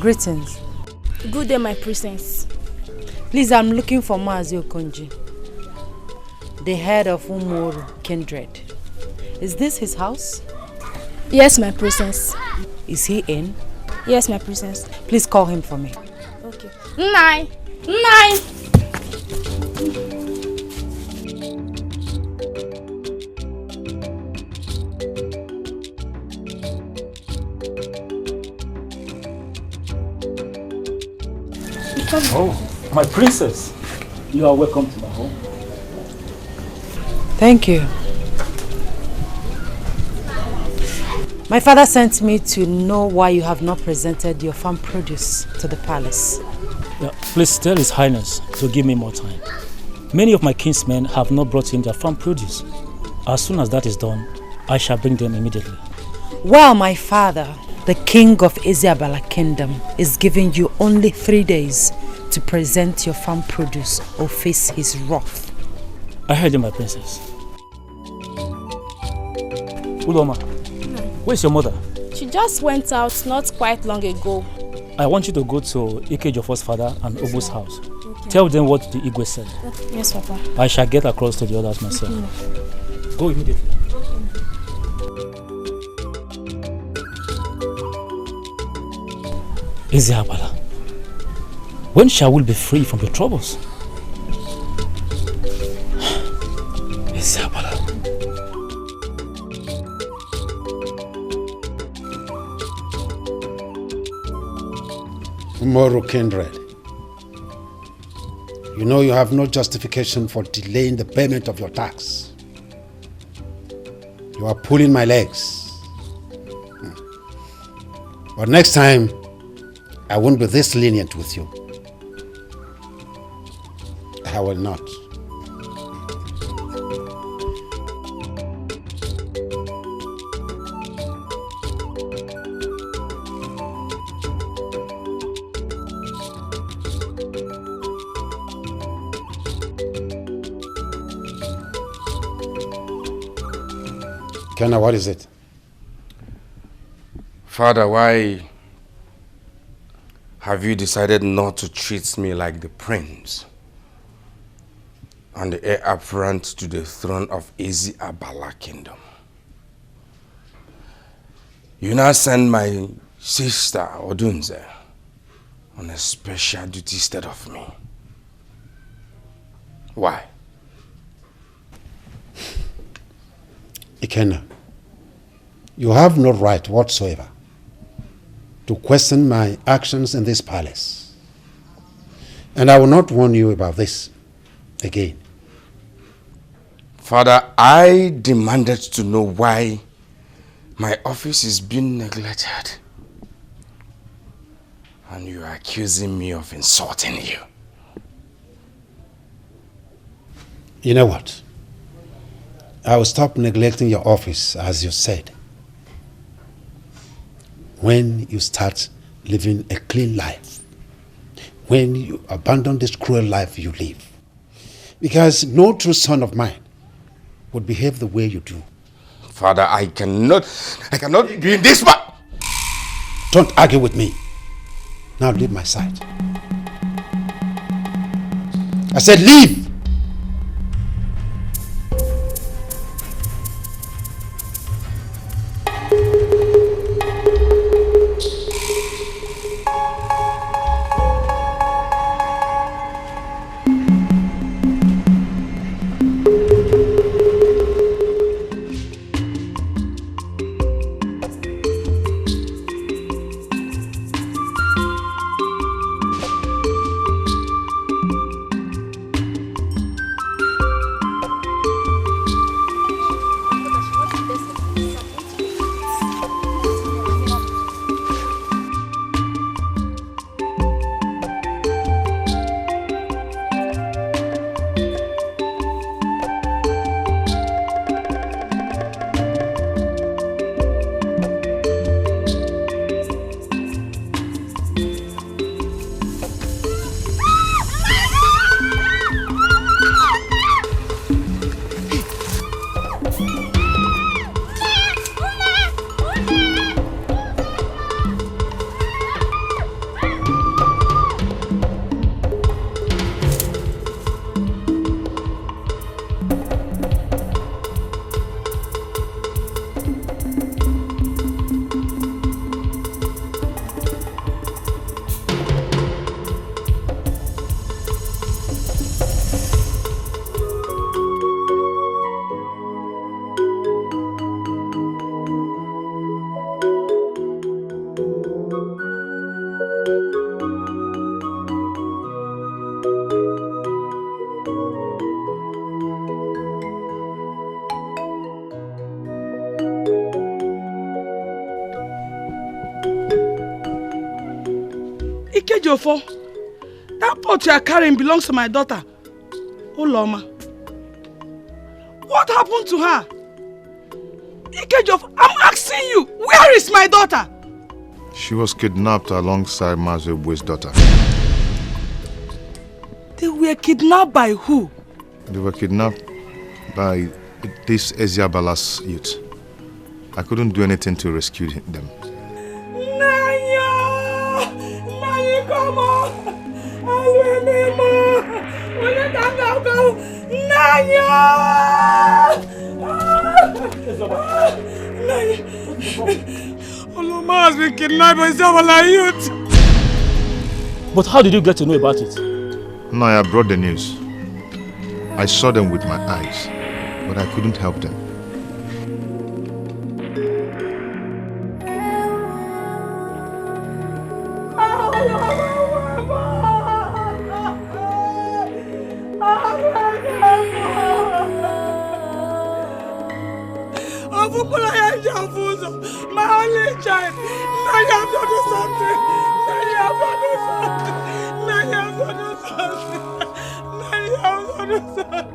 Greetings. Good day, my princess. Please, I'm looking for Mazi Okonji, the head of Umoru kindred. Is this his house? Yes, my princess. Is he in? Yes, my princess. Please call him for me. Okay. Nai! Nai! Oh, my princess. You are welcome to my home. Thank you. My father sent me to know why you have not presented your farm produce to the palace. Yeah, please tell His Highness to give me more time. Many of my kinsmen have not brought in their farm produce. As soon as that is done, I shall bring them immediately. Well, my father, the king of Isiabala kingdom, is giving you only 3 days to present your farm produce or face his wrath. I heard you, my princess. Uloma, where's your mother? She just went out not quite long ago. I want you to go to Ike Jofo's father and Obo's house. Okay. Tell them what the Igwe said. Yes, Papa. I shall get across to the others myself. Go immediately. Isiabala, when shall we be free from your troubles? Isiabala. Umoru kindred, you know you have no justification for delaying the payment of your tax. You are pulling my legs. But next time, I won't be this lenient with you. I will not. Kenna, what is it? Father, why have you decided not to treat me like the prince and the heir apparent to the throne of Isiabala kingdom? You now send my sister Odunze on a special duty instead of me. Why? Ikenna, you have no right whatsoever to question my actions in this palace. And I will not warn you about this again. Father, I demanded to know why my office is being neglected. And you are accusing me of insulting you. You know what? I will stop neglecting your office, as you said, when you start living a clean life, when you abandon this cruel life you live. Because no true son of mine would behave the way you do. Father, I cannot be in this one. Don't argue with me. Now leave my side. I said leave! Ikejofo, that pot you are carrying belongs to my daughter, Uloma. What happened to her? Ikejofo, I'm asking you, where is my daughter? She was kidnapped alongside Mazebu's daughter. They were kidnapped by who? They were kidnapped by this Eziabala's youth. I couldn't do anything to rescue them. Nanya! Nanya, come on! Nanya! Oloma has been kidnapped by Eziabala's youth. But how did you get to know about it? Naya brought the news. I saw them with my eyes, but I couldn't help them. My only child. Now you have to do something. Now you have to do something. Now you have to do something. Now you have to do something.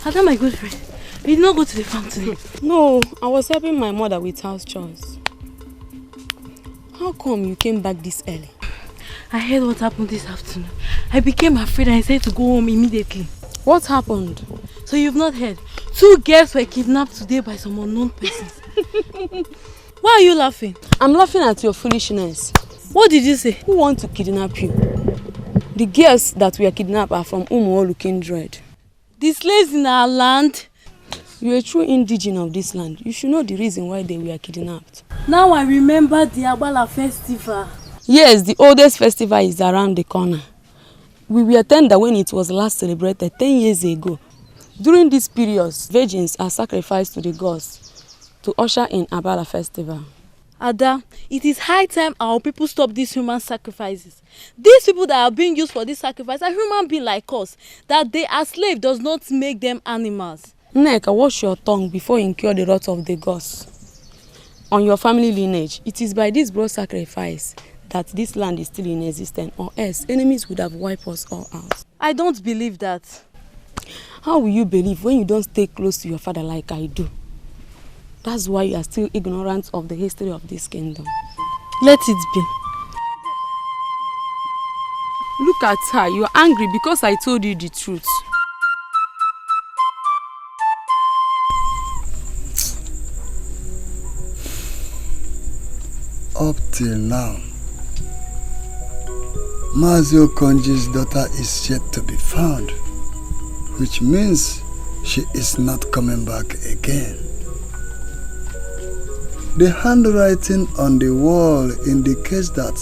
Ada, my good friend, you did not go to the farm today? No, I was helping my mother with house chores. How come you came back this early? I heard what happened this afternoon. I became afraid and I said to go home immediately. What happened? So you've not heard? 2 girls were kidnapped today by some unknown persons. Why are you laughing? I'm laughing at your foolishness. What did you say? Who want to kidnap you? The girls that were kidnapped are from Umuolu kindred. The slaves in our land? You're a true indigene of this land. You should know the reason why they were kidnapped. Now I remember the Agbala festival. Yes, the oldest festival is around the corner. We were tender when it was last celebrated 10 years ago. During this period, virgins are sacrificed to the gods to usher in Agbala festival. Ada, it is high time our people stop these human sacrifices. These people that are being used for this sacrifice are human beings like us. That they are slaves does not make them animals. Nneka, wash your tongue before you incur the wrath of the gods. On your family lineage, it is by this broad sacrifice that this land is still in existence, or else enemies would have wiped us all out. I don't believe that. How will you believe when you don't stay close to your father like I do? That's why you are still ignorant of the history of this kingdom. Let it be. Look at her. You are angry because I told you the truth. Up till now, Mazio Konji's daughter is yet to be found, which means she is not coming back again. The handwriting on the wall indicates that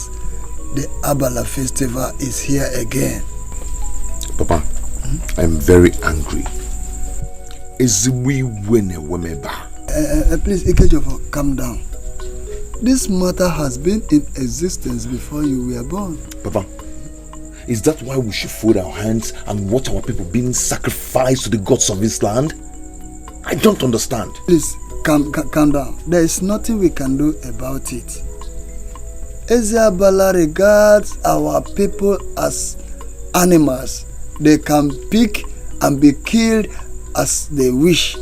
the Agbala festival is here again. Papa, I'm very angry. Please, Ikejofo, calm down. This matter has been in existence before you were born. Papa, is that why we should fold our hands and watch our people being sacrificed to the gods of this land? I don't understand. Please, calm down. There is nothing we can do about it. Eziabala regards our people as animals. They can pick and be killed as they wish.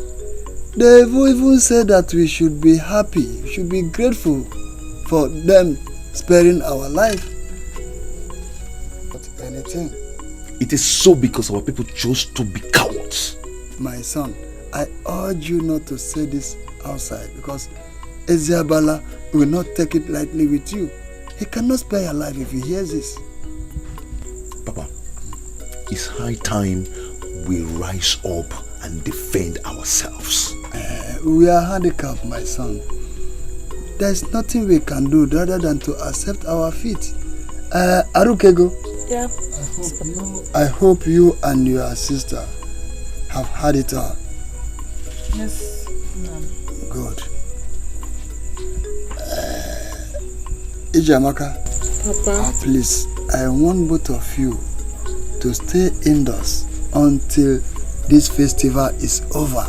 They even said that we should be happy, we should be grateful for them sparing our life. But anything. It is so because our people chose to be cowards. My son, I urge you not to say this outside because Eziabala will not take it lightly with you. He cannot spare your life if he hears this. Papa, it's high time we rise up and defend ourselves. We are handicapped, my son. There is nothing we can do other than to accept our fate. Arukego, Yeah. I hope you and your sister have had it all. Yes, ma'am. Good. Jamaaka, Papa. please, I want both of you to stay indoors until this festival is over.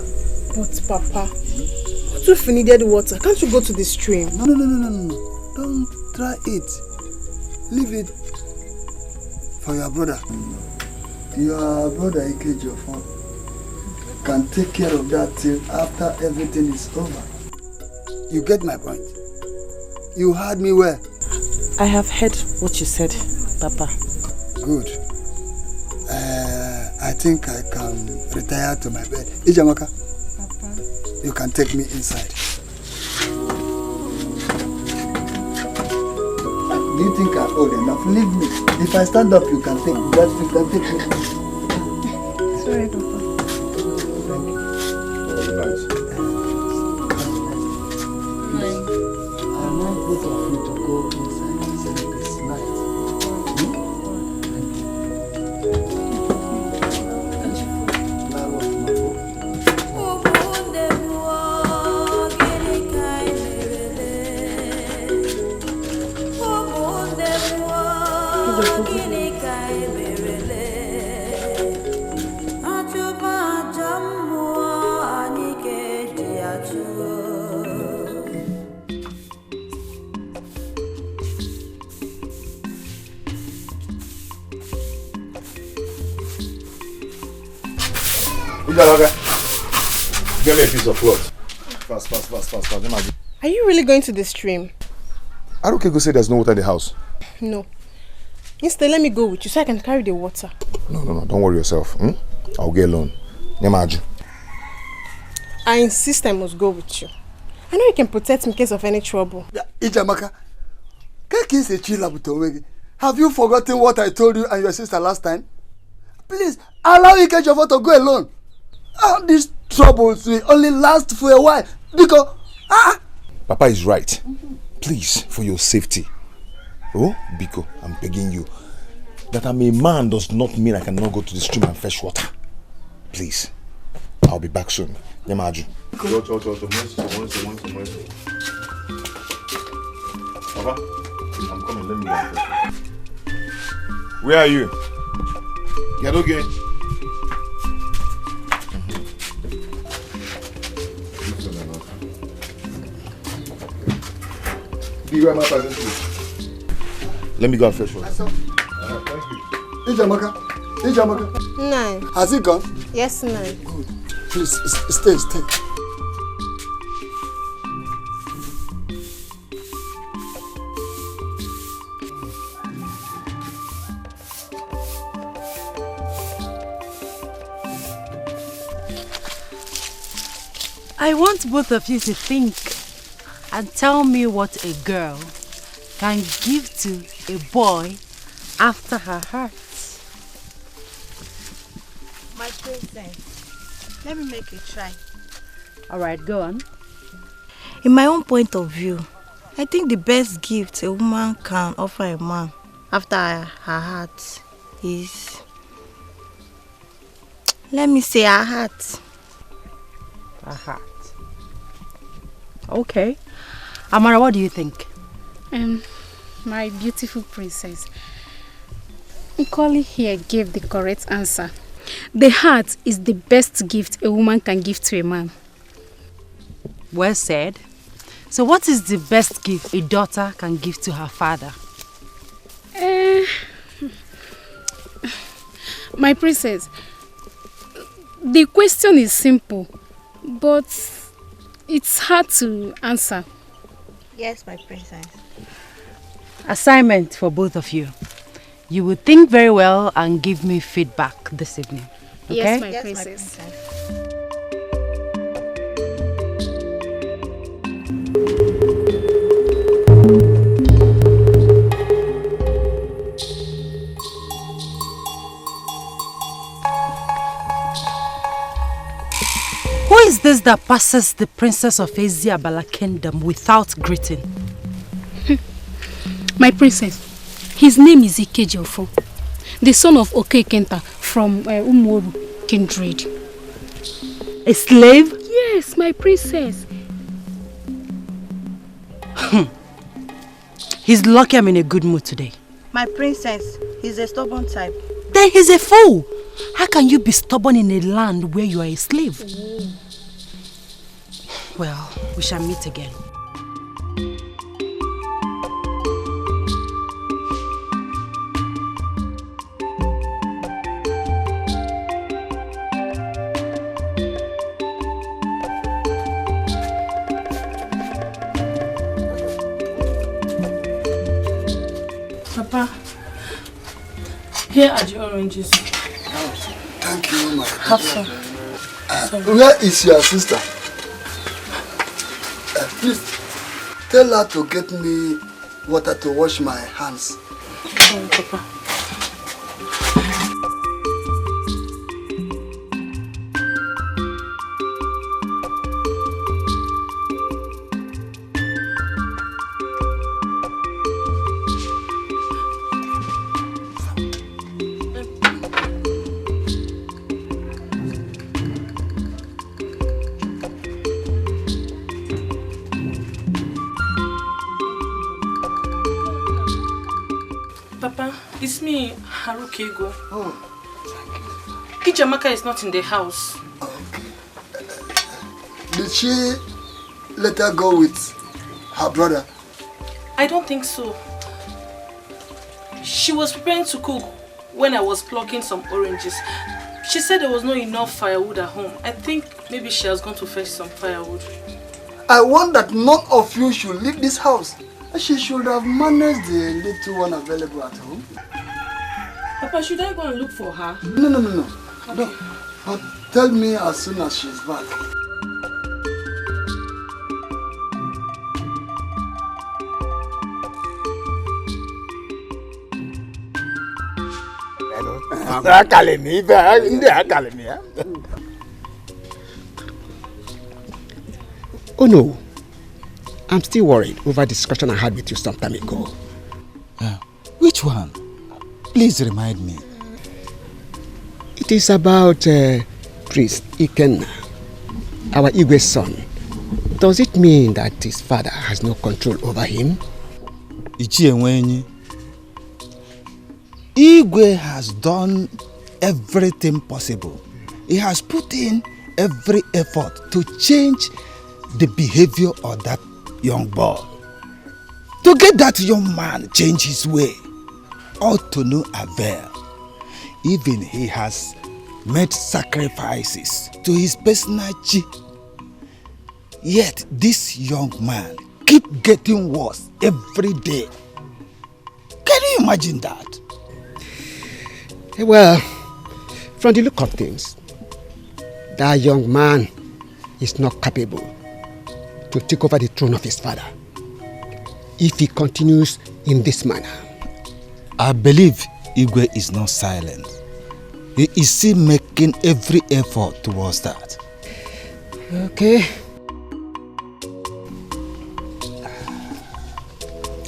But Papa, what if we needed water? Can't you go to the stream? No. Don't try it. Leave it for your brother. Your brother Ikejiofo can take care of that till after everything is over. You get my point? You heard me well. I have heard what you said, Papa. Good. I think I can retire to my bed. Jamaaka, Papa. you can take me inside. Do you think I'm old enough? Leave me. If I stand up, you can take me. You can take me. Sorry, Papa. I want both of you to go inside and say this night. Get me a piece of cloth. Fast. Are you really going to the stream? Aruke go say there's no water in the house. No. Instead, let me go with you so I can carry the water. No. Don't worry yourself. I'll get alone. Nyamaju. I insist I must go with you. I know you can protect me in case of any trouble. Jamaaka, have you forgotten what I told you and your sister last time? Please, allow Ikejiofo to go alone. These troubles will only last for a while. Because, Papa is right. Please, for your safety. Oh, Biko, I'm begging you. That I'm a man does not mean I cannot go to the stream and fetch water. Please. I'll be back soon. Nyamaju. Papa, I'm coming. Let me go. Where are you? You're okay? Let me go and fetch water. Thank you. Jamaaka. 9. Has it gone? Yes, 9. Good. Please, stay. I want both of you to think and tell me what a girl can give to a boy after her heart. My princess, let me make a try. Alright, go on. In my own point of view, I think the best gift a woman can offer a man after her heart is, let me say, her heart. Her heart. Okay. Amara, what do you think? My beautiful princess, Nkoli here gave the correct answer. The heart is the best gift a woman can give to a man. Well said. So what is the best gift a daughter can give to her father? My princess, the question is simple, but it's hard to answer. Yes, my princess. Assignment for both of you. You will think very well and give me feedback this evening. Okay? Yes, my princess. Who is this that passes the princess of Eziabala kingdom without greeting? My princess, his name is Ikejiofo. the son of Okekenta from Umoru kindred. A slave? Yes, my princess. He's lucky I'm in a good mood today. My princess, he's a stubborn type. Then he's a fool. How can you be stubborn in a land where you are a slave? Well, we shall meet again. Papa, here are the oranges. Thank you, my Have some. Where is your sister? Please, tell her to get me water to wash my hands. Sorry, Papa. Papa, it's me, Harukego. Oh, thank you. Jamaaka is not in the house. Okay. Did she let her go with her brother? I don't think so. She was preparing to cook when I was plucking some oranges. She said there was not enough firewood at home. I think maybe she has gone to fetch some firewood. I want that none of you should leave this house. She should have managed the little one available at home. Papa, should I go and look for her? No. Okay. But tell me as soon as she's back. Oh no, I'm still worried over the discussion I had with you some time ago. Which one? Please remind me. It is about Priest Ikenna, our Igwe's son. Does it mean that his father has no control over him? Ichienwenyi, Igwe has done everything possible. He has put in every effort to change the behavior of that young boy. To get that young man change his way, all to no avail. Even he has made sacrifices to his personal chi. Yet this young man keep getting worse every day. Can you imagine that? Well, from the look of things, that young man is not capable to take over the throne of his father if he continues in this manner. I believe Igwe is not silent. He is still making every effort towards that. Okay.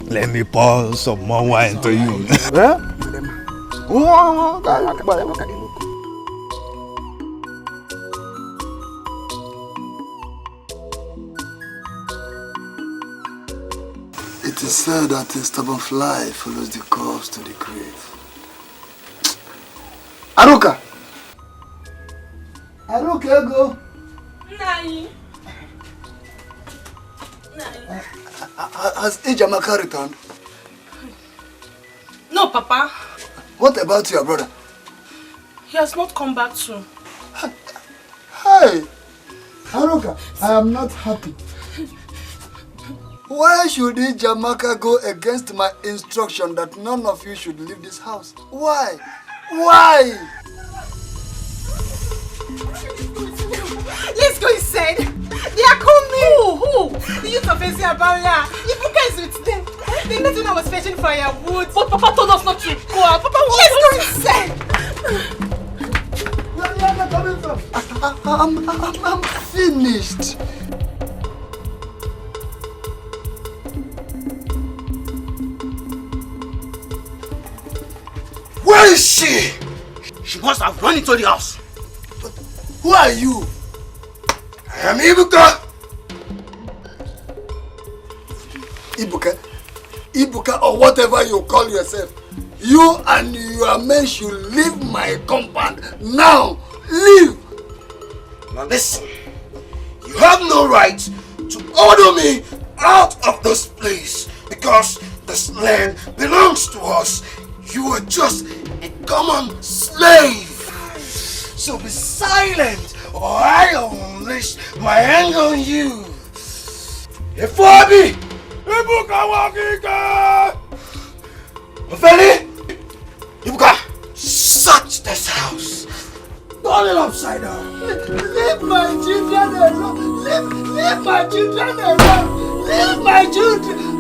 Let me pour some more wine to you. It is said that a stubborn fly follows the corpse to the grave. Aruka! Aruka, go! Nai. Has Jamaaka returned? No, Papa. What about your brother? He has not come back soon. Hey! Aruka, I am not happy. Why should Jamaaka go against my instruction that none of you should leave this house? Why? Why? Let's go inside. They are coming. Who? The youth of Eziabala. Ibuka is with them. They met when I was fetching firewood. But Papa told us not to go out. Papa, let's go inside. Where are you coming from? I'm finished. Where is She must have run into the house. But who are you? I am Ibuka. Ibuka or whatever you call yourself. You and your men should leave my compound now. Leave. Now listen, you have no right to order me out of this place because this land belongs to us. You are just a common slave. So be silent or I'll unleash my anger on you. Efobi! Ibuka Wakika! Ofeli! Ibuka! Search this house! Turn it upside down! Leave my children alone! Leave my children alone! Leave my children!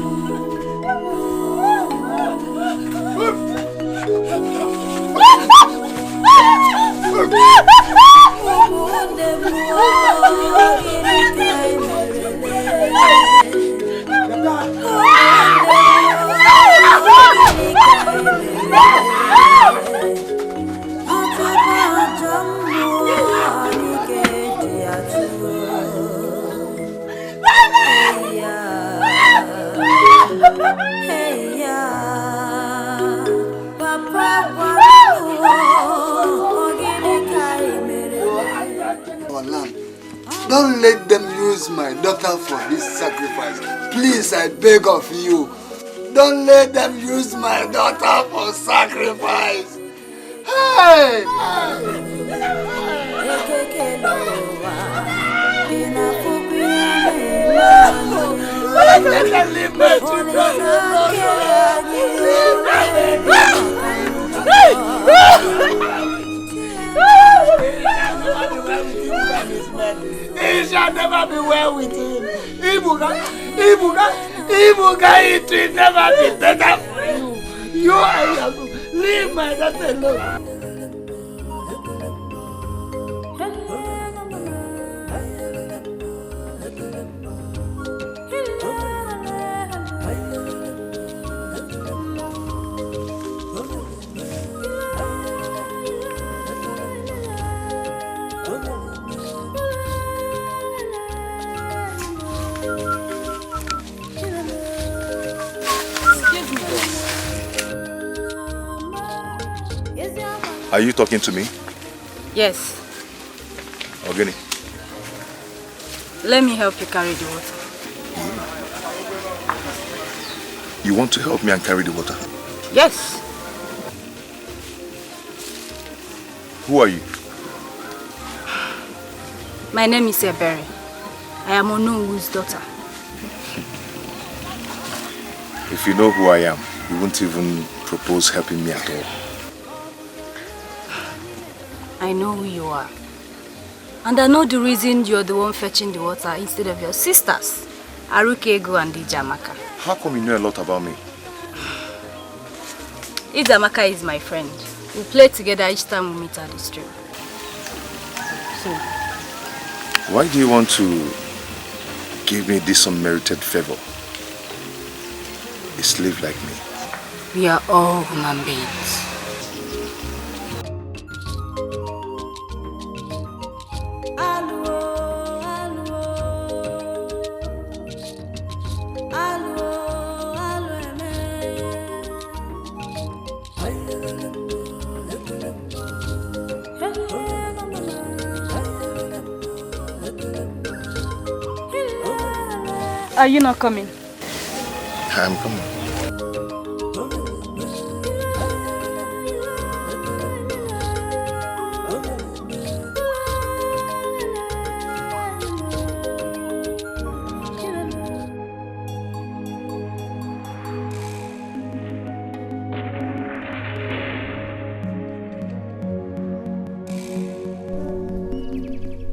Don't let them use my daughter for this sacrifice. Please, I beg of you. Don't let them use my daughter for sacrifice. Hey! Let them leave my children. It shall never be well with him. Ibuka, it will never be better for you. You and your leave my daughter alone. Are you talking to me? Yes. Ogini. Let me help you carry the water. You want to help me and carry the water? Yes. Who are you? My name is Ebere. I am Onuwu's daughter. If you know who I am, you won't even propose helping me at all. I know who you are. And I know the reason you're the one fetching the water instead of your sisters, Arukego and Jamaaka. How come you know a lot about me? Jamaaka is my friend. We play together each time we meet at the stream. So, why do you want to give me this unmerited favor? A slave like me. We are all human beings. Are you not coming? I'm coming.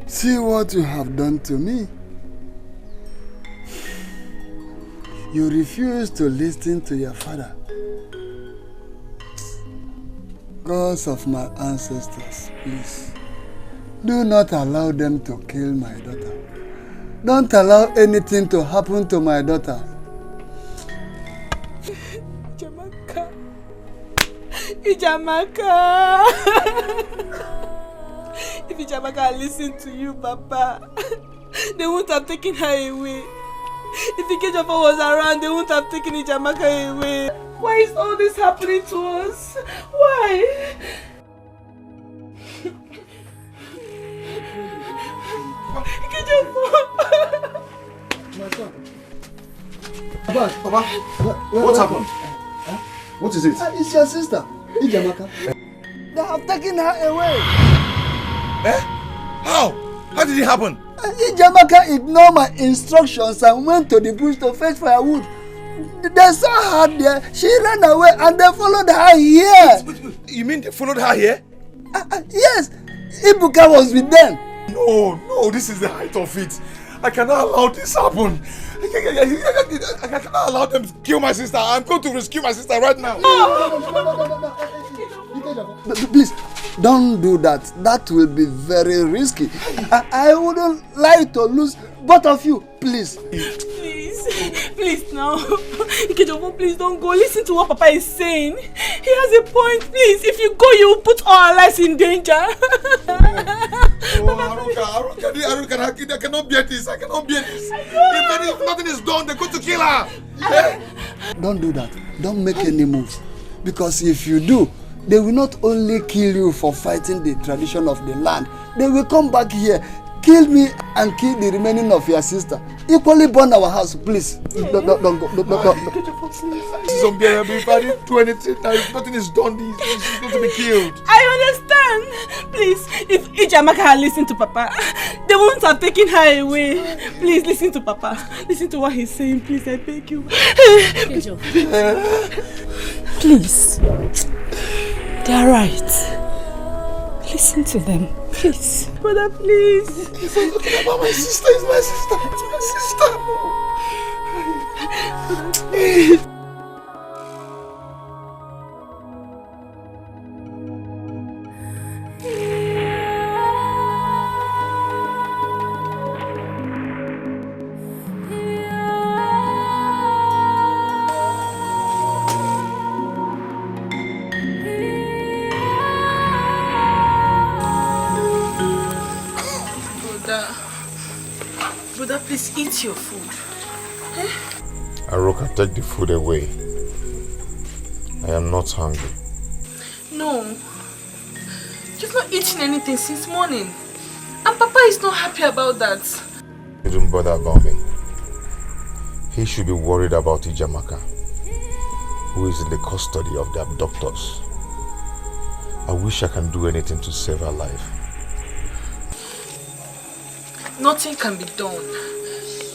See what you have done to me. You refuse to listen to your father. Gods of my ancestors, please, do not allow them to kill my daughter. Don't allow anything to happen to my daughter. Jamaaka, Jamaaka. If Jamaaka had listened to you, Papa, they wouldn't have taken her away. If Ikejofor was around, they wouldn't have taken Jamaaka away. Why is all this happening to us? Why? Ikejofor. My son. Papa, what happened? Huh? What is it? It's your sister, Jamaaka. They have taken her away. Eh? How? How did it happen? Jamaaka ignored my instructions and went to the bush to fetch firewood. They saw her there, she ran away and they followed her here. You mean they followed her here? Yes, Ibuka was with them. No, this is the height of it. I cannot allow this happen. I cannot allow them to kill my sister. I'm going to rescue my sister right now. Please, don't do that. That will be very risky. I wouldn't like to lose both of you. Please. Please now. Ikejofor, please don't go. Listen to what Papa is saying. He has a point. Please, if you go, you will put all our lives in danger. Aruka, I cannot bear this. I cannot bear this. If nothing is done, they're going to kill her. Don't do that. Don't make any moves. Because if you do, they will not only kill you for fighting the tradition of the land, they will come back here, kill me and kill the remaining of your sister. Equally burn our house, please. Don't go. This is unbearable. If I didn't do anything, nothing is done. He's going to be killed. I understand. Please, if Jamaaka had listened to Papa, they wouldn't have taken her away. Please listen to Papa. Listen to what he's saying. Please, I beg you. Please. They are right. Listen to them, please. Brother, please. He's talking about my sister. It's my sister. It's my sister. Brother, please eat your food. Eh? Aroka, take the food away. I am not hungry. No. You've not eaten anything since morning. And Papa is not happy about that. You don't bother about me. He should be worried about Jamaaka, who is in the custody of the abductors. I wish I can do anything to save her life. Nothing can be done.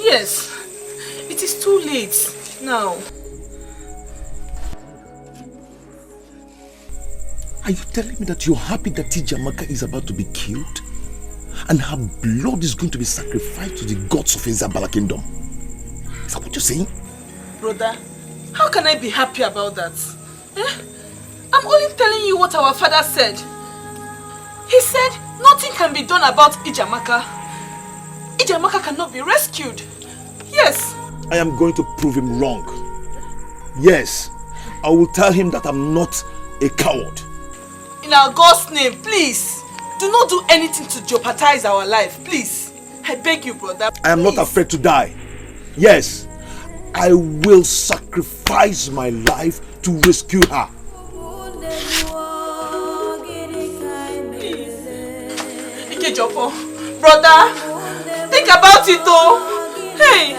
Yes, it is too late now. Are you telling me that you're happy that Jamaaka is about to be killed? And her blood is going to be sacrificed to the gods of Isabella Kingdom? Is that what you're saying? Brother, how can I be happy about that? Eh? I'm only telling you what our father said. He said nothing can be done about Jamaaka. Jamaaka cannot be rescued. Yes. I am going to prove him wrong. Yes. I will tell him that I'm not a coward. In our God's name, please. Do not do anything to jeopardize our life. Please. I beg you, brother. I am not afraid to die. Yes. I will sacrifice my life to rescue her. Ikejofor, brother. Think about it though. Hey.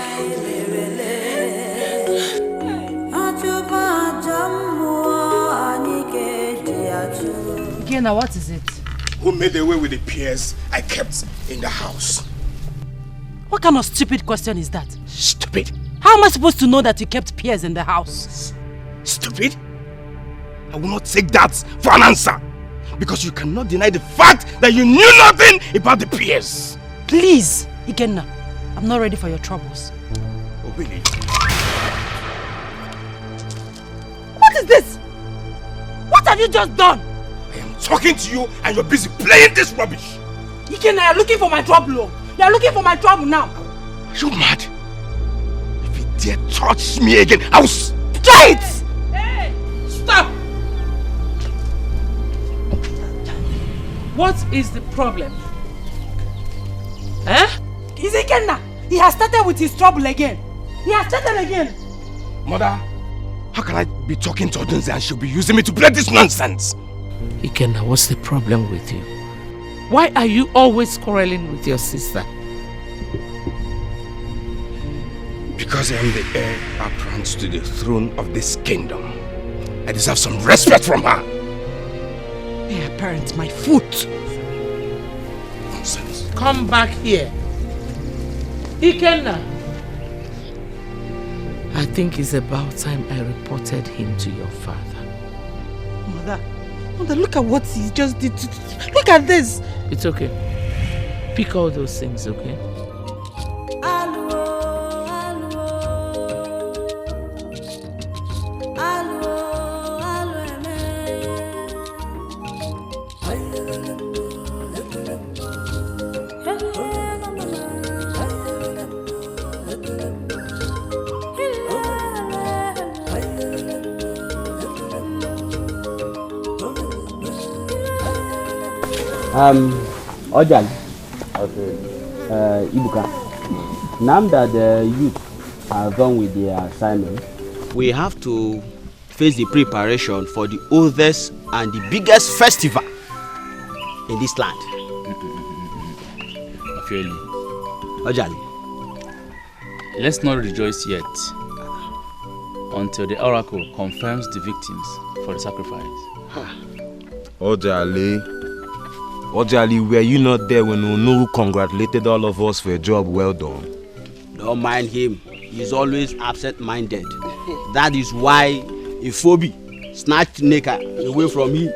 Again, what is it? Who made away with the peers I kept in the house? What kind of stupid question is that? Stupid? How am I supposed to know that you kept peers in the house? Stupid? I will not take that for an answer. Because you cannot deny the fact that you knew nothing about the peers. Please, Ikenna, I'm not ready for your troubles. Oh, really? What is this? What have you just done? I am talking to you and you're busy playing this rubbish. Ikenna, you're looking for my trouble. You're looking for my trouble now. Are you mad? If you dare touch me again, I will... Try it! Hey! Stop! What is the problem? Eh? Is it Kenna? He has started with his trouble again. He has started again. Mother, how can I be talking to Odunze and she'll be using me to play this nonsense? Ikenna, what's the problem with you? Why are you always quarreling with your sister? Because I am the heir apparent to the throne of this kingdom. I deserve some respect from her. Heir apparent, my foot. Nonsense. Come back here. Ikenna. I think it's about time I reported him to your father. Mother, look at what he just did. Look at this. It's okay. Pick all those things, okay? Ojal, Ibuka, now that the youth are done with their assignment, we have to face the preparation for the oldest and the biggest festival in this land. Ojali, let's not rejoice yet until the oracle confirms the victims for the sacrifice. Ojali, were you not there when Onu congratulated all of us for a job well done? Don't mind him. He's always absent-minded. That is why Ifobi snatched Neka away from him.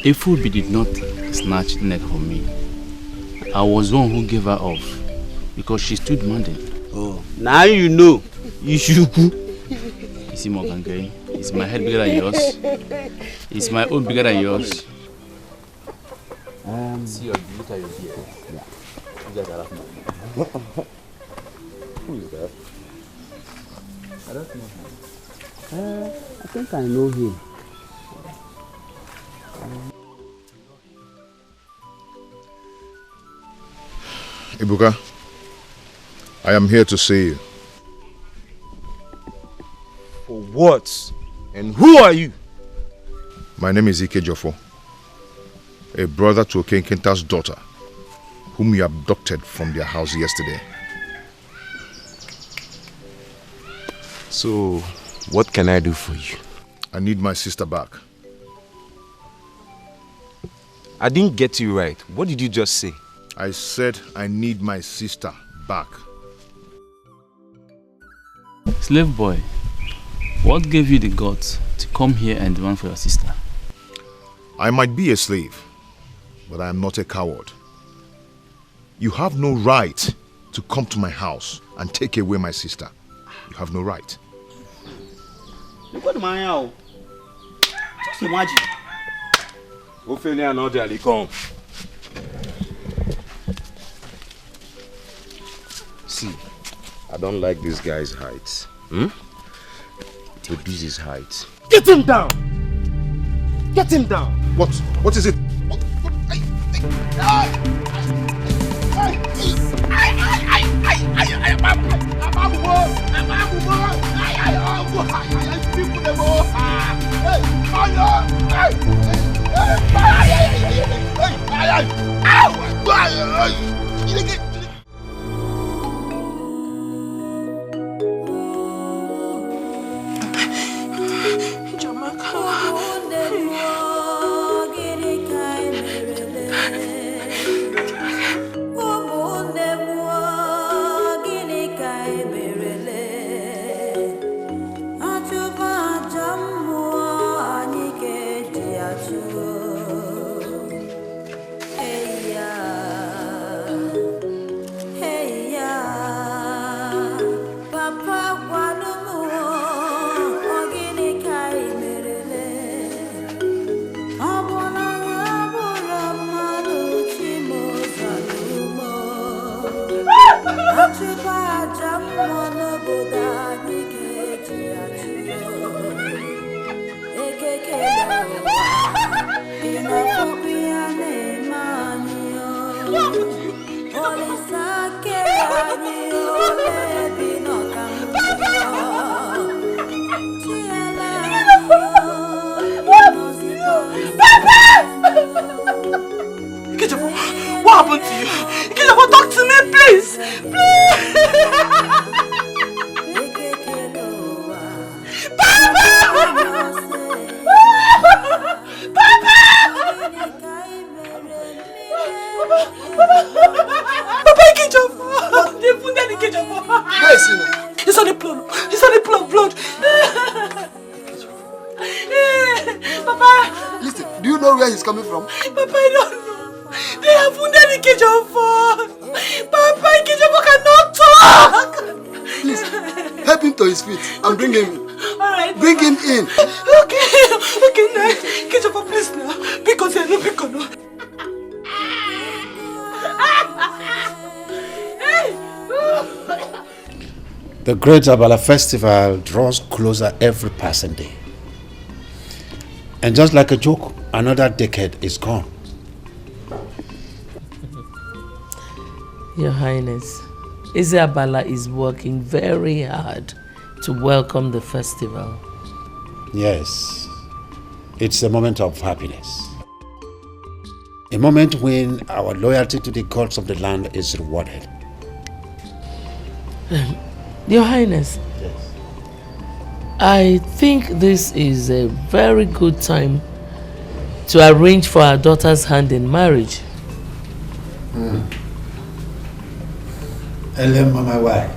Ifobi did not snatch Neka from me. I was the one who gave her off because she stood demanding. Oh, now you know. You should. You see, Mokangai, is my head bigger than yours? Is my own bigger than yours? See your look at your beard. Yeah. You guys are laughing at me. Who is that? I don't know him. I think I know him. Ibuka, I am here to see you. For what? And who are you? My name is Ike Jofo, a brother to Okenkinta's daughter, whom you abducted from their house yesterday. So, what can I do for you? I need my sister back. I didn't get you right. What did you just say? I said I need my sister back. Slave boy, what gave you the guts to come here and demand for your sister? I might be a slave, but I am not a coward. You have no right to come to my house and take away my sister. You have no right. Look at my house. Just imagine. Ophelia and Ojali, come. See, I don't like this guy's height. It reduces height. Get him down! Get him down! What? What is it? What happened to you? Ikechukwu, talk to me, please! Papa Ikechukwu! They wounded Ikechukwu! Where is he now? He's on the blood. He's on the blood. Papa! Listen, do you know where he's coming from? Papa, I don't know. They have wounded Ikechukwu. Papa, Ikechukwu cannot talk. Please, help him to his feet and bring him in. Alright. Bring him in. Okay, now. Ikechukwu, please now. Because I know. The Great Abala Festival draws closer every passing day. And just like a joke, another decade is gone. Your Highness, Abala is working very hard to welcome the festival. Yes, it's a moment of happiness. A moment when our loyalty to the gods of the land is rewarded. Your Highness, yes. I think this is a very good time to arrange for our daughter's hand in marriage. Hello, Mama, why?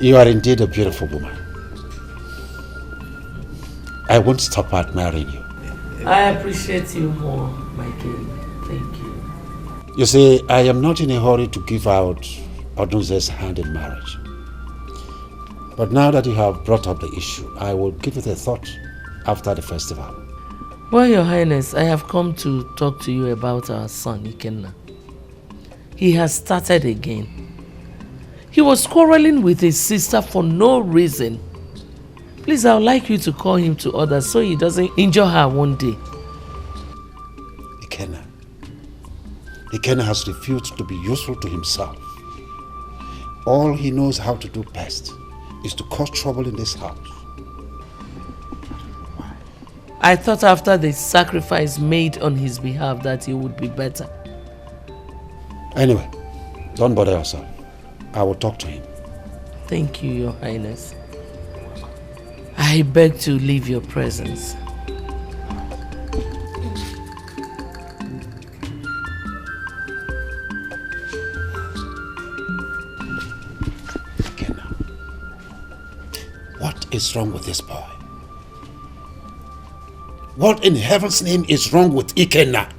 You are indeed a beautiful woman. I won't stop admiring you. I appreciate you more, my king. Thank you. You see, I am not in a hurry to give out Odunze's hand in marriage. But now that you have brought up the issue, I will give it a thought after the festival. Well, Your Highness, I have come to talk to you about our son, Ikenna. He has started again. He was quarreling with his sister for no reason. Please, I would like you to call him to order so he doesn't injure her one day. Ikenna has refused to be useful to himself. All he knows how to do best is to cause trouble in this house. I thought after the sacrifice made on his behalf that he would be better. Anyway, don't bother yourself. I will talk to him. Thank you, Your Highness. I beg to leave your presence. What is wrong with this boy? What in heaven's name is wrong with Ikenna?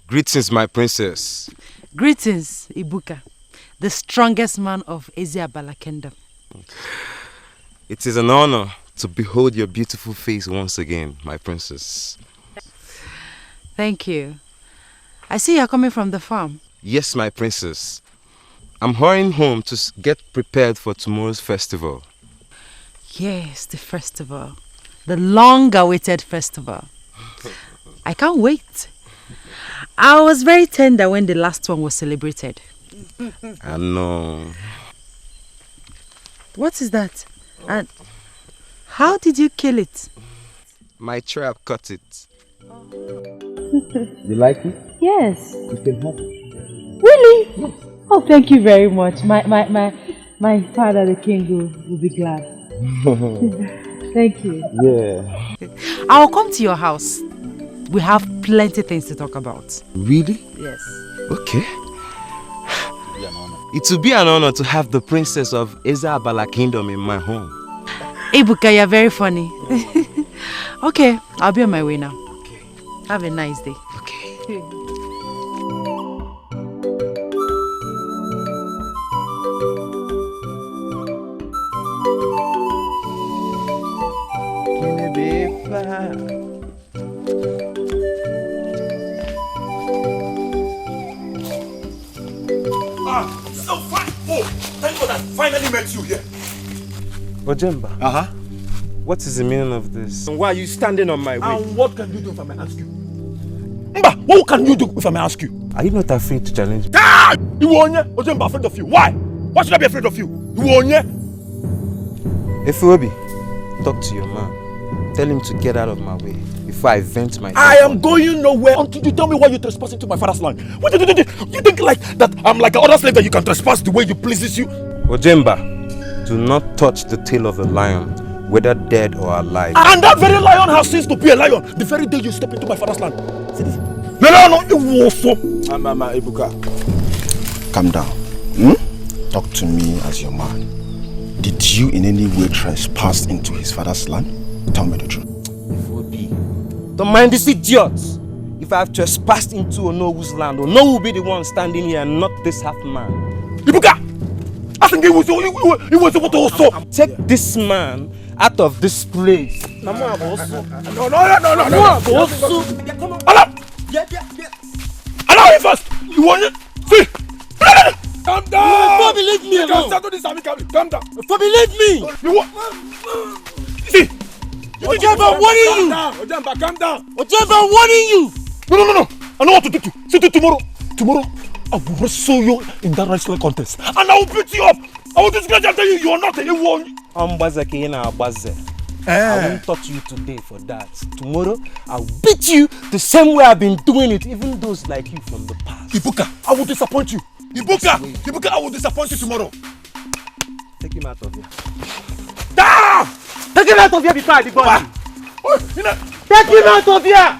Greetings, my princess. Greetings, Ibuka, the strongest man of Abala Kingdom. It is an honor to behold your beautiful face once again, my princess. Thank you. I see you're coming from the farm. Yes, my princess. I'm hurrying home to get prepared for tomorrow's festival. Yes, the festival. The long-awaited festival. I can't wait. I was very tender when the last one was celebrated. I know. What is that? And how did you kill it? My trap caught it. You like it? Yes. You can have it. Really? Yes. Oh, thank you very much. My father, the king, will be glad. Thank you. Yeah. I'll come to your house. We have plenty things to talk about. Really? Yes. Okay. It will be an honor to have the princess of Abala Kingdom in my home. Ibuka, you're very funny. Okay, I'll be on my way now. Okay. Have a nice day. Okay. So fine. Oh, thank God I finally met you here. Ojemba. What is the meaning of this? And why are you standing on my way? And what can you do if I may ask you? Mba, what can you do if I may ask you? Are you not afraid to challenge me? Ah! You onye? Ojemba afraid of you. Why? Why should I be afraid of you? You onye? Efuobi, talk to your man. Tell him to get out of my way before I vent my... I am going nowhere until you tell me why you're trespassing to my father's land. What did you think like that I'm like another slave that you can trespass the way you pleases you? Ojemba, do not touch the tail of a lion, whether dead or alive. And that very lion has ceased to be a lion the very day you step into my father's land. See this? No, Ebuka, calm down. Talk to me as your man. Did you in any way trespass into his father's land? Tell me the truth. Don't mind this idiot. If I have trespassed into Onowu's land, Onowu will be the one standing here and not this half man. Ibuka! I think he was able to also take this man out of this place. No. Allow! Allow him first! You want it? See! Calm down! You believe me alone! Calm down! Believe me! You want... See! Ojemba, I'm warning you! Ojemba, calm down! Ojemba, I'm warning you! No! I know what to do to you. See tomorrow. Tomorrow, I will wrestle you in that wrestling contest. And I will beat you up! I will disgrace you and tell you are not anyone! I won't touch you today for that. Tomorrow, I'll beat you the same way I've been doing it, even those like you from the past. Ibuka, I will disappoint you. Ibuka, I will disappoint you tomorrow. Take him out of here. Ah! Take him out of here before I depart you. Take him out of here!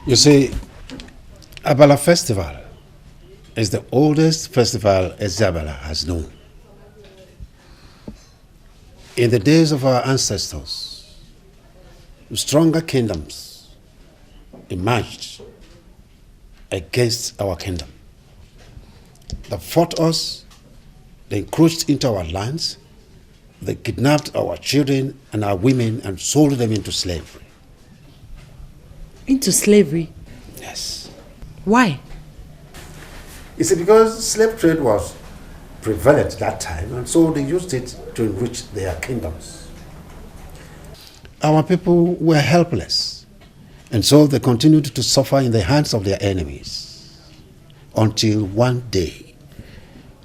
You see, Abala Festival is the oldest festival Ezabala has known. In the days of our ancestors, stronger kingdoms emerged against our kingdom. They fought us, they encroached into our lands, they kidnapped our children and our women and sold them into slavery. Into slavery? Yes. Why? You see, because slave trade was prevalent that time, and so they used it to enrich their kingdoms. Our people were helpless, and so they continued to suffer in the hands of their enemies, until one day,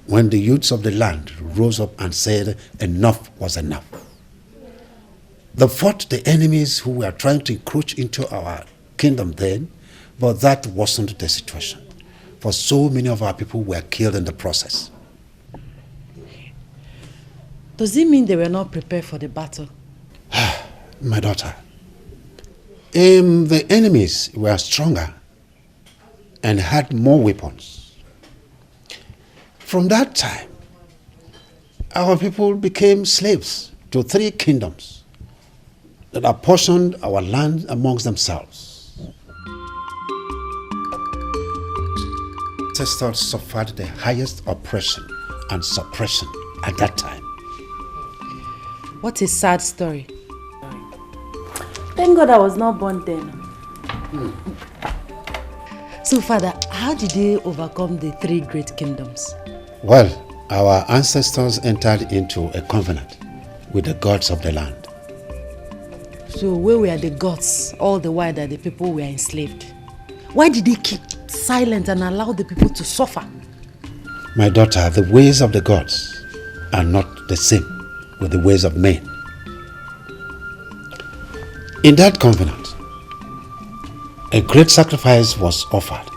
when the youths of the land rose up and said enough was enough. They fought the enemies who were trying to encroach into our kingdom then, but that wasn't the situation, for so many of our people were killed in the process. Does it mean they were not prepared for the battle? My daughter, the enemies were stronger and had more weapons. From that time, our people became slaves to 3 kingdoms that apportioned our land amongst themselves. Ancestors suffered the highest oppression and suppression at that time. What a sad story. Thank God I was not born then. So, Father, how did they overcome the 3 great kingdoms? Well, our ancestors entered into a covenant with the gods of the land. So, where were the gods all the while that the people were enslaved? Why did they keep silent and allow the people to suffer? My daughter, the ways of the gods are not the same with the ways of men. In that covenant, a great sacrifice was offered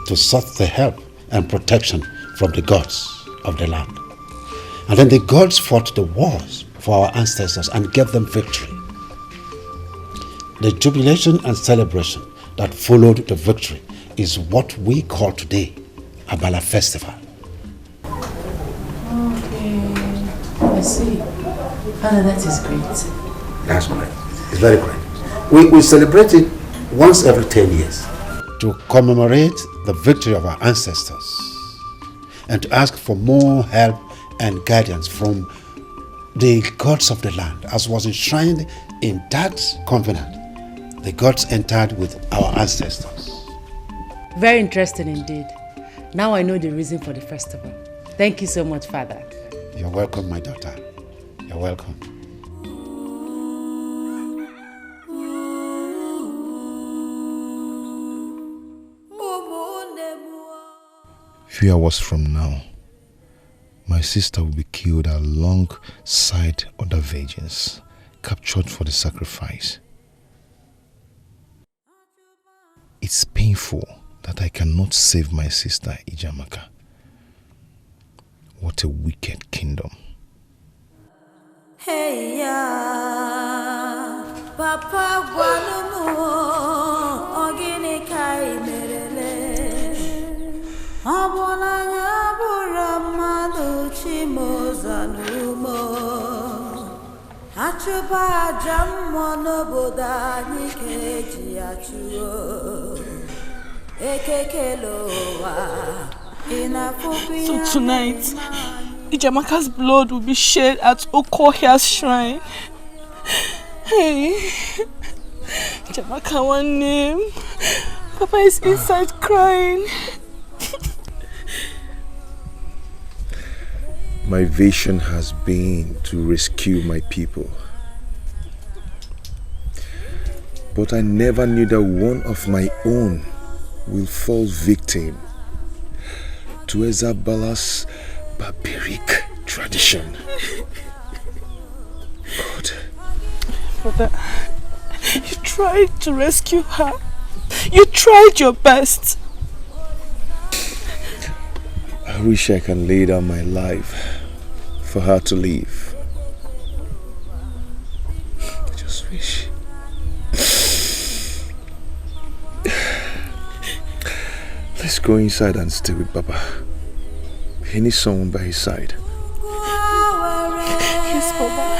to sought the help and protection from the gods of the land. And then the gods fought the wars for our ancestors and gave them victory. The jubilation and celebration that followed the victory is what we call today Abala Festival. Okay, I see. Father, that is great. That's correct. It's very correct. We celebrate it once every 10 years to commemorate the victory of our ancestors and to ask for more help and guidance from the gods of the land, as was enshrined in that covenant. The gods entered with our ancestors. Very interesting indeed. Now I know the reason for the festival. Thank you so much, Father. You're welcome, my daughter. You're welcome. Few hours from now, my sister will be killed alongside other virgins, captured for the sacrifice. It's painful that I cannot save my sister Jamaaka. What a wicked kingdom. Hey ya, Papa Guanumu, Ogini Kai Merele, Abonanya Buramadu Chimozanumo, Achuba Jamono Bodani Keji Achuo, Ekekeloa. So tonight, Jamaaka's blood will be shed at Okohia's shrine. Hey, Jamaaka, one name. Papa is inside crying. My vision has been to rescue my people. But I never knew that one of my own will fall victim to Ezabala's barbaric tradition. God. Brother, you tried to rescue her. You tried your best. I wish I can lay down my life for her to live. I just wish. Let's go inside and stay with Baba. He needs someone by his side. Yes, Baba.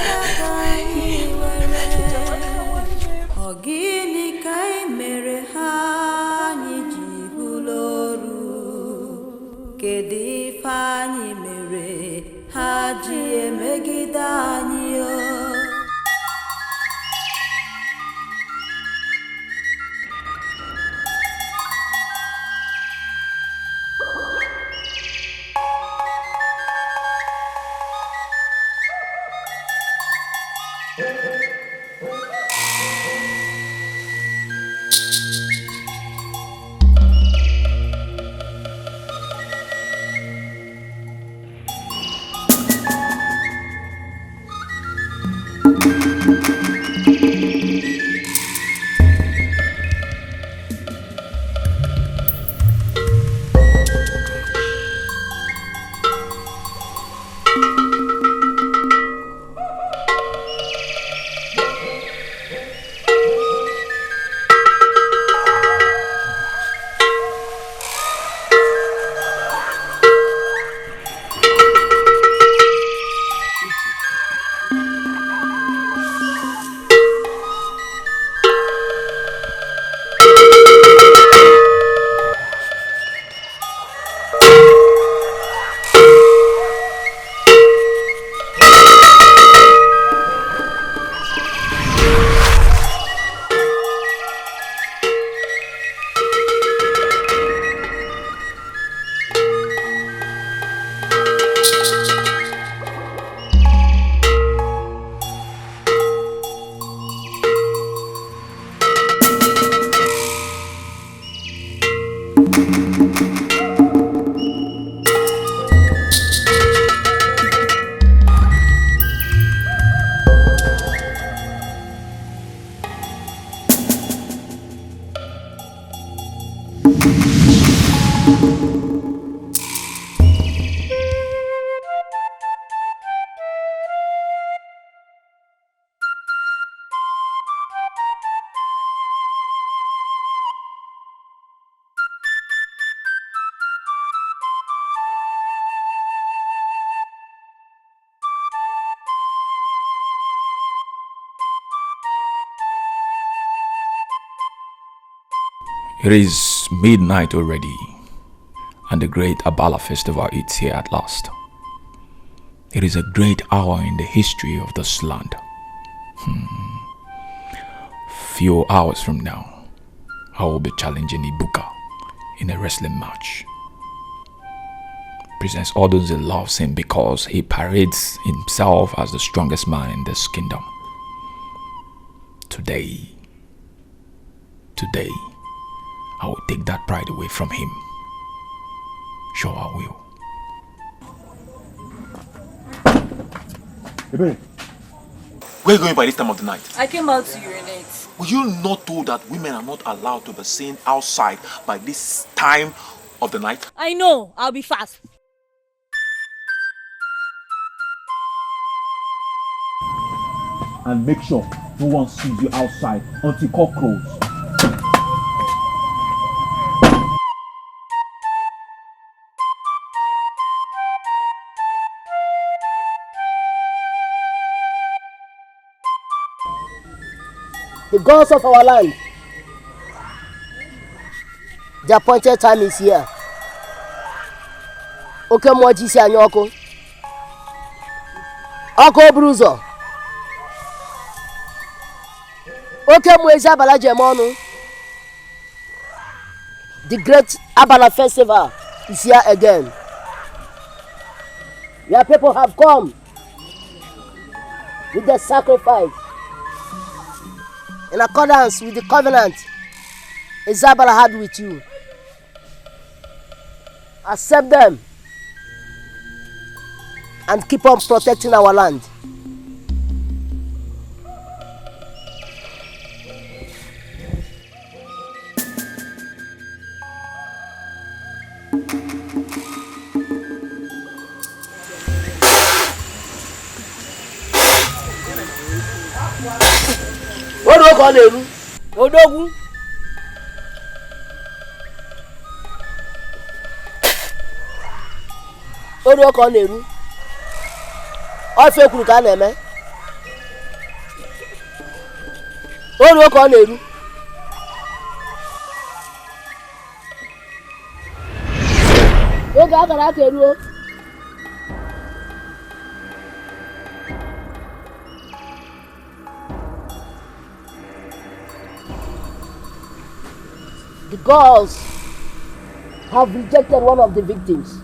It is midnight already, and the great Abala festival is here at last. It is a great hour in the history of this land. Few hours from now, I will be challenging Ibuka in a wrestling match. Princess Odunze loves him because he parades himself as the strongest man in this kingdom. Today, I will take that pride away from him. Sure I will. Ebube, where are you going by this time of the night? I came out to urinate. Were you not told that women are not allowed to be seen outside by this time of the night? I know. I'll be fast. And make sure no one sees you outside until cock crows. The gods of our land, the appointed time is here. Oke mwaji si anyoko. Oko bruzo. Oke mwezi abala jemonu. The great Abala festival is here again. Your people have come with the sacrifice in accordance with the covenant Isabella had with you. Accept them and keep on protecting our land. Odogu. Odo ko neru. O fe kuru ka na eme. Odo ko neru. O ga gara keru o. The gods have rejected one of the victims.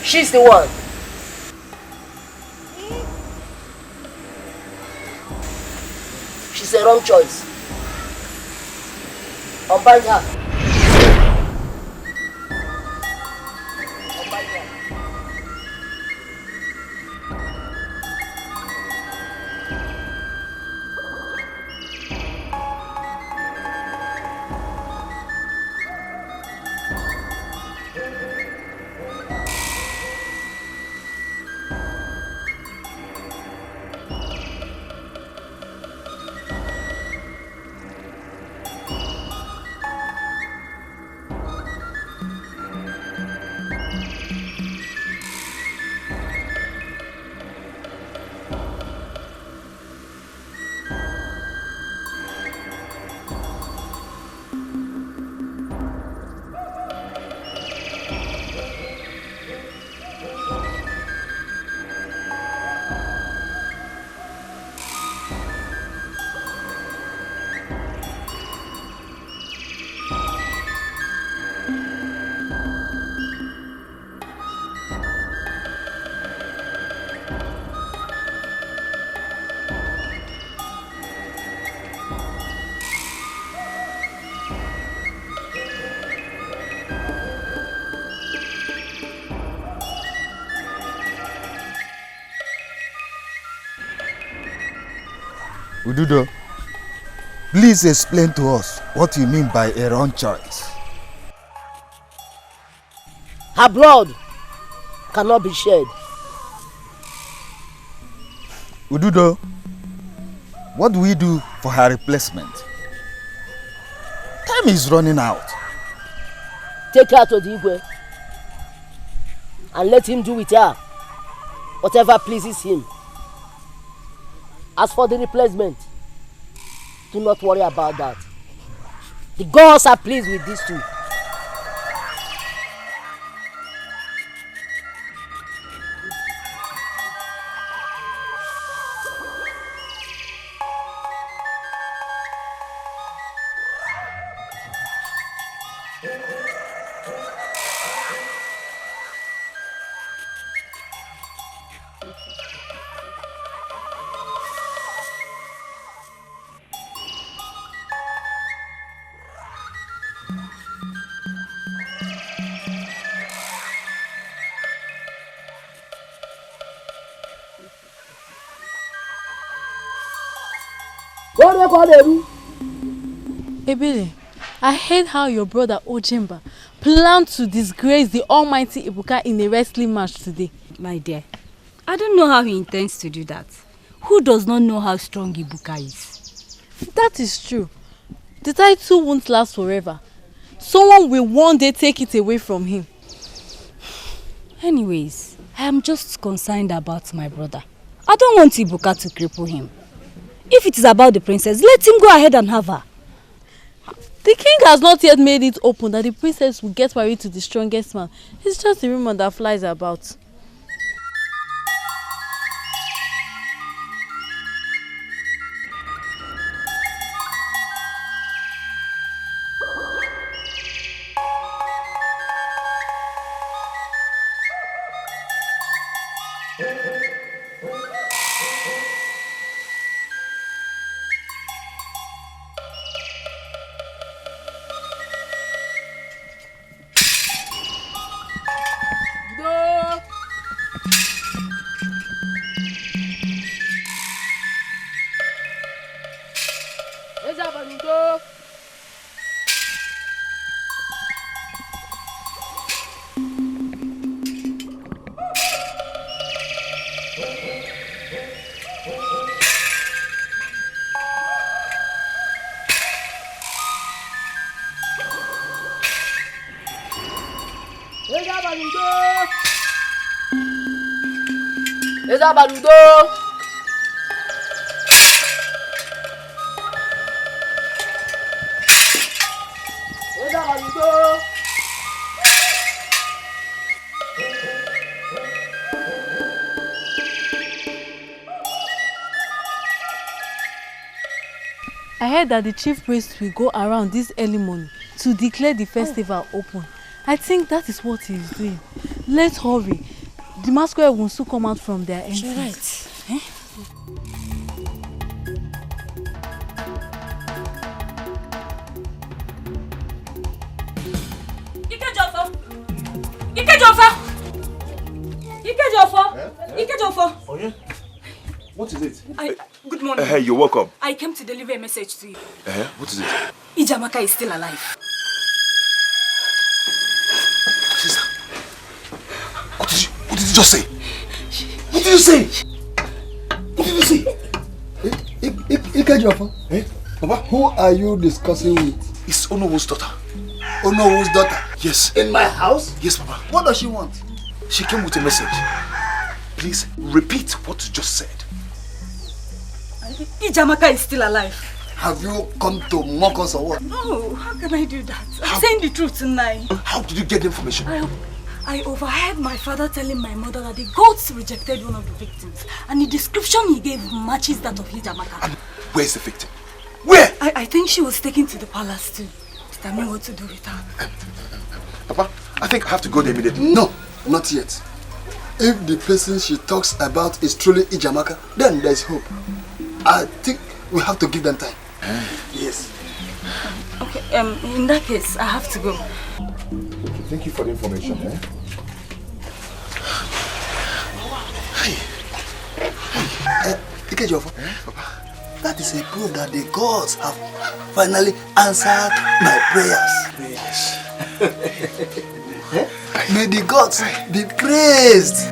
She's the one. She's a wrong choice. Unbind her. Ududo, please explain to us what you mean by a wrong choice. Her blood cannot be shed. Ududo, what do we do for her replacement? Time is running out. Take her to the Igwe and let him do with her whatever pleases him. As for the replacement, do not worry about that. The gods are pleased with these two. Ebele, I heard how your brother Ojemba planned to disgrace the almighty Ibuka in a wrestling match today. My dear, I don't know how he intends to do that. Who does not know how strong Ibuka is? That is true. The title won't last forever. Someone will one day take it away from him. Anyways, I am just concerned about my brother. I don't want Ibuka to cripple him. If it is about the princess, let him go ahead and have her. The king has not yet made it open that the princess will get married to the strongest man. It's just a rumor that flies about. I heard that the chief priest will go around this early morning to declare the festival open. I think that is what he is doing. Let's hurry. The masquerade will soon come out from their entrance. You're right. Eh? Oh yeah? What is it? Good morning. Hey, you're welcome. I came to deliver a message to you. What is it? Jamaaka is still alive. Sister, what did you just say? What did you say? What did you say? Ikejofa. Papa? Who are you discussing with? It's Onowu's daughter. Onowu's daughter? Yes. In my house? Yes, Papa. What does she want? She came with a message. Please, repeat what you just said. Jamaaka is still alive. Have you come to mock us or what? No, how can I do that? I'm saying the truth tonight. How did you get the information? I overheard my father telling my mother that the gods rejected one of the victims, and the description he gave matches that of Jamaaka. And where's the victim? Where? I think she was taken to the palace too. Tell me what to do with her. Papa, I think I have to go there immediately. No, not yet. If the person she talks about is truly Jamaaka, then there's hope. I think we have to give them time. Yes. Okay, in that case, I have to go. Thank you for the information. Ikejofa, that is a proof that the gods have finally answered my prayers. Yes. May the gods be praised.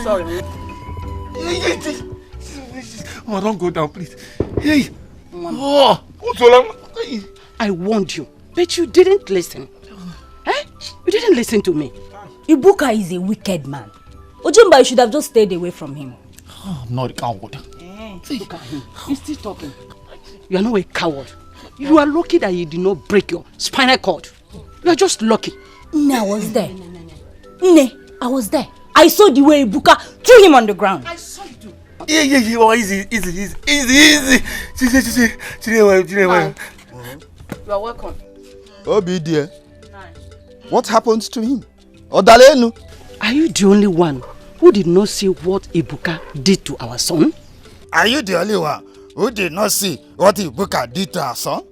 Sorry. Oh, don't go down, please. Hey. Oh, I warned you, but you didn't listen. Eh? You didn't listen to me. Ibuka is a wicked man. Ojimba, you should have just stayed away from him. Oh, I'm not a coward. Look at him. He's still talking. You are not a coward. You are lucky that you did not break your spinal cord. You are just lucky. I was there. I was there. I saw the way Ibuka threw him on the ground. I saw you too. Yeah. Oh, easy. You are welcome. Obi dear. What happened to him? Odalenu. Are you the only one who did not see what Ibuka did to our son? Are you the only one who did not see what Ibuka did to our son?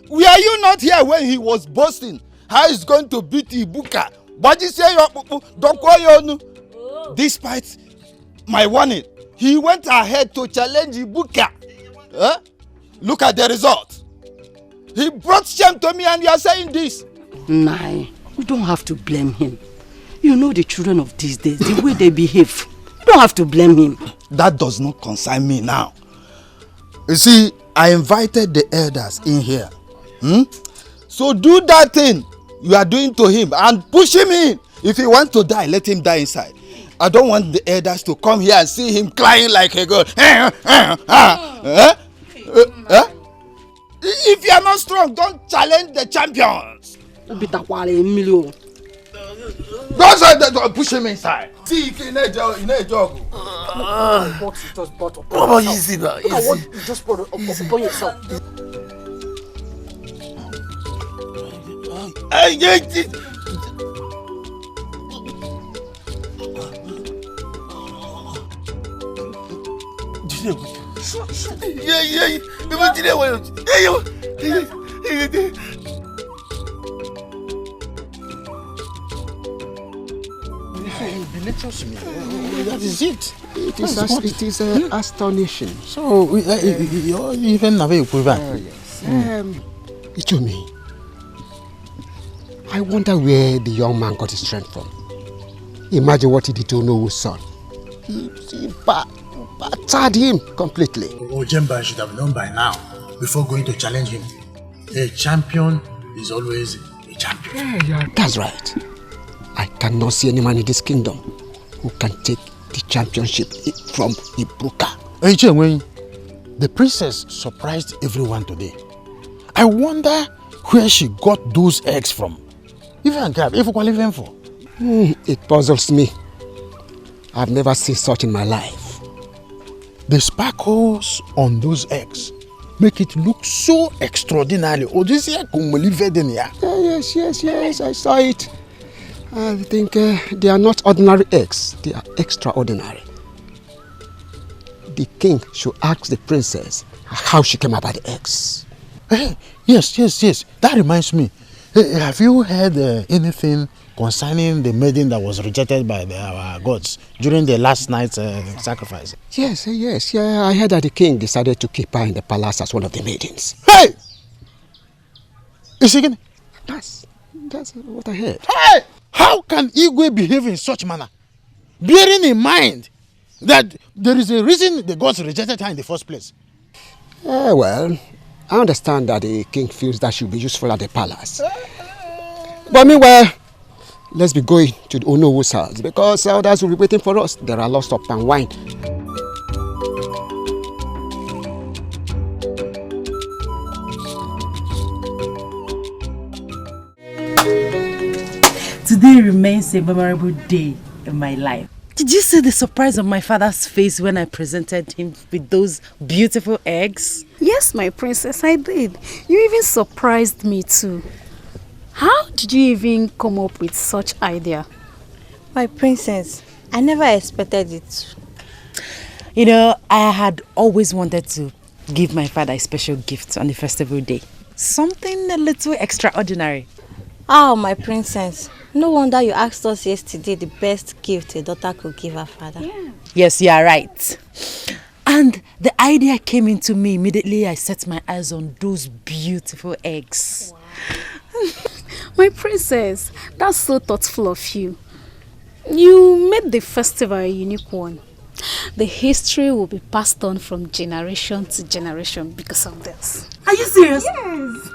Were you not here when he was boasting how he's going to beat Ibuka? But you say despite my warning, he went ahead to challenge Ibuka. Look at the result. He brought shame to me and you are saying this. Nah, you don't have to blame him. You know the children of these days, the way they behave. You don't have to blame him. That does not concern me now. You see, I invited the elders in here. So do that thing you are doing to him and push him in. If he wants to die, let him die inside. I don't want the elders to come here and see him crying like a girl. If you are not strong, don't challenge the champions. Don't push him inside. See, you need a jog. Oh, easy now. Easy. Just put it upon yourself. That is it. It is astonishing. So, you even have a quiver. Yes. Ichumi, I wonder where the young man got his strength from. Imagine what he did to Onowo's son. He battered him completely. Ojemba should have known by now, before going to challenge him. A champion is always a champion. Yeah. That's right. I cannot see any man in this kingdom who can take the championship from Ibuka. Hey, Chenwen, the princess surprised everyone today. I wonder where she got those eggs from. It puzzles me. I've never seen such in my life. The sparkles on those eggs make it look so extraordinary. Yes, I saw it. I think they are not ordinary eggs, they are extraordinary. The king should ask the princess how she came about the eggs. Yes. That reminds me. Have you heard anything concerning the maiden that was rejected by our gods during the last night's sacrifice? Yes. I heard that the king decided to keep her in the palace as one of the maidens. Hey! Is she gonna? That's what I heard. Hey! How can Igwe behave in such manner? Bearing in mind that there is a reason the gods rejected her in the first place. Well, I understand that the king feels that she'll be useful at the palace. But meanwhile, let's be going to the Onowo's house because others will be waiting for us. There are lots of palm wine. Today remains a memorable day in my life. Did you see the surprise on my father's face when I presented him with those beautiful eggs? Yes, my princess, I did. You even surprised me too. How did you even come up with such idea? My princess, I never expected it. You know, I had always wanted to give my father a special gift on the festival day. Something a little extraordinary. Oh, my princess. No wonder you asked us yesterday the best gift a daughter could give her father. Yeah. Yes, you are right. And the idea came into me immediately. I set my eyes on those beautiful eggs. Wow. My princess, that's so thoughtful of you. You made the festival a unique one. The history will be passed on from generation to generation because of this. Are you serious? Yes.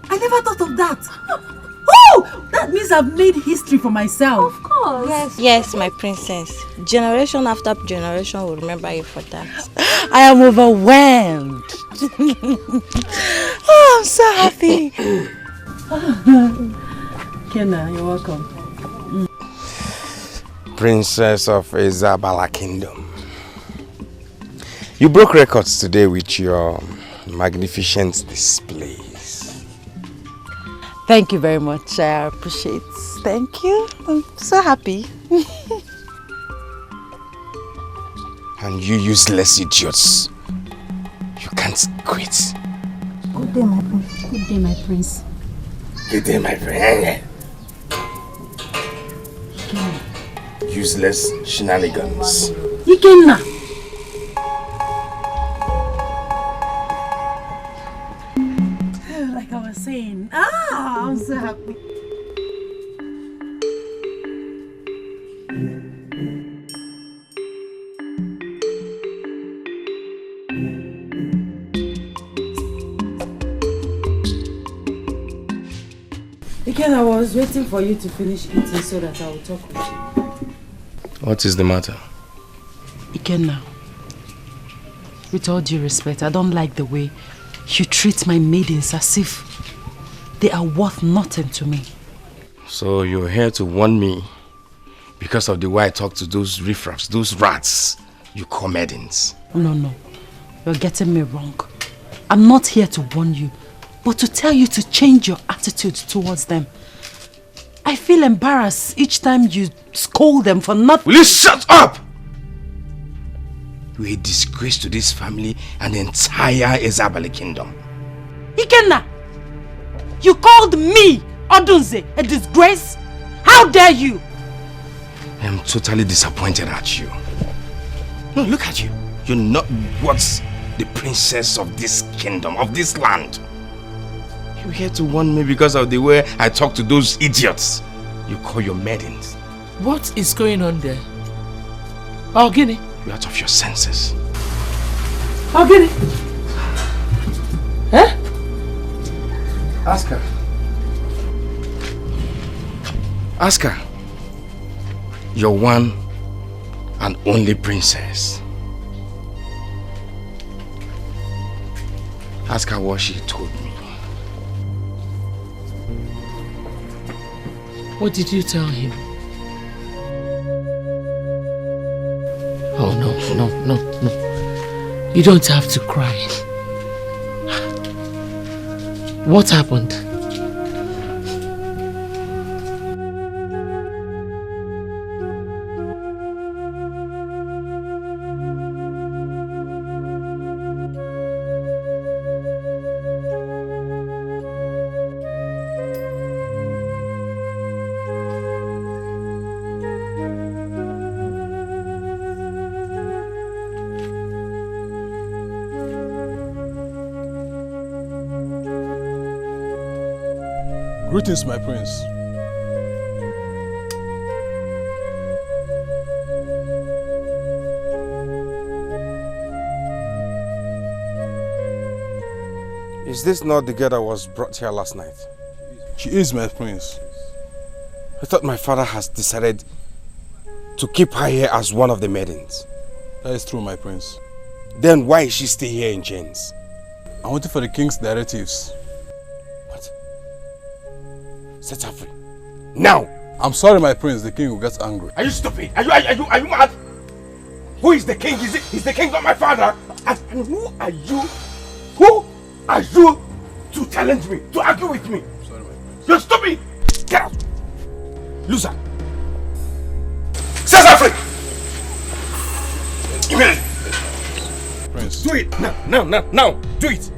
I never thought of that. Oh! That means I've made history for myself. Of course. Yes. Yes, my princess. Generation after generation will remember you for that. I am overwhelmed. Oh, I'm so happy. Kenna, you're welcome. Princess of Isabella Kingdom. You broke records today with your magnificent displays. Thank you very much. I appreciate it. Thank you. I'm so happy. And you useless idiots. You can't quit. Good day, my prince. Good day, my prince. Good day, my friend. Useless shenanigans. Ikenna! Like I was saying, I'm so happy. Again, I was waiting for you to finish eating so that I will talk with you. What is the matter? Ikenna, with all due respect, I don't like the way you treat my maidens as if they are worth nothing to me. So you're here to warn me because of the way I talk to those riffraffs, those rats you call maidens? No. You're getting me wrong. I'm not here to warn you, but to tell you to change your attitude towards them. I feel embarrassed each time you scold them for not— Will you shut up? You're a disgrace to this family and the entire Isabella Kingdom. Ikenna! You called me, Odunze, a disgrace? How dare you? I'm totally disappointed at you. No, look at you. You're not what's the princess of this kingdom, of this land. You're here to warn me because of the way I talk to those idiots you call your maidens. What is going on there? Ogini? You're out of your senses. Ogini? Eh? Ask her. Ask her. Your one and only princess. Ask her what she told me. What did you tell him? Oh, no. You don't have to cry. What happened? Greetings, my prince. Is this not the girl that was brought here last night? She is, my prince. I thought my father has decided to keep her here as one of the maidens. That is true, my prince. Then why is she still here in chains? I'm waiting for the king's directives. What? Set her free. Now! I'm sorry, my prince. The king will get angry. Are you stupid? Are you mad? Who is the king? Is the king not my father? And who are you? Who are you to challenge me? To argue with me? Sorry, my prince. You're stupid! Get out! Loser! Set her free! Immediately! Prince. Do it! Now! Do it!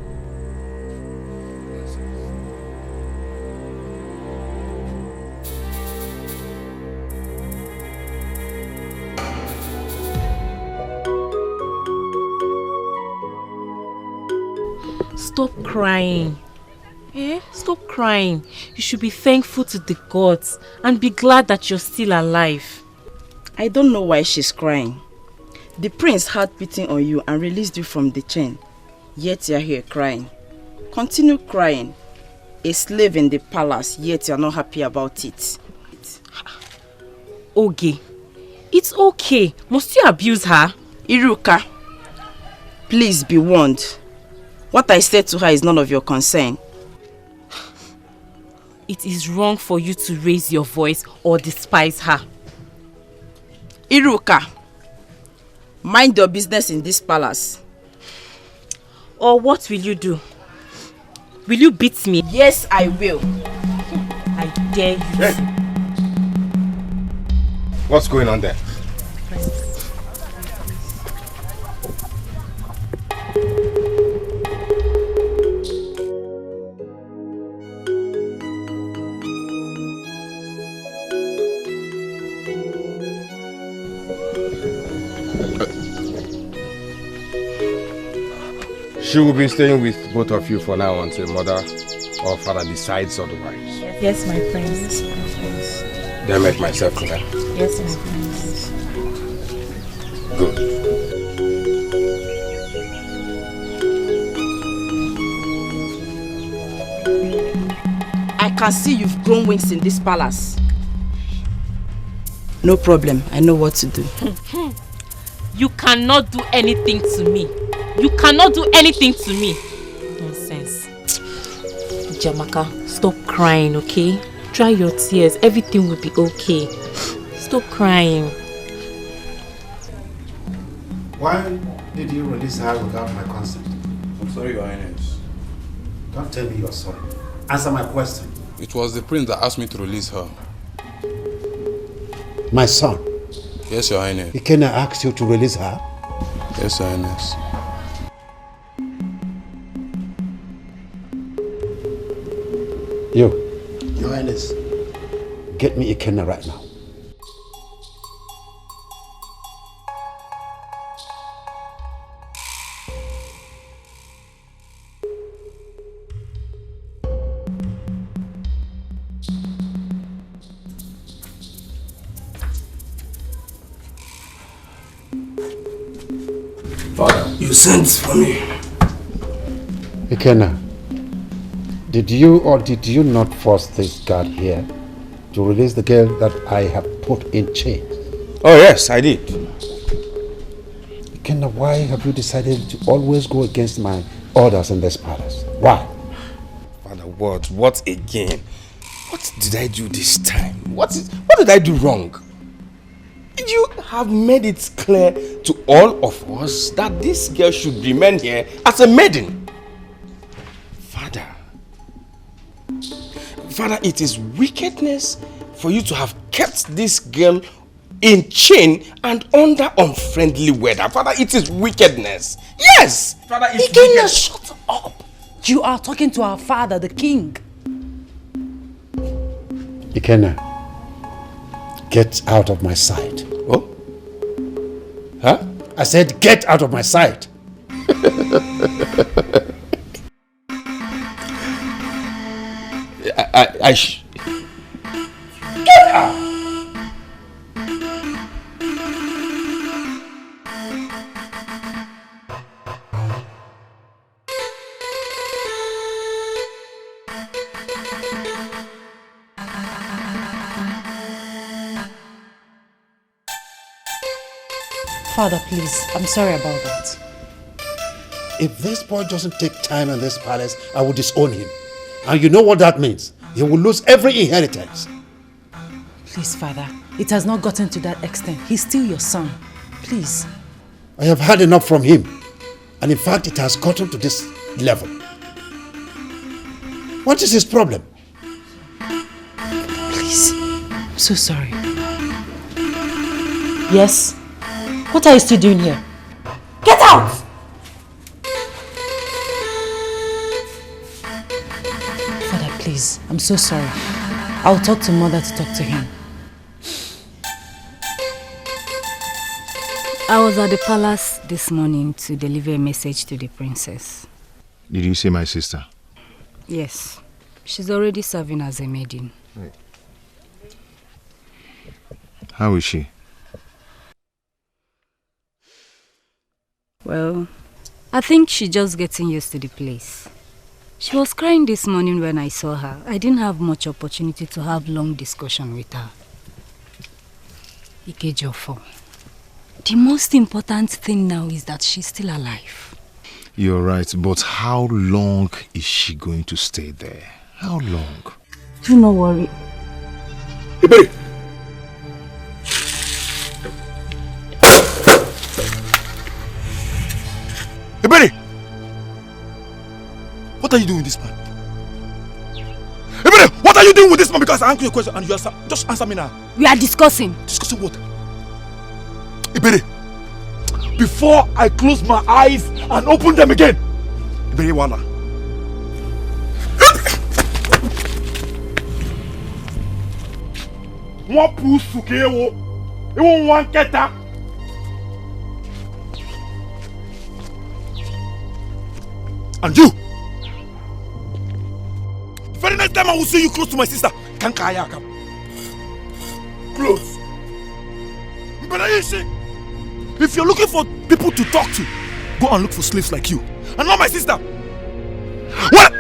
Stop crying. Eh? Stop crying. You should be thankful to the gods and be glad that you're still alive. I don't know why she's crying. The prince had pity on you and released you from the chain. Yet you're here crying. Continue crying. A slave in the palace, yet you're not happy about it. Oge, it's okay. Must you abuse her? Iruka, please be warned. What I said to her is none of your concern. It is wrong for you to raise your voice or despise her. Iruka, mind your business in this palace. Or what will you do? Will you beat me? Yes, I will. I dare you. Hey. What's going on there? She will be staying with both of you for now until mother or father decides otherwise. Yes, my prince. Did I make myself clear? Yes, my prince. Good. I can see you've grown wings in this palace. No problem, I know what to do. You cannot do anything to me. You cannot do anything to me. Nonsense. Jamaaka, stop crying, okay? Dry your tears. Everything will be okay. Stop crying. Why did you release her without my consent? I'm sorry, Your Highness. Don't tell me you're sorry. Answer my question. It was the prince that asked me to release her. My son. Yes, Your Highness. Ikenna asked you to release her? Yes, Your Highness. You. Your Highness. Get me Ikenna right now. Father, you sent for me. Ikenna, did you or did you not force this guard here to release the girl that I have put in chains? Oh yes, I did. Ikenna, why have you decided to always go against my orders in this palace? Why? Father, what again? What did I do this time? What did I do wrong? You have made it clear to all of us that this girl should remain here as a maiden. Father, it is wickedness for you to have kept this girl in chain and under unfriendly weather. Father, it is wickedness. Yes! Father, it's Ikenna, shut up! You are talking to our father, the king. Ikenna, get out of my sight. Oh? Huh? I said get out of my sight. Get out! Father, please, I'm sorry about that. If this boy doesn't take time in this palace, I will disown him. And you know what that means. He will lose every inheritance. Please, Father, it has not gotten to that extent. He's still your son. Please. I have had enough from him. And in fact, it has gotten to this level. What is his problem? Please. I'm so sorry. Yes? What are you still doing here? Get out! Father, please. I'm so sorry. I'll talk to mother to talk to him. I was at the palace this morning to deliver a message to the princess. Did you see my sister? Yes. She's already serving as a maiden. How is she? Well, I think she's just getting used to the place. She was crying this morning when I saw her. I didn't have much opportunity to have long discussion with her. Ikejofo. The most important thing now is that she's still alive. You're right, but how long is she going to stay there? How long? Do not worry. Ebube! Ebube! What are you doing with this man? Ebube! What are you doing with this man? Because I asked you a question and you answer. Just answer me now. We are discussing. Discussing what? Ebube! Before I close my eyes and open them again. Ebube, wala. One pusu kewo, even one keta. And you, very next time I will see you close to my sister. Kankaya come close. If you're looking for people to talk to, go and look for slaves like you, and not my sister. What?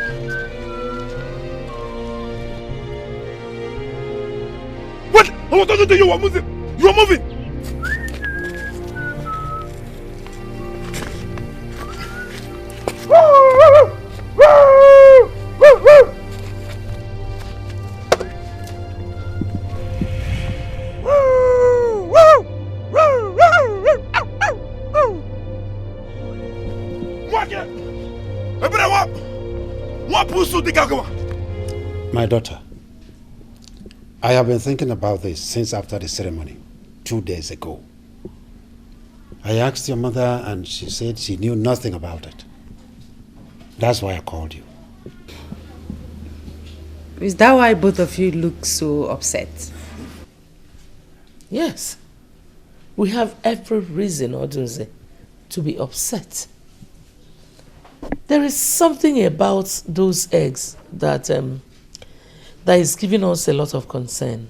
What? I was talking to you. You are moving. You are moving. My daughter, I have been thinking about this since after the ceremony, 2 days ago. I asked your mother and she said she knew nothing about it. That's why I called you. Is that why both of you look so upset? Yes. We have every reason, Odunze, to be upset. There is something about those eggs that is giving us a lot of concern.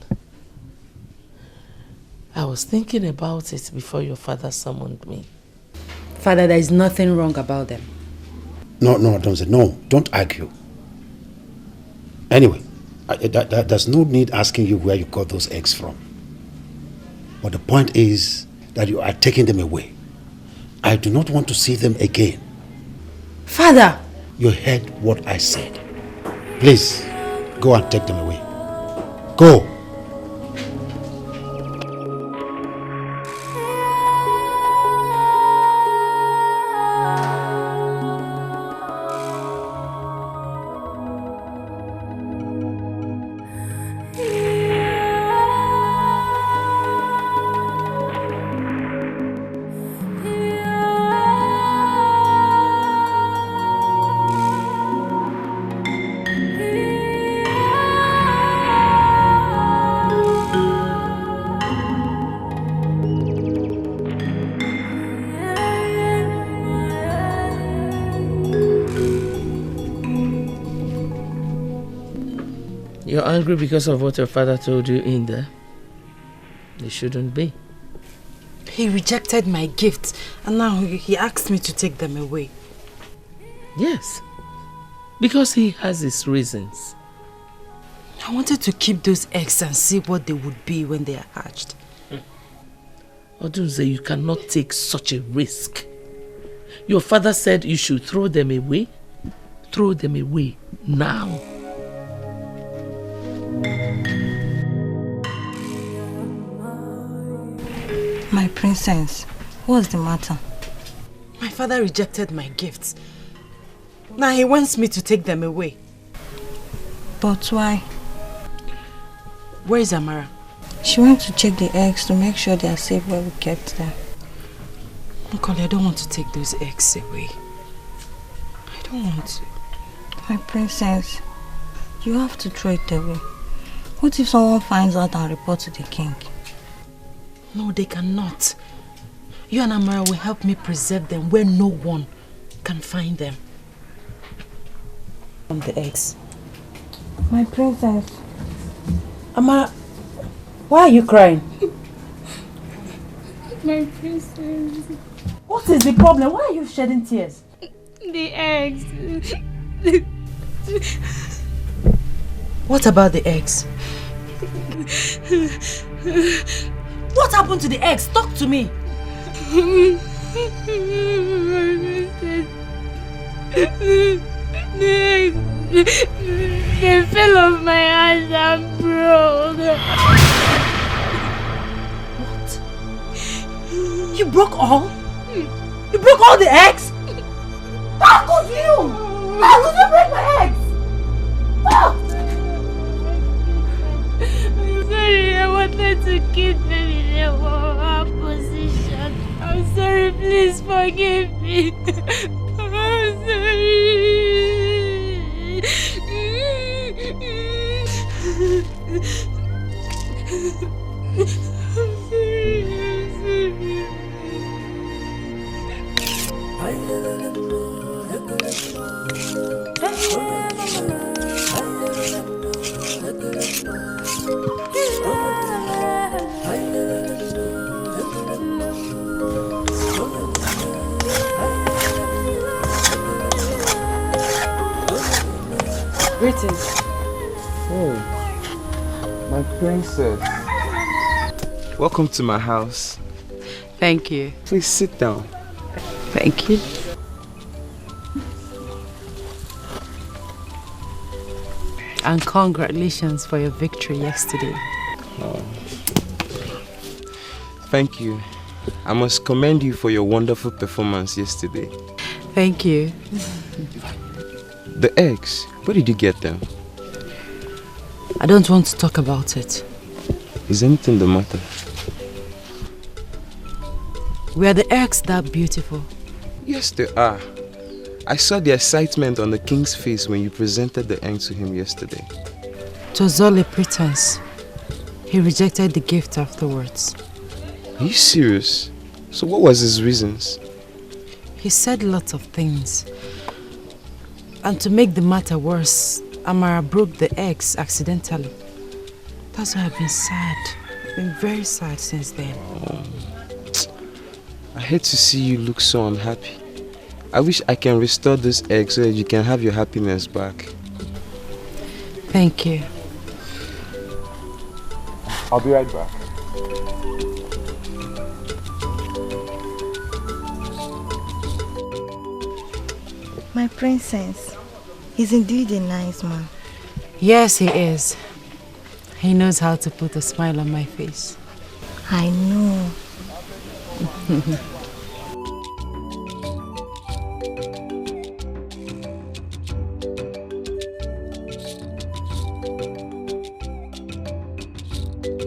I was thinking about it before your father summoned me. Father, there is nothing wrong about them. No, don't argue. Anyway, there's no need asking you where you got those eggs from. But the point is that you are taking them away. I do not want to see them again. Father! You heard what I said. Please, go and take them away. Go! You're angry because of what your father told you in there? You shouldn't be. He rejected my gifts and now he asked me to take them away. Yes, because he has his reasons. I wanted to keep those eggs and see what they would be when they are hatched. Odunze, you cannot take such a risk. Your father said you should throw them away. Throw them away now. My princess, what's the matter? My father rejected my gifts. Now he wants me to take them away. But why? Where is Amara? She went to check the eggs to make sure they are safe where we kept them. Uncle, I don't want to take those eggs away. I don't want to. My princess, you have to throw it away. What if someone finds out and reports to the king? No, they cannot. You and Amara will help me preserve them where no one can find them. On the eggs. My princess. Ama, why are you crying? My princess. What is the problem? Why are you shedding tears? The eggs. What about the eggs? What happened to the eggs? Talk to me. They fell off my hands and broke. You broke all? You broke all the eggs? How could you? How could you break my eggs? Oh! I'm sorry, I wanted to keep them in a warm position. I'm sorry, please forgive me. I'm Greetings. Oh, my princess. Welcome to my house. Thank you. Please sit down. Thank you. And congratulations for your victory yesterday. Oh. Thank you. I must commend you for your wonderful performance yesterday. Thank you. The eggs, where did you get them? I don't want to talk about it. Is anything the matter? Were the eggs that beautiful? Yes, they are. I saw the excitement on the king's face when you presented the egg to him yesterday. It was all a pretense. He rejected the gift afterwards. Are you serious? So what was his reasons? He said lots of things. And to make the matter worse, Amara broke the eggs accidentally. That's why I've been sad. I've been very sad since then. Oh. I hate to see you look so unhappy. I wish I can restore those eggs so that you can have your happiness back. Thank you. I'll be right back. My princess. He's indeed a nice man. Yes, he is. He knows how to put a smile on my face. I know.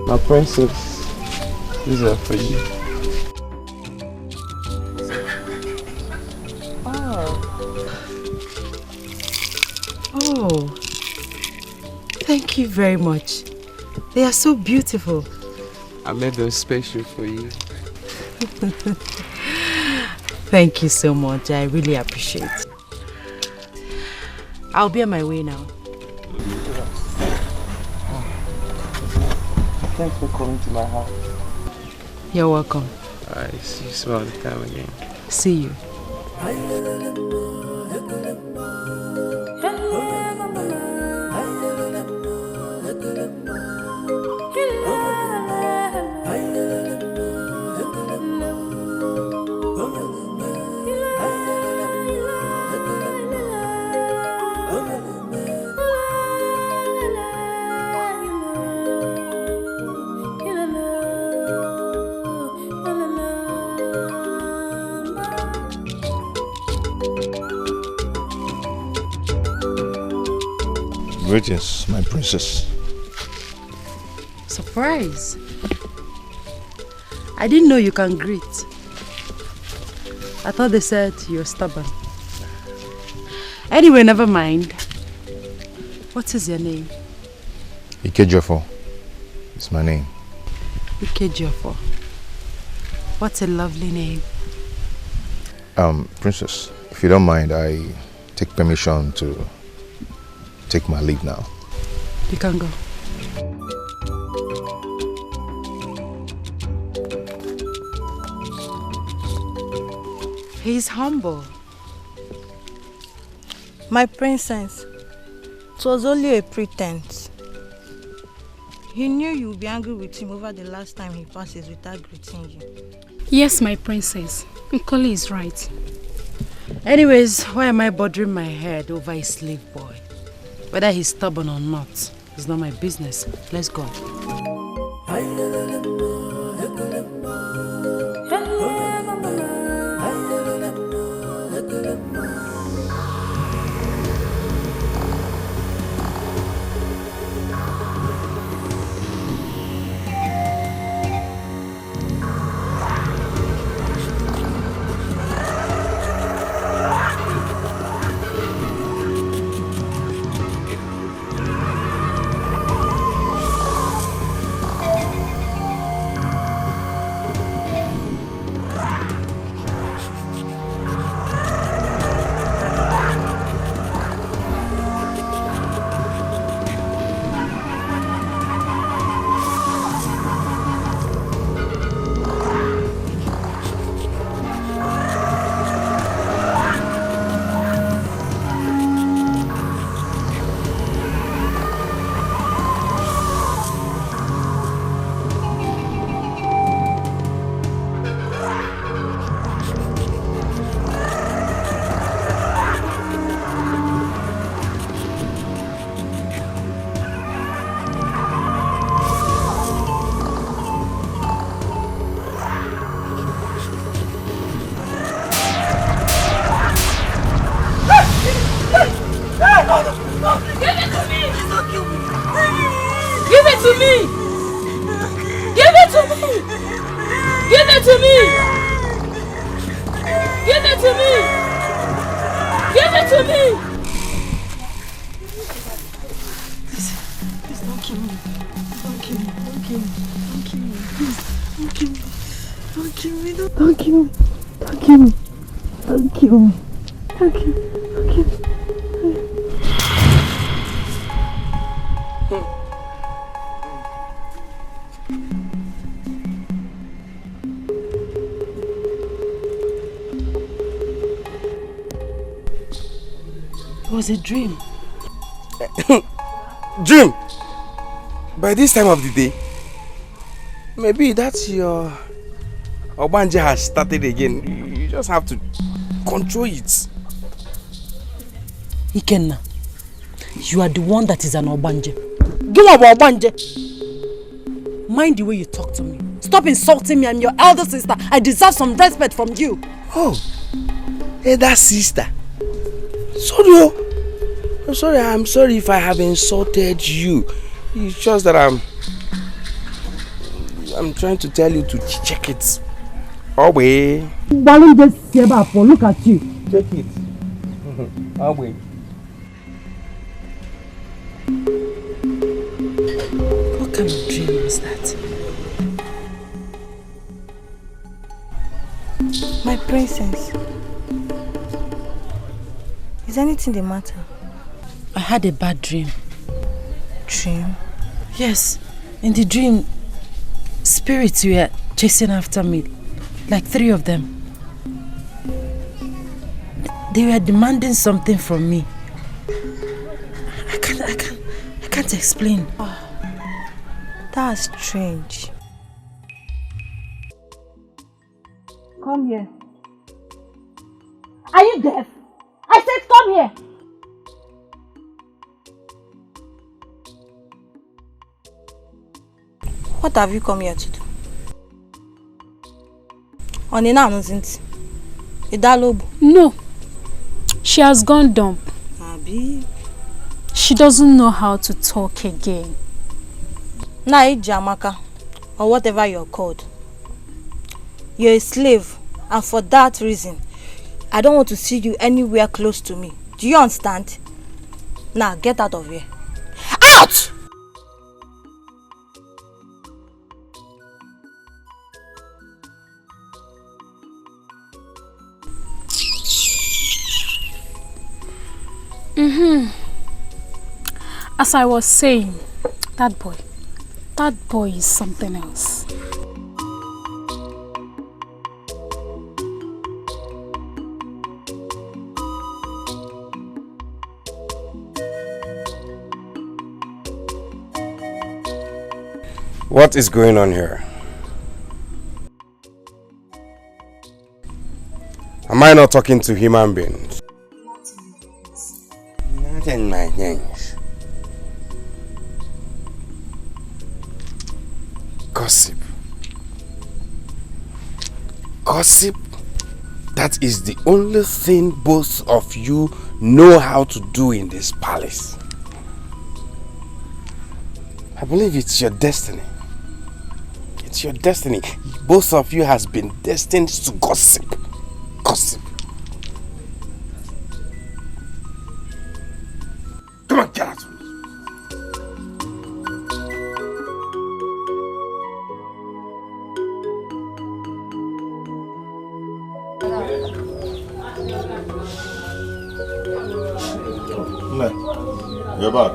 My princess, these are for you. Oh, thank you very much. They are so beautiful. I made them special for you. Thank you so much. I really appreciate it. I'll be on my way now. Thanks for coming to my house. You're welcome. Alright, see you some other time again. See you. Greetings, my princess. Surprise. I didn't know you can greet. I thought they said you're stubborn. Anyway, never mind. What is your name? Ikejofo. It's my name. Ikejofo. What a lovely name. Princess, if you don't mind, I take permission to take my leave now. You can go. He's humble. My princess, it was only a pretense. He knew you would be angry with him over the last time he passes without greeting you. Yes, my princess. Nkoli is right. Anyways, why am I bothering my head over a slave boy? Whether he's stubborn or not, it's not my business. Let's go. It was a dream. Dream? By this time of the day? Maybe that's your Obanje has started again. You just have to control it. Ikenna, you are the one that is an Obanje. Give up Obanje! Mind the way you talk to me. Stop insulting me. I'm your elder sister. I deserve some respect from you. Oh, hey, that sister. Sorry, I'm sorry if I have insulted you. It's just that I'm trying to tell you to check it. Oh wait. Darling, just look at you. Check it. Oh wait. What kind of dream was that? My princess, is anything the matter? I had a bad dream. Dream? Yes. In the dream, spirits were chasing after me. Like 3 of them. They were demanding something from me. I can't explain. Oh, that's strange. Come here. Are you deaf? I said come here. What have you come here to do? Onina isn't Idalobu. No. She has gone dumb. Abi. She doesn't know how to talk again. Now, Jamaaka, or whatever you're called, you're a slave, and for that reason, I don't want to see you anywhere close to me. Do you understand? Now, get out of here. Out! As I was saying, that boy is something else. What is going on here? Am I not talking to human beings? Not in my things. Gossip. Gossip? That is the only thing both of you know how to do in this palace. I believe it's your destiny. It's your destiny. Both of you has been destined to gossip. Gossip. Come on, get out of me. You're back.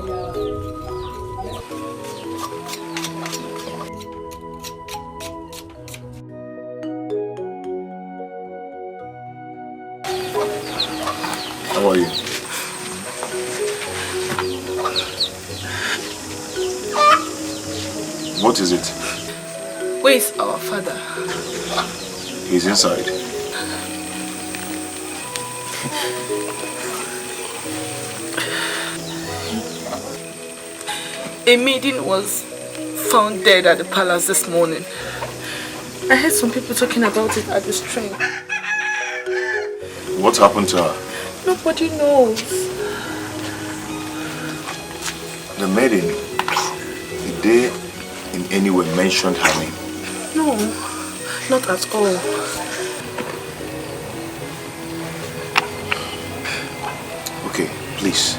How are you? What is it? Where is our father? He's inside. A maiden was found dead at the palace this morning. I heard some people talking about it at this train. What happened to her? Nobody knows. The maiden, did they in any way mention her name? No, not at all. Okay, please.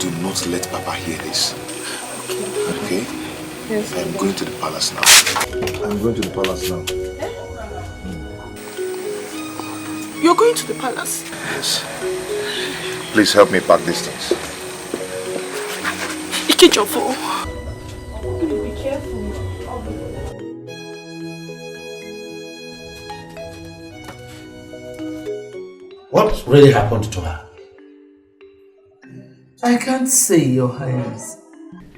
Do not let Papa hear this. Okay? Yes. I'm going to the palace now. I'm going to the palace now. You're going to the palace? Yes. Please help me pack these things. Ikechofo. Be careful. What really happened to her? I can't say, Your Highness.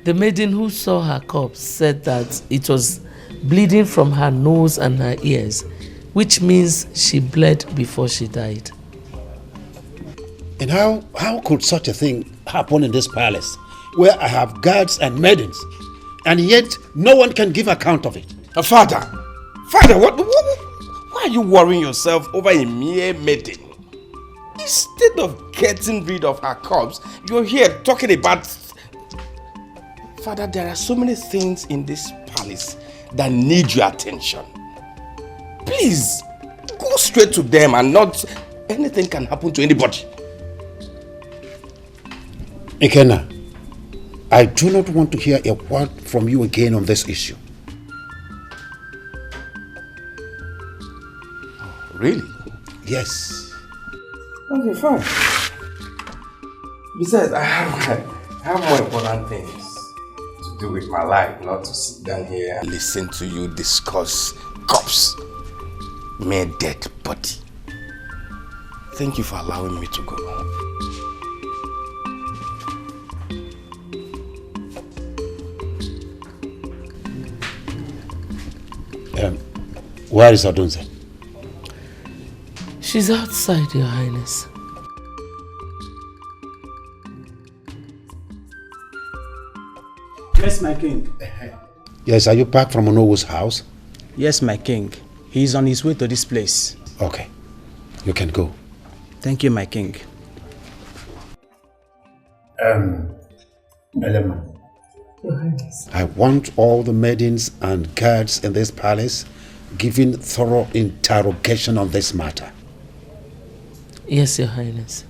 The maiden who saw her corpse said that it was bleeding from her nose and her ears, which means she bled before she died. And how could such a thing happen in this palace, where I have guards and maidens, and yet no one can give account of it? Father, why are you worrying yourself over a mere maiden? Instead of getting rid of her corpse, you're here talking about... Father, there are so many things in this palace that need your attention. Please, go straight to them and not... Anything can happen to anybody. Ikenna, I do not want to hear a word from you again on this issue. Really? Yes. Okay, fine. Besides, I have more important things to do with my life, not to sit down here and listen to you discuss corpse, mere dead body. Thank you for allowing me to go. Where is Adunze? She's outside, Your Highness. Yes, my king. Yes, are you back from Onowu's house? Yes, my king. He is on his way to this place. Okay, you can go. Thank you, my king. Elema. I want all the maidens and guards in this palace giving thorough interrogation on this matter. Yes, Your Highness.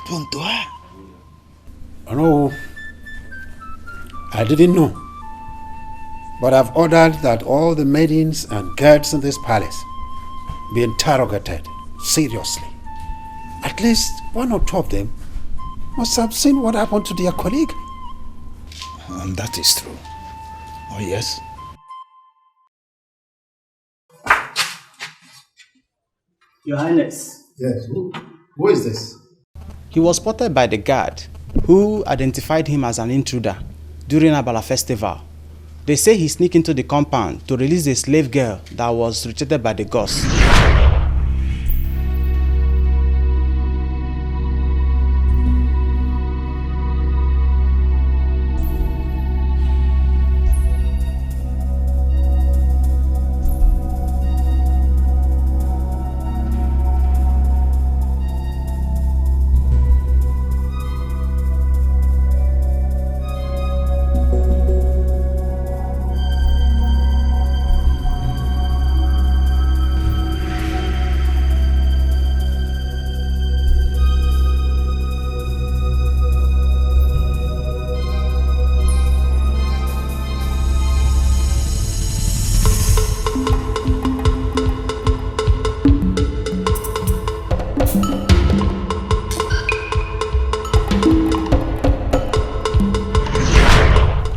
happened to her? No, I didn't know. But I've ordered that all the maidens and guards in this palace be interrogated seriously. At least one or two of them must have seen what happened to their colleague. And that is true. Oh, yes. Your Highness. Yes, who is this? He was spotted by the guard, who identified him as an intruder during Abala festival. They say he sneaked into the compound to release a slave girl that was rejected by the gods.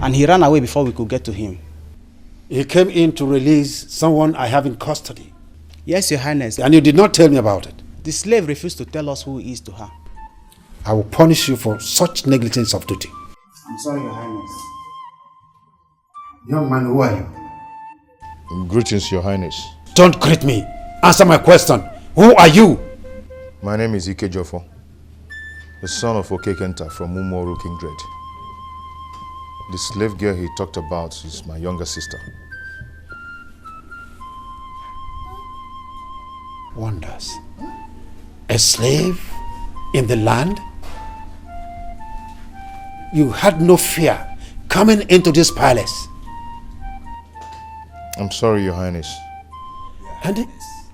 And he ran away before we could get to him. He came in to release someone I have in custody. Yes, Your Highness. And you did not tell me about it. The slave refused to tell us who he is to her. I will punish you for such negligence of duty. I'm sorry, Your Highness. Young man, who are you? Greetings, Your Highness. Don't greet me. Answer my question. Who are you? My name is Ike Jofo, the son of Okekenta from Umoru Kindred. The slave girl he talked about is my younger sister. Wonders. A slave in the land? You had no fear coming into this palace. I'm sorry, Your Highness. And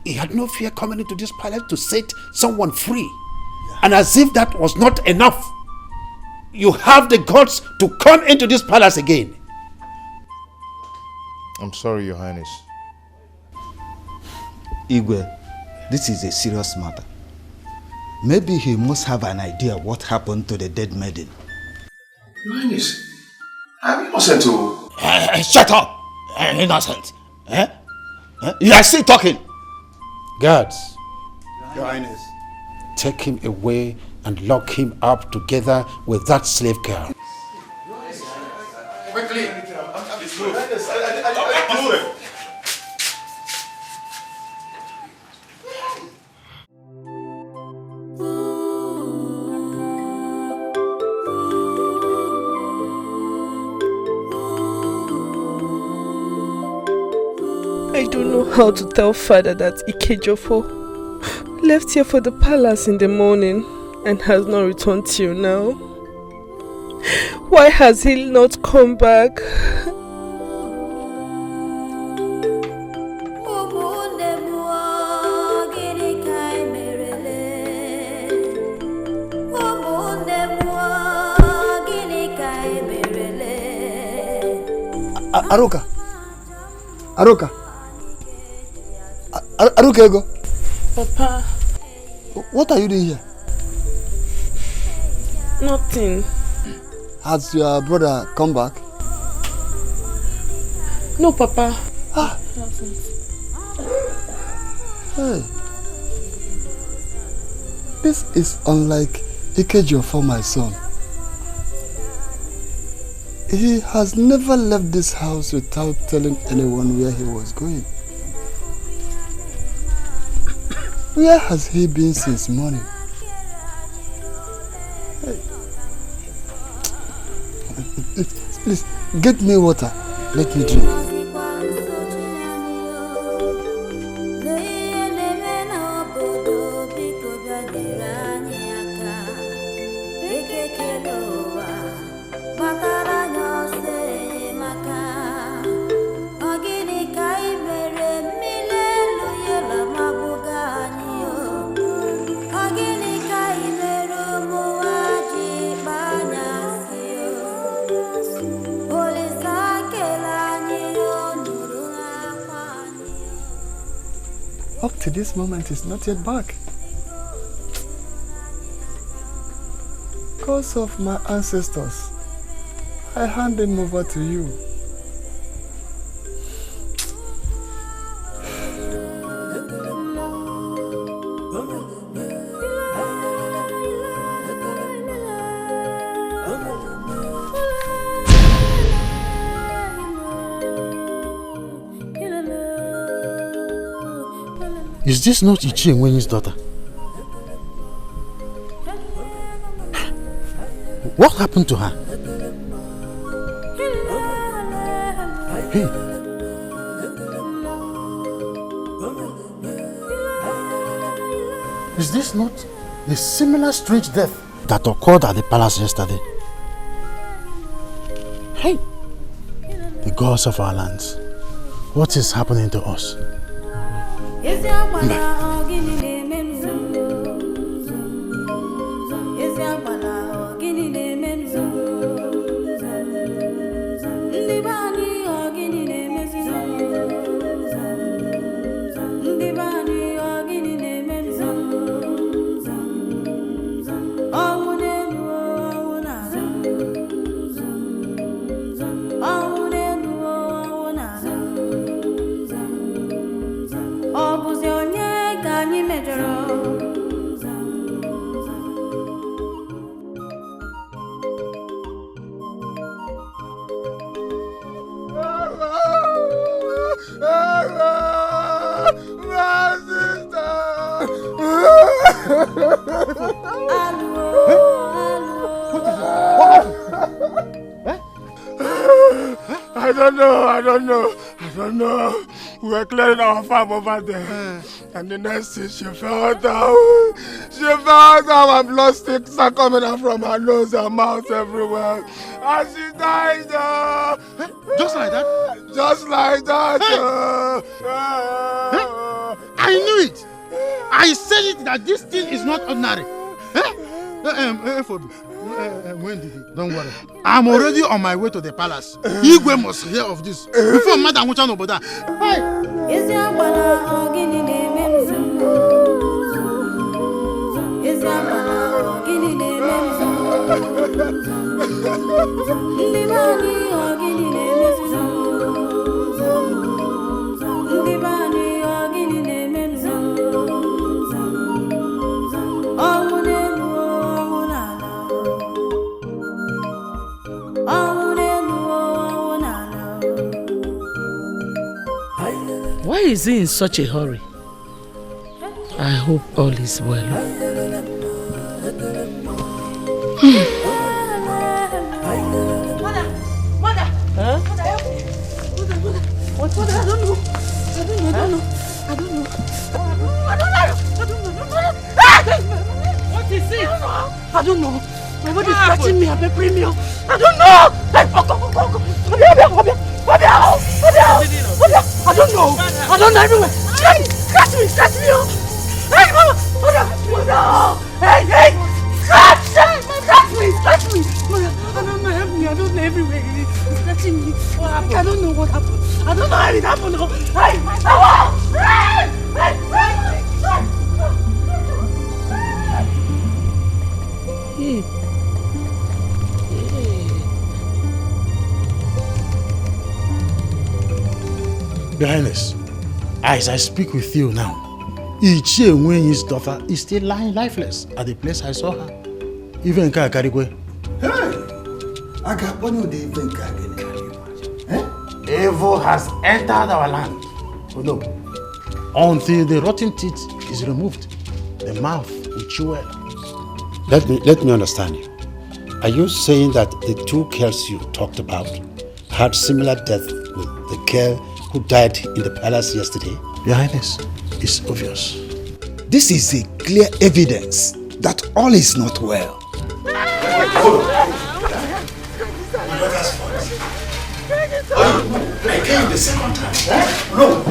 he had no fear coming into this palace to set someone free. And as if that was not enough, you have the guts to come into this palace again. I'm sorry, Your Highness. Igwe, this is a serious matter. Maybe he must have an idea what happened to the dead maiden. Your Highness, I'm innocent to... Shut up! Innocent. You are still talking. Guards. Your Highness. Take him away and lock him up together with that slave girl. Quickly. I don't know how to tell father that Ikejofo left here for the palace in the morning and has not returned till now. Why has he not come back? Aruka. Aruka, Ego. Papa. What are you doing here? Nothing. Has your brother come back? No, Papa. Hey. This is unlike Ikejo for my son. He has never left this house without telling anyone where he was going. Where has he been since morning? Hey. Please, get me water. Let me drink. Agini kai merumu up to this moment is not yet back. Because of my ancestors, I hand him over to you. Is this not Ichie Nwenyi's daughter? What happened to her? Hey. Is this not the similar strange death that occurred at the palace yesterday? Hey. The gods of our lands, what is happening to us? I don't know. We were clearing our farm over there. And the next thing she fell down. She fell down and blood sticks are coming out from her nose and mouth everywhere. And she died. Just like that? Just like that. I knew it. I said it that this thing is not ordinary. Wendy, don't worry. I'm already on my way to the palace. Igwe must hear of this before Madam Wuchan Oboda. Why is he in such a hurry? I hope all is well. Mother! Huh? What? Mother, I don't know. What is it? I don't know. My body is scratching me. I'm a premium. I don't know. I don't know. I don't know everywhere. Scratch me. Hey, mama. Mother. Hey. Scratch me. Mother, I don't know. Help me. I don't know everywhere. It's scratching me. What happened? I don't know what happened. I don't know how it happened. Your Highness, as I speak with you now, Ichie Nwenyi's daughter is still lying lifeless at the place I saw her. Even Kakarigwe. Evil has entered our land. Oh no. Until the rotten teeth is removed, the mouth will chew well. Let me understand you. Are you saying that the two girls you talked about had similar death with the girl who died in the palace yesterday? Your Highness, it's obvious. This is a clear evidence that all is not well. I came the second time. No.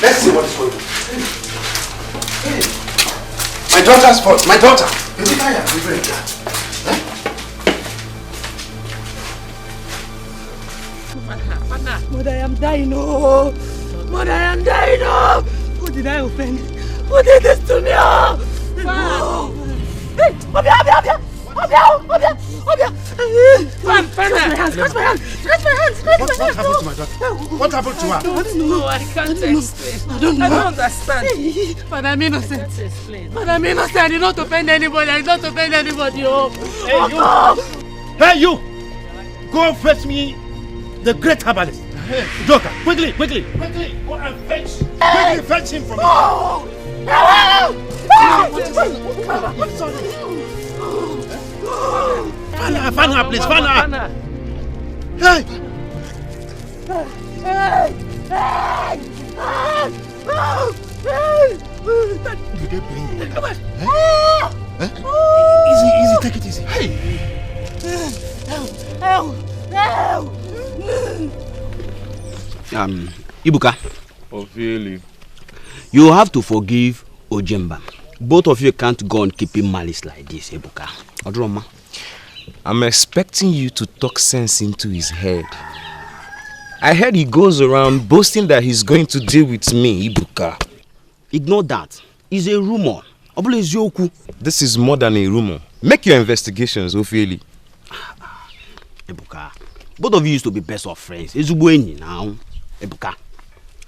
Let's see what is going on. My daughter's fault. My daughter. Mother, I am dying. Oh. Mother, I am dying. Oh. did I offend? Who did this to me? Hey, Obia! Catch my hands! What happened to my daughter? What happened to her? I don't know. I can't explain. I don't understand. But I'm innocent. But I'm innocent. I did not offend anybody. Oh. Hey, you! Go fetch me the great herbalist. Joker, quickly! Go and fetch. Quickly fetch him from Fan her, please. Fan her. Hey! Did they bring you? Come on. Easy, take it easy. Hey! Help! Ibuka. Really? You have to forgive Ojemba. Both of you can't go on keeping malice like this, Ibuka. Odroma. I'm expecting you to talk sense into his head. I heard he goes around boasting that he's going to deal with me, Ibuka. Ignore that. It's a rumor. This is more than a rumor. Make your investigations, Ophieli. Ibuka, both of you used to be best of friends. It's going now. Ibuka.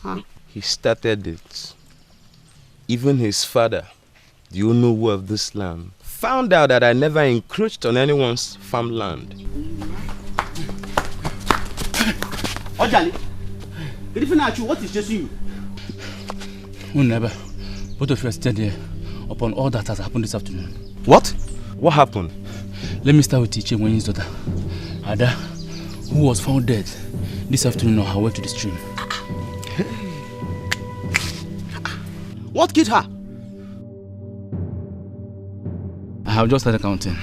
Huh? He started it. Even his father, the owner of this land, found out that I never encroached on anyone's farmland. Ojali, what is chasing you? Never. Both of you are still there upon all that has happened this afternoon. What? What happened? Let me start with Iche Wenyi's daughter, Ada, who was found dead this afternoon on her way to the stream. What killed her? I have just started counting.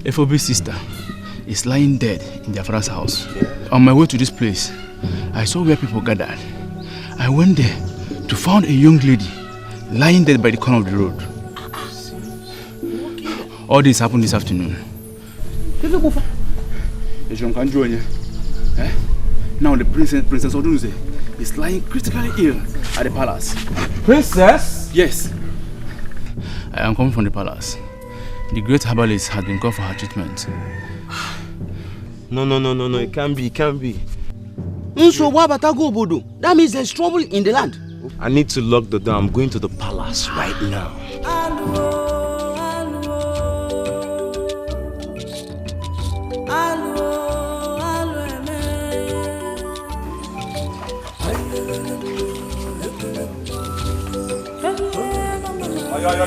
FOB's sister is lying dead in their father's house. On my way to this place, I saw where people gathered. I went there to find a young lady lying dead by the corner of the road. All this happened this afternoon. Now the Princess Odunze is lying critically ill at the palace. Princess? Yes. I am coming from the palace. The great herbalist has been called for her treatment. No, it can't be. That means there's trouble in the land. I need to lock the door. I'm going to the palace right now.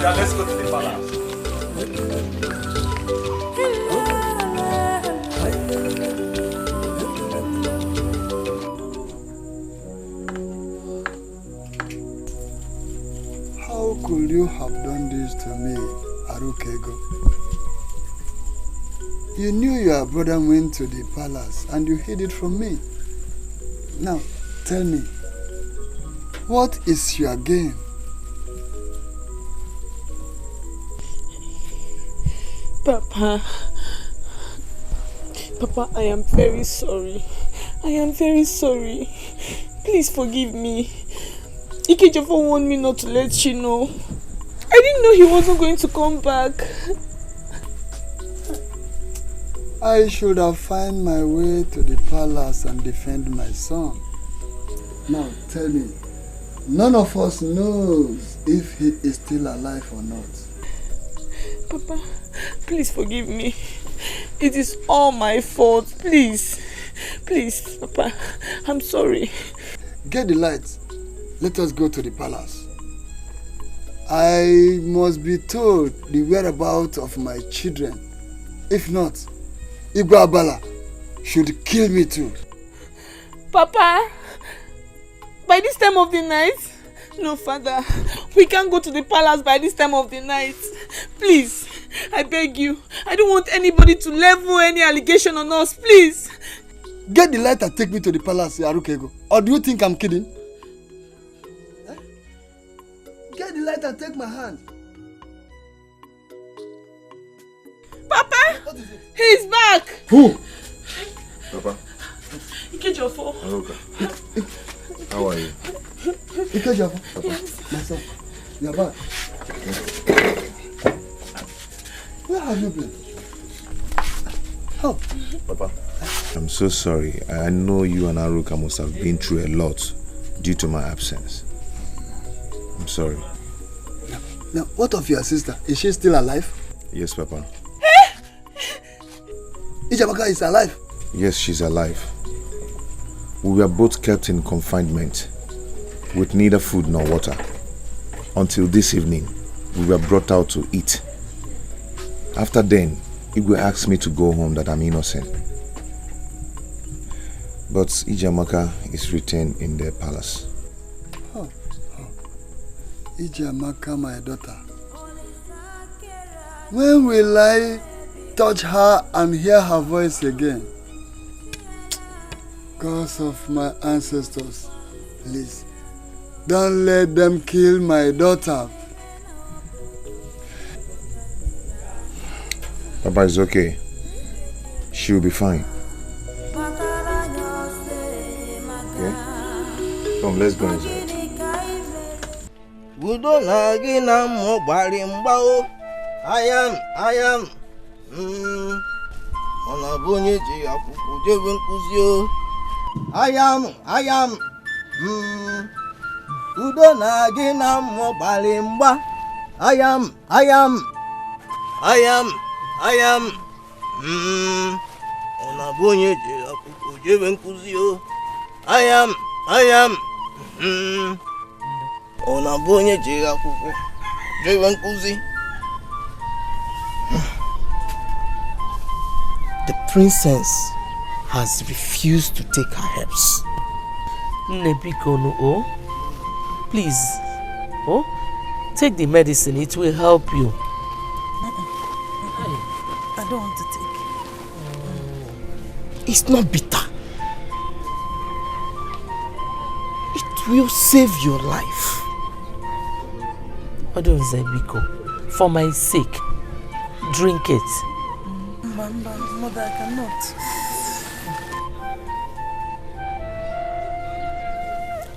Let's go to the palace. How could you have done this to me, Arukego? You knew your brother went to the palace and you hid it from me. Now, tell me, what is your game? Papa, I am very sorry. Please forgive me. Ikejofo warned me not to let you know. I didn't know he wasn't going to come back. I should have found my way to the palace and defend my son. Now tell me, none of us knows if he is still alive or not. Papa, please forgive me. It is all my fault. Please, Papa, I'm sorry. Get the lights. Let us go to the palace. I must be told the whereabouts of my children. If not, Igwe Abala should kill me too. Papa, by this time of the night? No, Father. We can't go to the palace by this time of the night. Please, I beg you. I don't want anybody to level any allegation on us, please. Get the light and take me to the palace, Arukego. Or do you think I'm kidding? Get the light and take my hand. Papa! He's back! Who? Papa. Ikejofo. Aruka. How are you? Ikejofor, my son, you are back. Where have you been? Help. Papa, I'm so sorry. I know you and Aruka must have been through a lot due to my absence. I'm sorry. Now, what of your sister? Is she still alive? Yes, Papa. Jamaaka is alive? Yes, she's alive. We were both kept in confinement with neither food nor water. Until this evening, we were brought out to eat. After then, Igwe asked me to go home, that I'm innocent. But Jamaaka is retained in the palace. Jamaaka, my daughter. When will I touch her and hear her voice again? Because of my ancestors, please, don't let them kill my daughter. Papa is okay. She will be fine. Okay? Come, let's go inside. Udo nagi na mo gbari mgbao. I am. Ona bunye ji akwụkwọ jebe nkuzi o. I am. Udo nagi na mo gbari mgba. I am. Ona bunye ji akwụkwọ jebe nkuzi o. I am. Ona bunye ji akwụkwọ jebe nkuzi. The princess has refused to take her herbs. Nebikono, please, take the medicine. It will help you. I don't want to take. It's not bitter. It will save your life. Odonzebiko, for my sake, drink it. Mother, I cannot.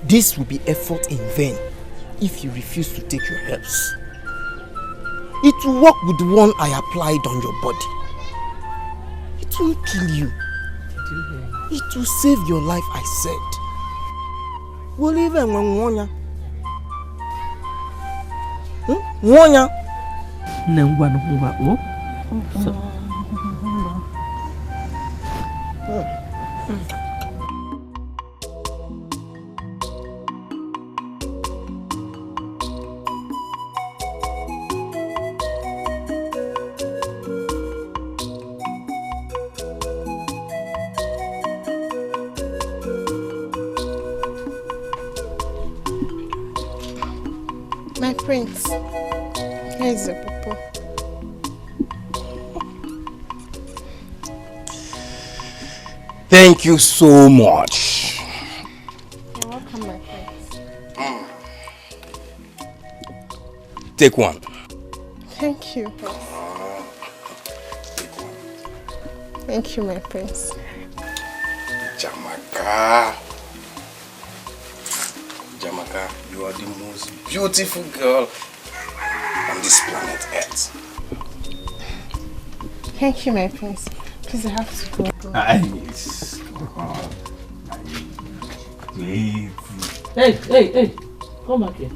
This will be effort in vain if you refuse to take your herbs. It will work with the one I applied on your body. It won't kill you. It will save your life, I said. We'll even Wonya. Wonya. My prince, here is the purple. Thank you so much. You're welcome, my prince. Take one. Thank you. Thank you, my prince. Jamaaka, you are the most beautiful girl on this planet Earth. Thank you, my prince. Please, I have to go. Nice. Hey, come back here.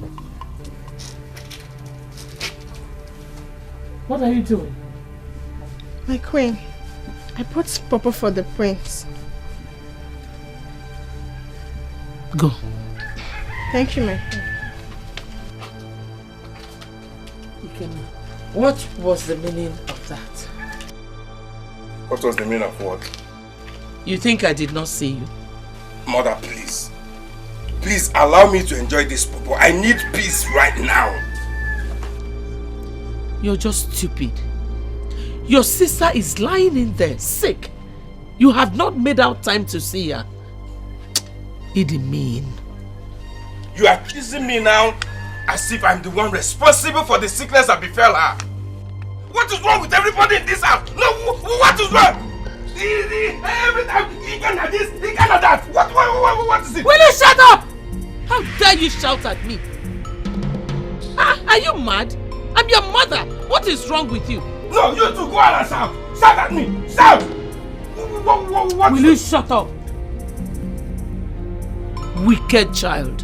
What are you doing? My queen, I brought purple for the prince. Go. Thank you, my queen. What was the meaning of that? What was the meaning of what? You think I did not see you? Mother, please. Please allow me to enjoy this purple. I need peace right now. You're just stupid. Your sister is lying in there, sick. You have not made out time to see her. Idi mean. You are accusing me now as if I'm the one responsible for the sickness that befell her. What is wrong with everybody in this house? No, what is wrong? Every time he can have this, he can have that. What is it? Will you shut up? How dare you shout at me? Ah, are you mad? I'm your mother. What is wrong with you? No, you two go out and shout. Shout at me. Shout. What? Will you shut up? Wicked child.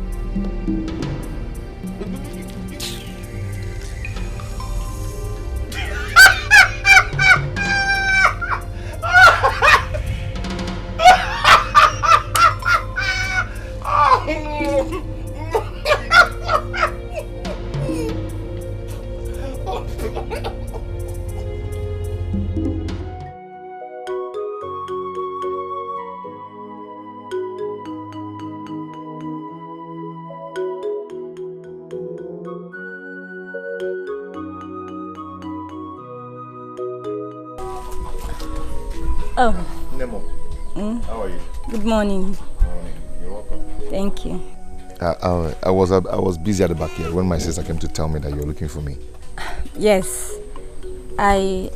Oh. Nemo. How are you? Good morning. Morning. You're welcome. Thank you. I was busy at the back here when my sister came to tell me that you're looking for me. Yes. I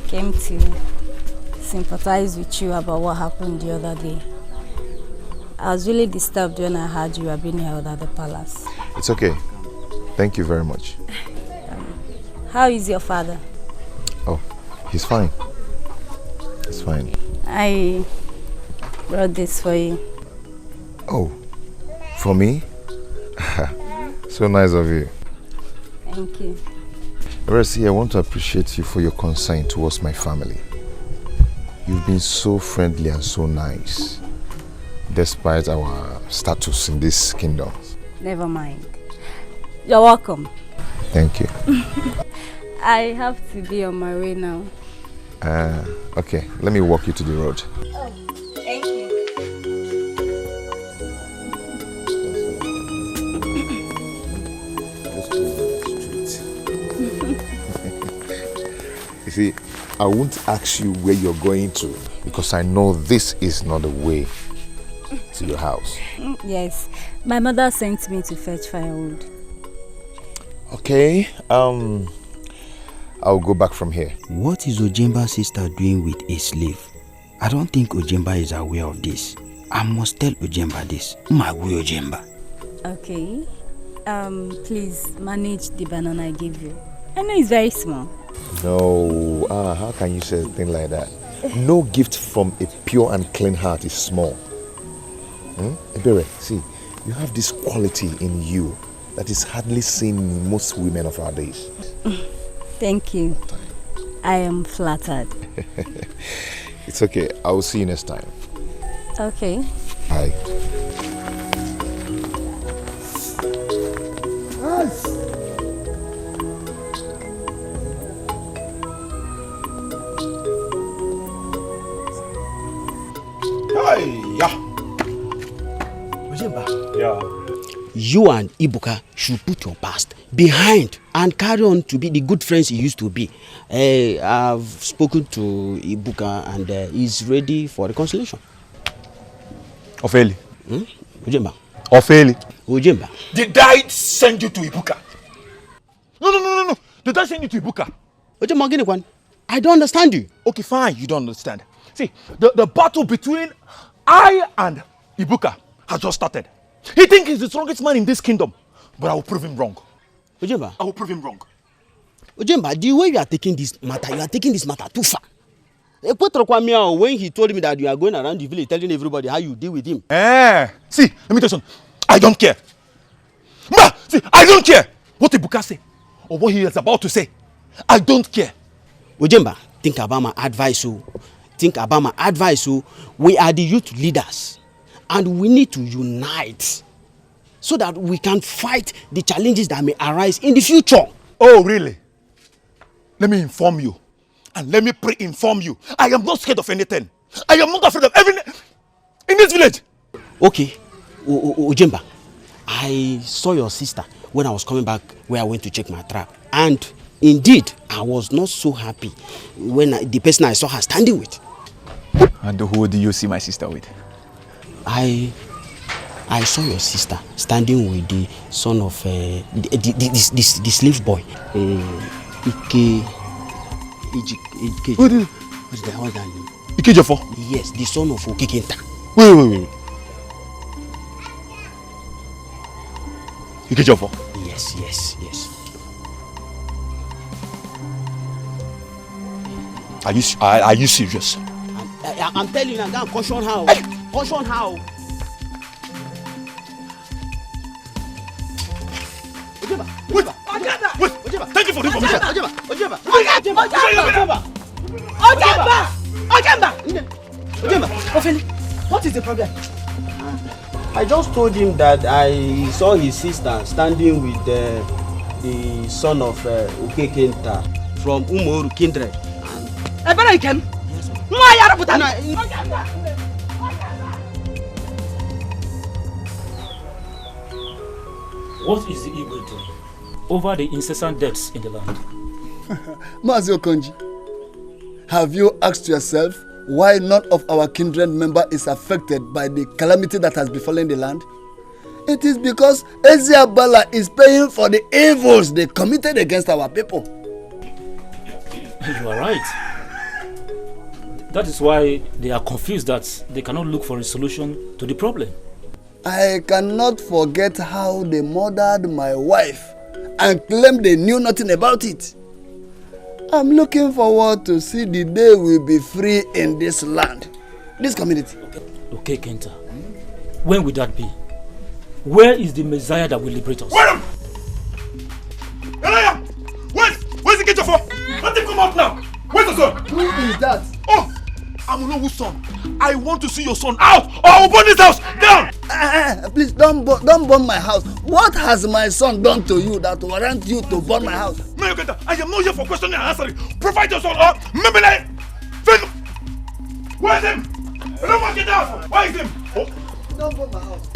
came to sympathize with you about what happened the other day. I was really disturbed when I heard you were being held at the palace. It's okay. Thank you very much. How is your father? Oh, he's fine. He's fine. I brought this for you. Oh, for me? So nice of you. Thank you. Resi, I want to appreciate you for your concern towards my family. You've been so friendly and so nice, despite our status in this kingdom. Never mind. You're welcome. Thank you. I have to be on my way now. Okay, let me walk you to the road. Oh, thank you. You see, I won't ask you where you're going to because I know this is not the way to your house. Yes, my mother sent me to fetch firewood. Okay, I'll go back from here. What is Ojemba's sister doing with a slave? I don't think Ojemba is aware of this. I must tell Ojemba this. Magui Ojemba. Okay. Please manage the banana I gave you. I know it's very small. No, how can you say a thing like that? No gift from a pure and clean heart is small. Ebere, see, you have this quality in you that is hardly seen in most women of our days. Thank you. I am flattered. It's okay. I will see you next time. Okay. Bye. Yeah. You and Ibuka should put your past behind and carry on to be the good friends you used to be. I've spoken to Ibuka and he's ready for reconciliation. Ofeli. Ojemba. Ofeli. Ojemba. Did I send you to Ibuka? No. Did I send you to Ibuka? Ojemba, I don't understand you. Okay, fine, you don't understand. See, the battle between I and Ibuka has just started. He thinks he's the strongest man in this kingdom, but I will prove him wrong. Ojemba. I will prove him wrong. Ojemba, the way you are taking this matter too far. When he told me that you are going around the village telling everybody how you deal with him. See, let me tell you something. I don't care. See, I don't care what Ibuka say or what he is about to say. I don't care. Ojemba, think about my advice. We are the youth leaders. And we need to unite so that we can fight the challenges that may arise in the future. Oh, really? Let me inform you. And let me pre-inform you. I am not scared of anything. I am not afraid of everything in this village. Okay. Ojemba, I saw your sister when I was coming back where I went to check my trap. And indeed, I was not so happy when the person I saw her standing with. And who do you see my sister with? I saw your sister standing with the son of the slave boy. What's that name? Ikejofo? Yes, the son of Okekenta. Wait. Ikejofo? Yes, yes, yes. Are you serious? I'm telling you, I'm going to caution how. Caution how. Wait! Thank you for the information. What is the problem? I just told him that I saw his sister standing with the son of Ukekenta from Umoru kindred. Yes. What is the Igbo doing over the incessant deaths in the land? Mazi Okonji, have you asked yourself why none of our kindred member is affected by the calamity that has befallen the land? It is because Ezeabala is paying for the evils they committed against our people. You are right. That is why they are confused that they cannot look for a solution to the problem. I cannot forget how they murdered my wife and claimed they knew nothing about it. I'm looking forward to see the day we'll be free in this land, this community. Okay, Kenta. When will that be? Where is the Messiah that will liberate us? Wait up! Elijah! Where's the Ikejofo? Let him come out now! Where's the son? Who is that? Oh! Amunobu's son. I want to see your son out or I will burn this house down! Please don't burn my house. What has my son done to you that warrant you to burn my house? Mayor Kenta, I am not here for questioning and answering. Provide your son or Membele! Where's him? I don't want to get out! Where is him? Oh. Don't burn my house.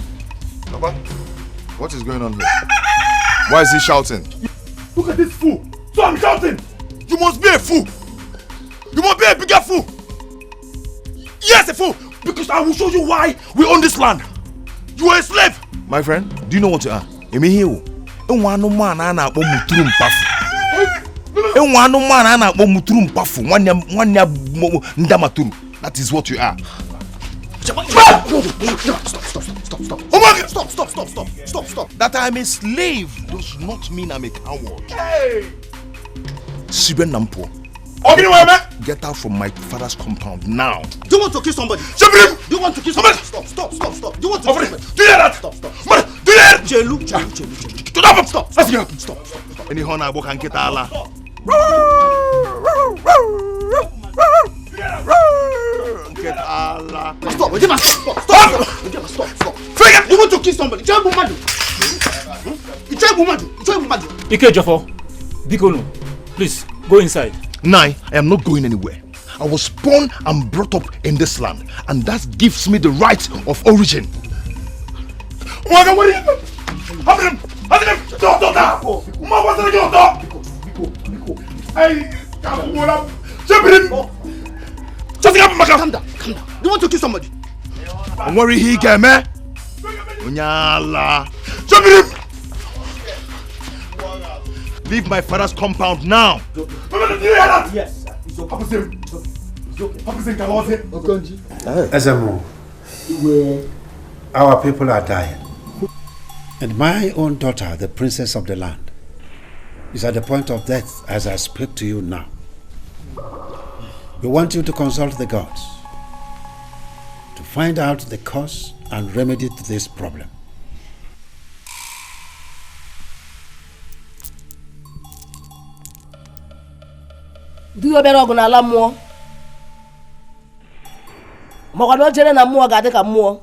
Papa, what is going on here? Why is he shouting? Look at this fool! So I'm shouting! You must be a fool! You must be a bigger fool! Yes, a fool! Because I will show you why we own this land! You are a slave! My friend, do you know what you are? That is what you are. Stop! That I'm a slave does not mean I'm a coward. Hey! Get out from my father's compound now. Do you want to kill somebody? Do you want to kill somebody? Stop. Do you want to kill somebody? Do you hear that? Stop. Do you hear that? Jelu. Stop. Any honor book and get Allah. Get Allah. Stop. You want to kill somebody? Ikejofo, Bikono, please go inside. Nai, I am not going anywhere. I was born and brought up in this land, and that gives me the right of origin. Calm down. You want to kill somebody? Don't worry, he came, eh? Unyala. Leave my father's compound now. Yes. It's okay. Ezemo, our people are dying. And my own daughter, the princess of the land, is at the point of death as I speak to you now. We want you to consult the gods to find out the cause and remedy to this problem. Do you better go na ala mmụọ? Ma ọ ga jere na mmụọ ga-adị ka mmụọ.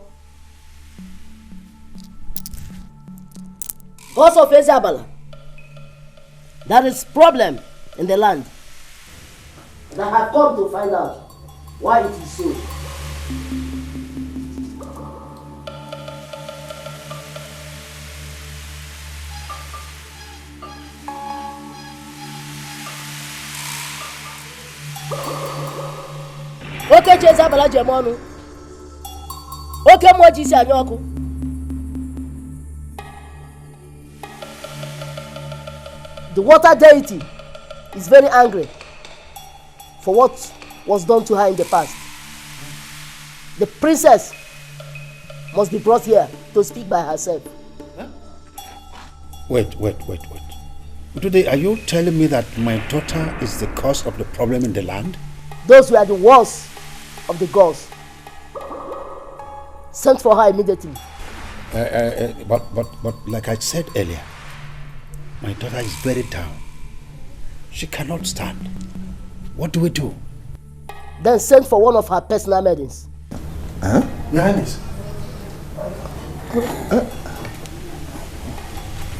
Gods of Ezeabala, there is problem in the land. And I have come to find out why it is so. Oke chi Ezeabala ji eme ọnụ. Oke mmụọ ji isi anya ọkụ. The water deity is very angry for what was done to her in the past. The princess must be brought here to speak by herself. Wait. Today, are you telling me that my daughter is the cause of the problem in the land? Those were the worst of the gods. Sent for her immediately. But like I said earlier, my daughter is very down. She cannot stand. What do we do? Then send for one of her personal maidens. Huh? Your Highness.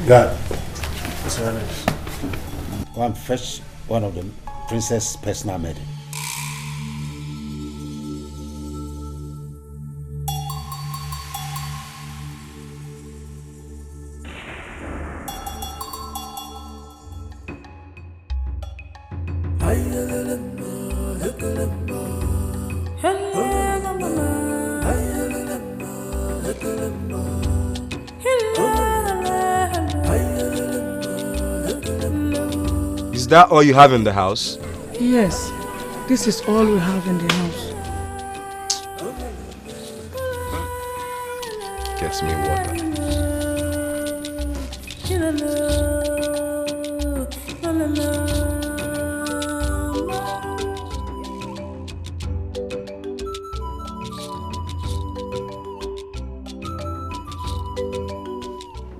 God. Yes, Your Highness. Go and fetch one of the princess' personal maidens. Is that all you have in the house? Yes, this is all we have in the house. Gets me water.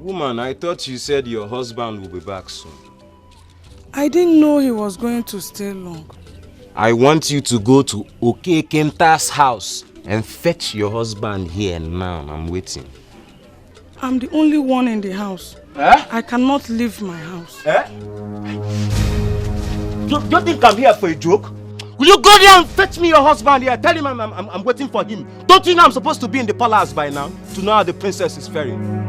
Woman, I thought you said your husband will be back soon. I didn't know he was going to stay long. I want you to go to Okekenta's house and fetch your husband here now. I'm waiting. I'm the only one in the house. I cannot leave my house. You think I'm here for a joke? Will you go there and fetch me your husband here? Tell him I'm waiting for him. Don't you know I'm supposed to be in the palace by now to know how the princess is faring?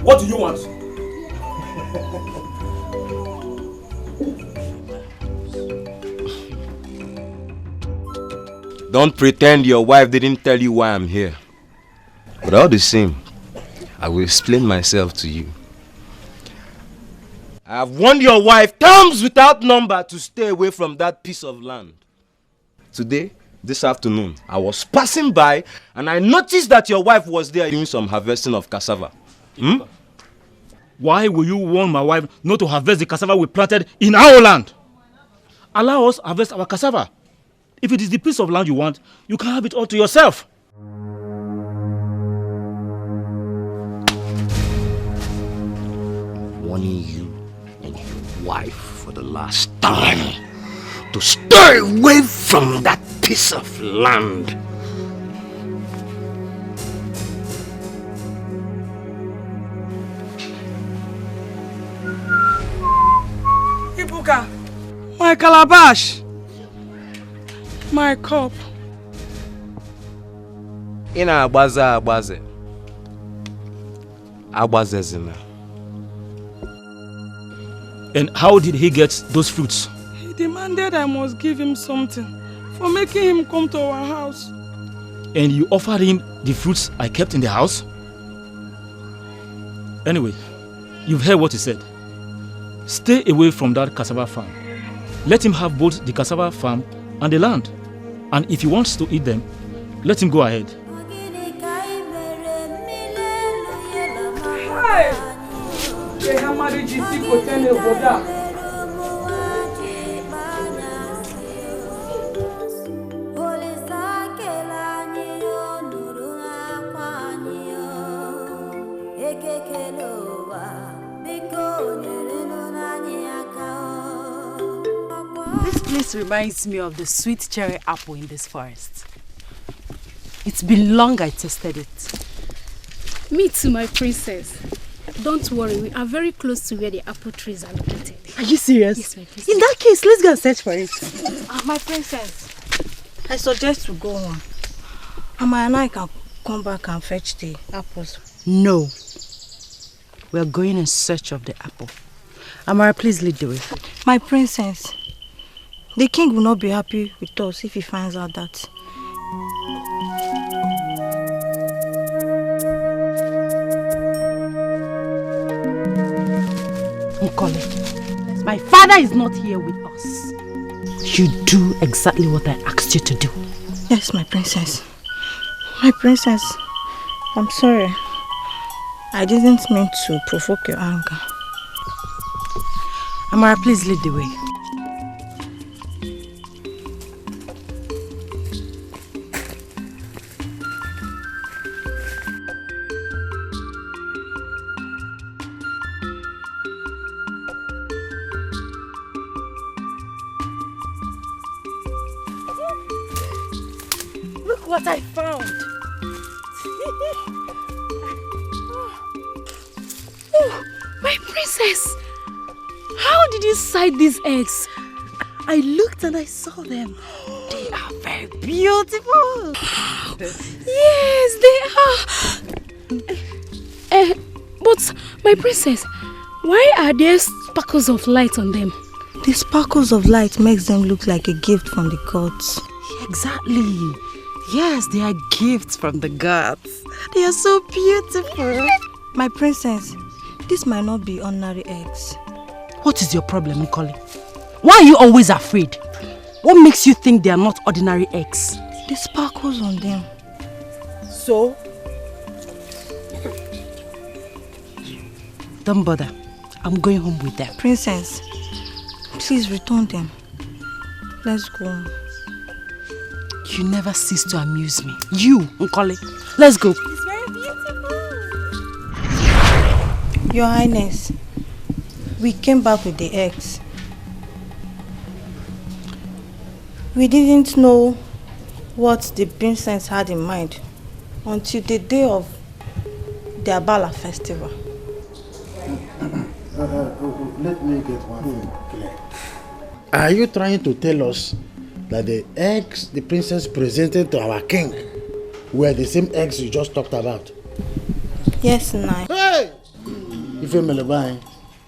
What do you want? Don't pretend your wife didn't tell you why I'm here. But all the same, I will explain myself to you. I have warned your wife times without number to stay away from that piece of land. Today, this afternoon, I was passing by and I noticed that your wife was there doing some harvesting of cassava. Why will you warn my wife not to harvest the cassava we planted in our land? Allow us to harvest our cassava. If it is the piece of land you want, you can have it all to yourself. Warning you and your wife for the last time to stay away from that piece of land. Ibuka, my calabash, my cup. Ina agbaze. Agbazezina. And how did he get those fruits? He demanded I must give him something for making him come to our house. And you offered him the fruits I kept in the house? Anyway, you've heard what he said. Stay away from that cassava farm. Let him have both the cassava farm and the land. And if he wants to eat them, let him go ahead. This place reminds me of the sweet cherry apple in this forest. It's been long I tasted it. Me too, my princess. Don't worry, we are very close to where the apple trees are located. Are you serious? Yes, my princess. In that case, let's go and search for it. My princess, I suggest we go on. Ama and I can come back and fetch the apples. No. We are going in search of the apple. Amara, please lead the way. My princess, the king will not be happy with us if he finds out that. Nkole, my father is not here with us. You do exactly what I asked you to do. Yes, my princess. My princess, I'm sorry. I didn't mean to provoke your anger. Amara, please lead the way. Look what I found. Oh, my princess! How did you sight these eggs? I looked and I saw them. They are very beautiful. Yes, they are. But my princess, why are there sparkles of light on them? The sparkles of light makes them look like a gift from the gods. Exactly. Yes, they are gifts from the gods. They are so beautiful. My princess, this might not be ordinary eggs. What is your problem, Nkole? Why are you always afraid? What makes you think they are not ordinary eggs? The sparkles on them. So? Don't bother. I'm going home with them. Princess, please return them. Let's go. You never cease to amuse me. You, Nkole. Let's go. It's very beautiful. Your Highness, we came back with the eggs. We didn't know what the princess had in mind until the day of the Abala festival. Let me get one thing clear. Are you trying to tell us that the eggs the princess presented to our king were the same eggs you just talked about? Yes, Nai. Hey! If you're Melebai,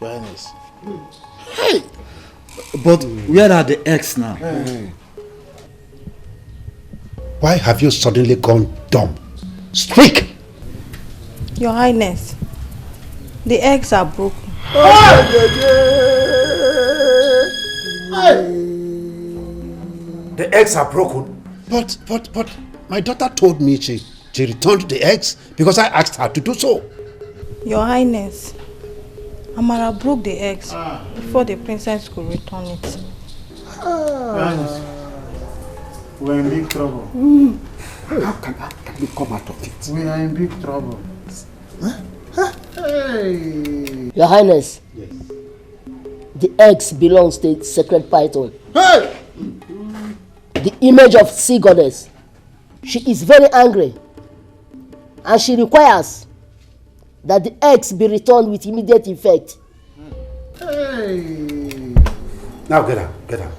Your Highness. Hey! But where are the eggs now? Why have you suddenly gone dumb? Speak! Your Highness, the eggs are broken. The eggs are broken. But my daughter told me she returned the eggs because I asked her to do so. Your Highness, Amara broke the eggs before the princess could return it. Your Highness, we're in big trouble. How can we come out of it? We are in big trouble. Hey! Your Highness, yes. The eggs belongs to the sacred python. Hey! The image of sea goddess. She is very angry and she requires that the eggs be returned with immediate effect. Hey! Now get up, get up.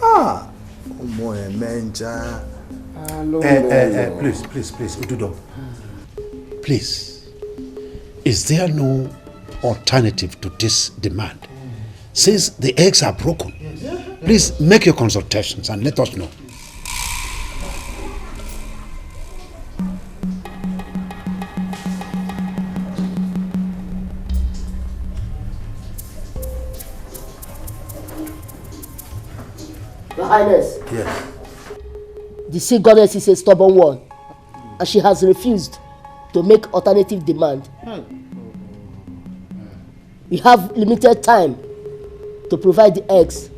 Ah! Please, Ududo. Please, is there no alternative to this demand? Since the eggs are broken, please make your consultations and let us know. Your Highness. Yes. The sea goddess is a stubborn one, and she has refused to make alternative demand. We have limited time to provide the eggs,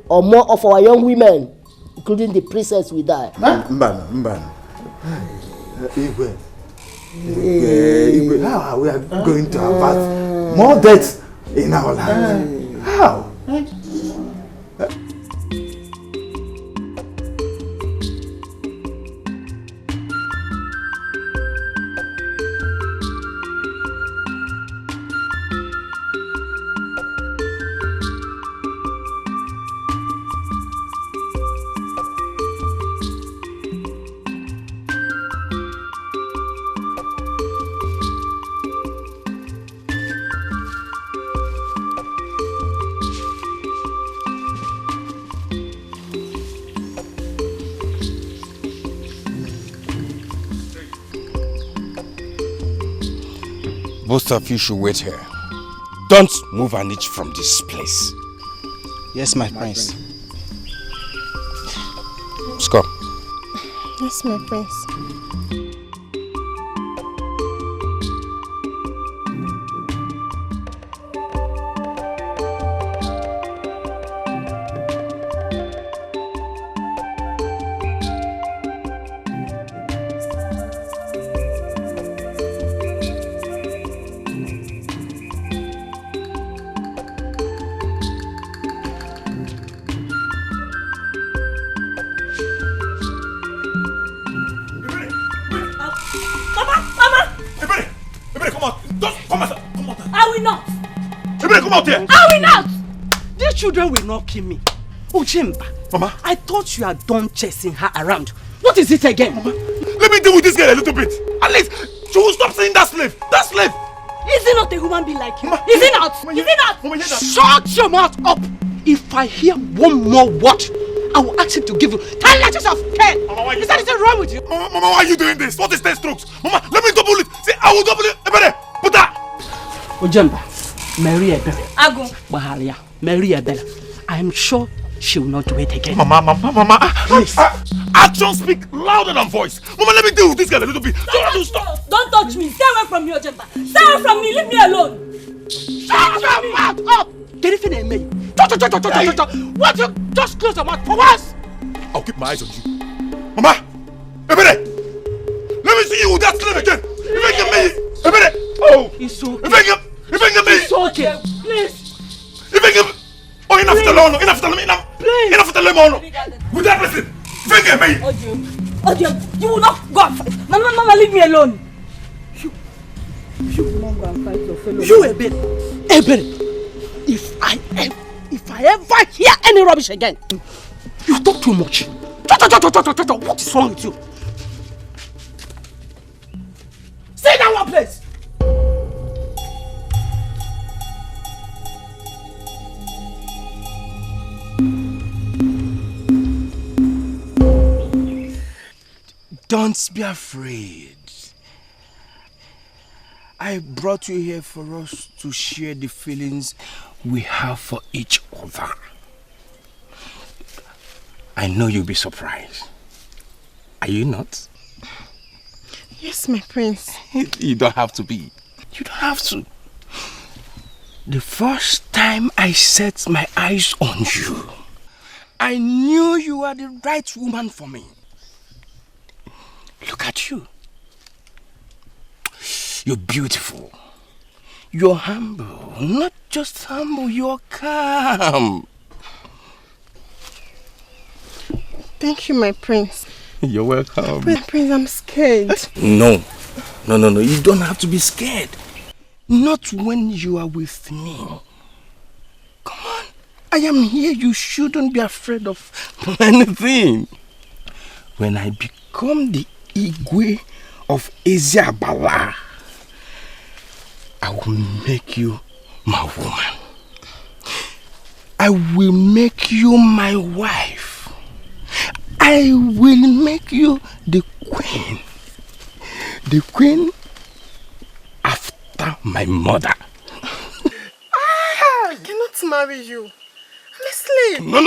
or more of our young women, including the princess, will die. Mbana. Igwe, how are we going to avert more deaths in our land? How? Both of you should wait here. Don't move an inch from this place. Yes, my prince. Scott. Yes, my prince. Children will not kill me. Uchimba. Mama. I thought you had done chasing her around. What is it again? Mama. Let me deal with this girl a little bit. At least she will stop saying that slave. That slave. Is he not a human being like you? Is he not? Is he not? Shut your mouth up. If I hear one more word, I will ask him to give you 10 letters of cane. Is that anything wrong with you? Mama, why are you doing this? What is 10 strokes? Mama, let me double it. See, I will double it. Ebere, put that. Ujemba, Mary Ebere. Agu. Bahalia, Mary Ebere. I am sure she will not do it again. Mama. Please. Action speak louder than voice. Mama, let me deal with this girl a little bit. Don't touch me. Stay away from me, Ojemba. Stay away from me. Leave me alone. Shut your mouth up. Get it in me. What you just close your mouth for once? I'll keep my eyes on you. Mama, Ebere, let me see you with that slave again. If I can make it, Ebere. Oh, it's okay. If I can make it. It's okay. Please. If I can. Oh, enough to learn. Enough to learn. With that person, if I can make it. Odio, you will not go and fight. Mama, leave me alone. You will not go and fight your fellow. You Ebere. If I ever hear any rubbish again, you talk too much. What is wrong with you? Stay down one place. Don't be afraid. I brought you here for us to share the feelings we have for each other. I know you'll be surprised. Are you not? Yes, my prince. You don't have to be. You don't have to. The first time I set my eyes on you, I knew you were the right woman for me. Look at you. You're beautiful. You're humble. Not just humble, you're calm. Thank you, my prince. You're welcome. Prince, I'm scared. No. You don't have to be scared. Not when you are with me. Come on. I am here. You shouldn't be afraid of anything. When I become the Igwe of Eziabala, I will make you my woman. I will make you my wife. I will make you the queen. The queen after my mother. I cannot marry you. I'm a slave. No.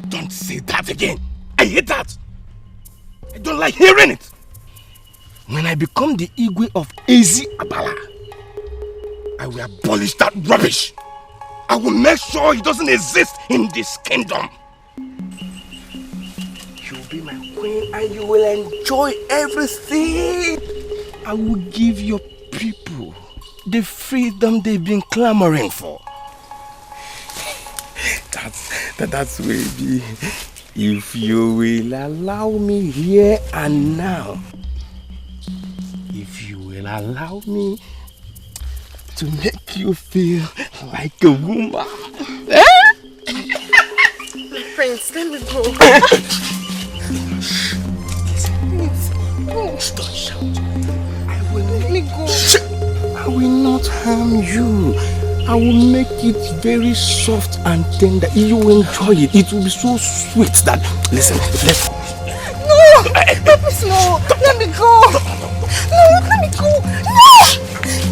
Don't say that again. I hate that. I don't like hearing it. When I become the Igwe of Eziabala, I will abolish that rubbish. I will make sure it doesn't exist in this kingdom. You will be my queen and you will enjoy everything. I will give your people the freedom they've been clamoring for. That's where it be. If you will allow me here and now, if you will allow me to make you feel like a woman. Prince, let me go. Prince, no. Don't shout. Let me go. I will not harm you. I will make it very soft and tender. You will enjoy it. It will be so sweet that... Listen. No! No, please, no. Let me go. No, let me go. No!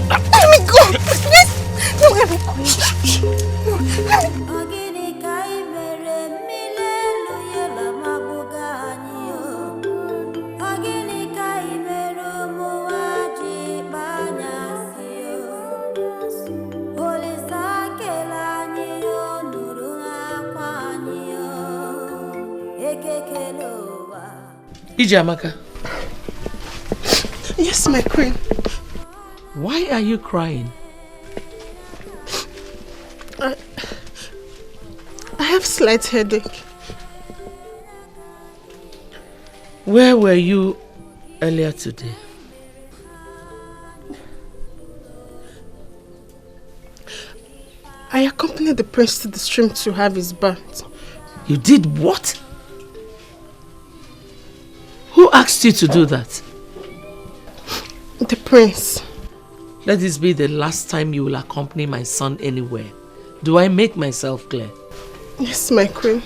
Let me go. Please. No, let me go. No, let me go. Jamaaka. Yes, my queen. Why are you crying? I have slight headache. Where were you earlier today? I accompanied the prince to the stream to have his bath. You did what? Who asked you to do that? The prince. Let this be the last time you will accompany my son anywhere. Do I make myself clear? Yes, my queen.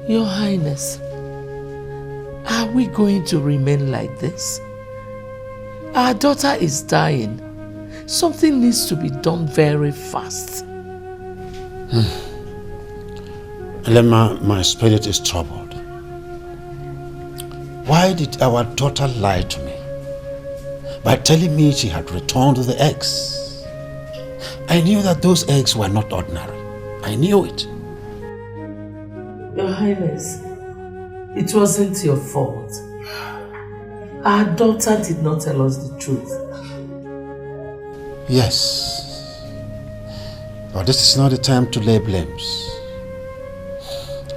Your Highness, are we going to remain like this? Our daughter is dying. Something needs to be done very fast. Elema, my spirit is troubled. Why did our daughter lie to me by telling me she had returned the eggs? I knew that those eggs were not ordinary. I knew it. Your Highness, it wasn't your fault. Our daughter did not tell us the truth. Yes. But this is not the time to lay blames.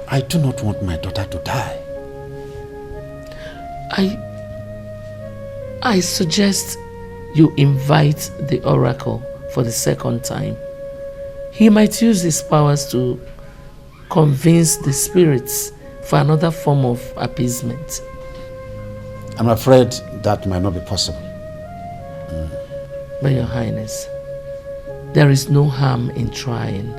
I do not want my daughter to die. I suggest you invite the oracle for the second time. He might use his powers to convince the spirits for another form of appeasement. I'm afraid that might not be possible. But Your Highness, there is no harm in trying.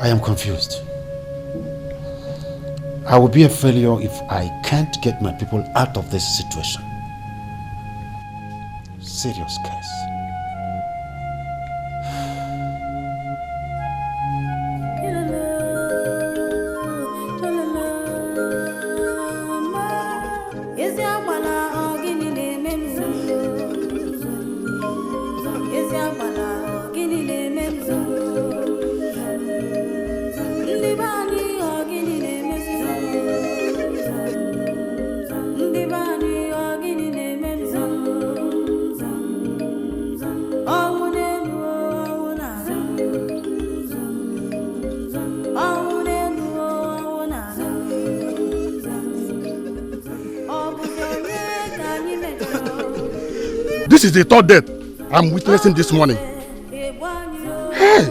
I am confused. I will be a failure if I can't get my people out of this situation. Serious case. This is the third death I'm witnessing this morning. Hey!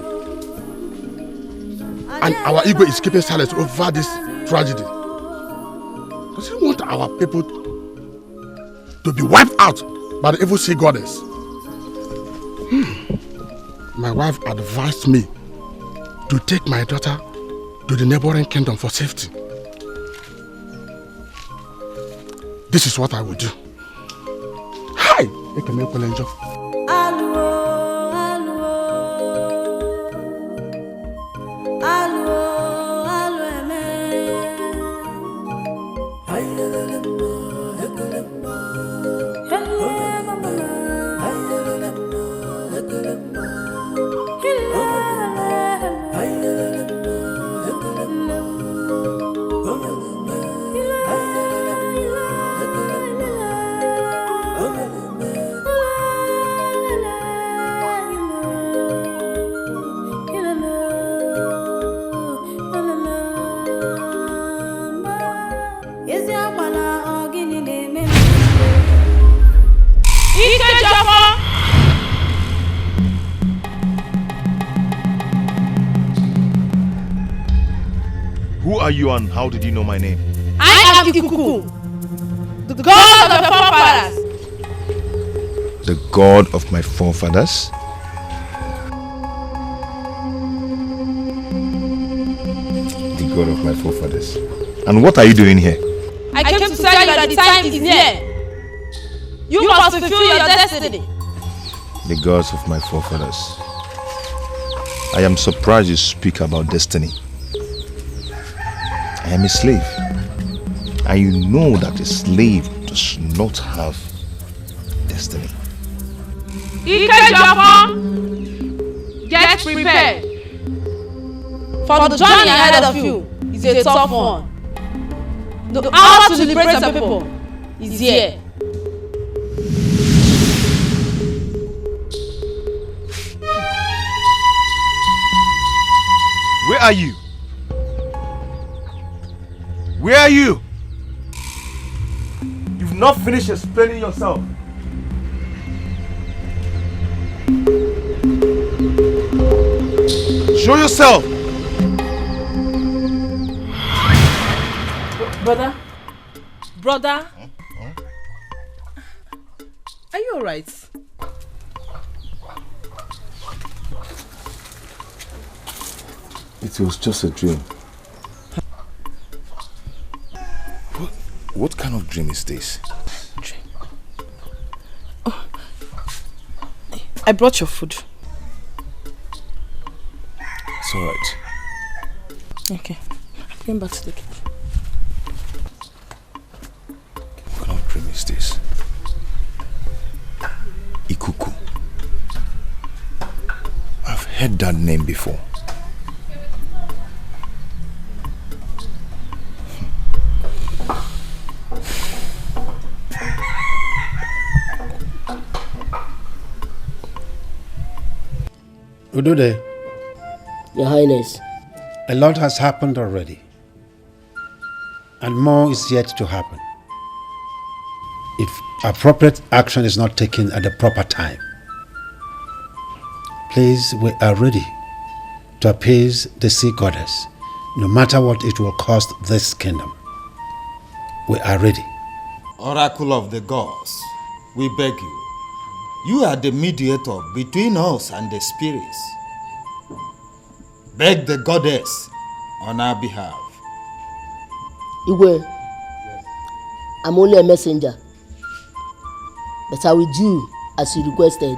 And our ego is keeping silence over this tragedy. Does he want our people to be wiped out by the evil sea goddess? My wife advised me to take my daughter to the neighboring kingdom for safety. This is what I will do. Hi! Who are you and how did you know my name? I am Ikuku, the god of the forefathers. The god of my forefathers? The god of my forefathers. And what are you doing here? I came to tell you that the time is near. You must fulfill your destiny. The gods of my forefathers. I am surprised you speak about destiny. I am a slave. And you know that a slave does not have destiny. Ike Japan, get prepared. For the journey ahead of you is a tough one. The hour to liberate the people is here. Where are you? Where are you? You've not finished explaining yourself. Show yourself! Brother? Are you alright? It was just a dream. What kind of dream is this? I brought your food. It's alright. Okay. I'm going back to the kitchen. What kind of dream is this? Ikuku. I've heard that name before. Udude. Your Highness. A lot has happened already. And more is yet to happen. If appropriate action is not taken at the proper time. Please, we are ready to appease the sea goddess, no matter what it will cost this kingdom. We are ready. Oracle of the gods, we beg you. You are the mediator between us and the spirits. Beg the goddess on our behalf. Igwe, I'm only a messenger, but I will do as you requested.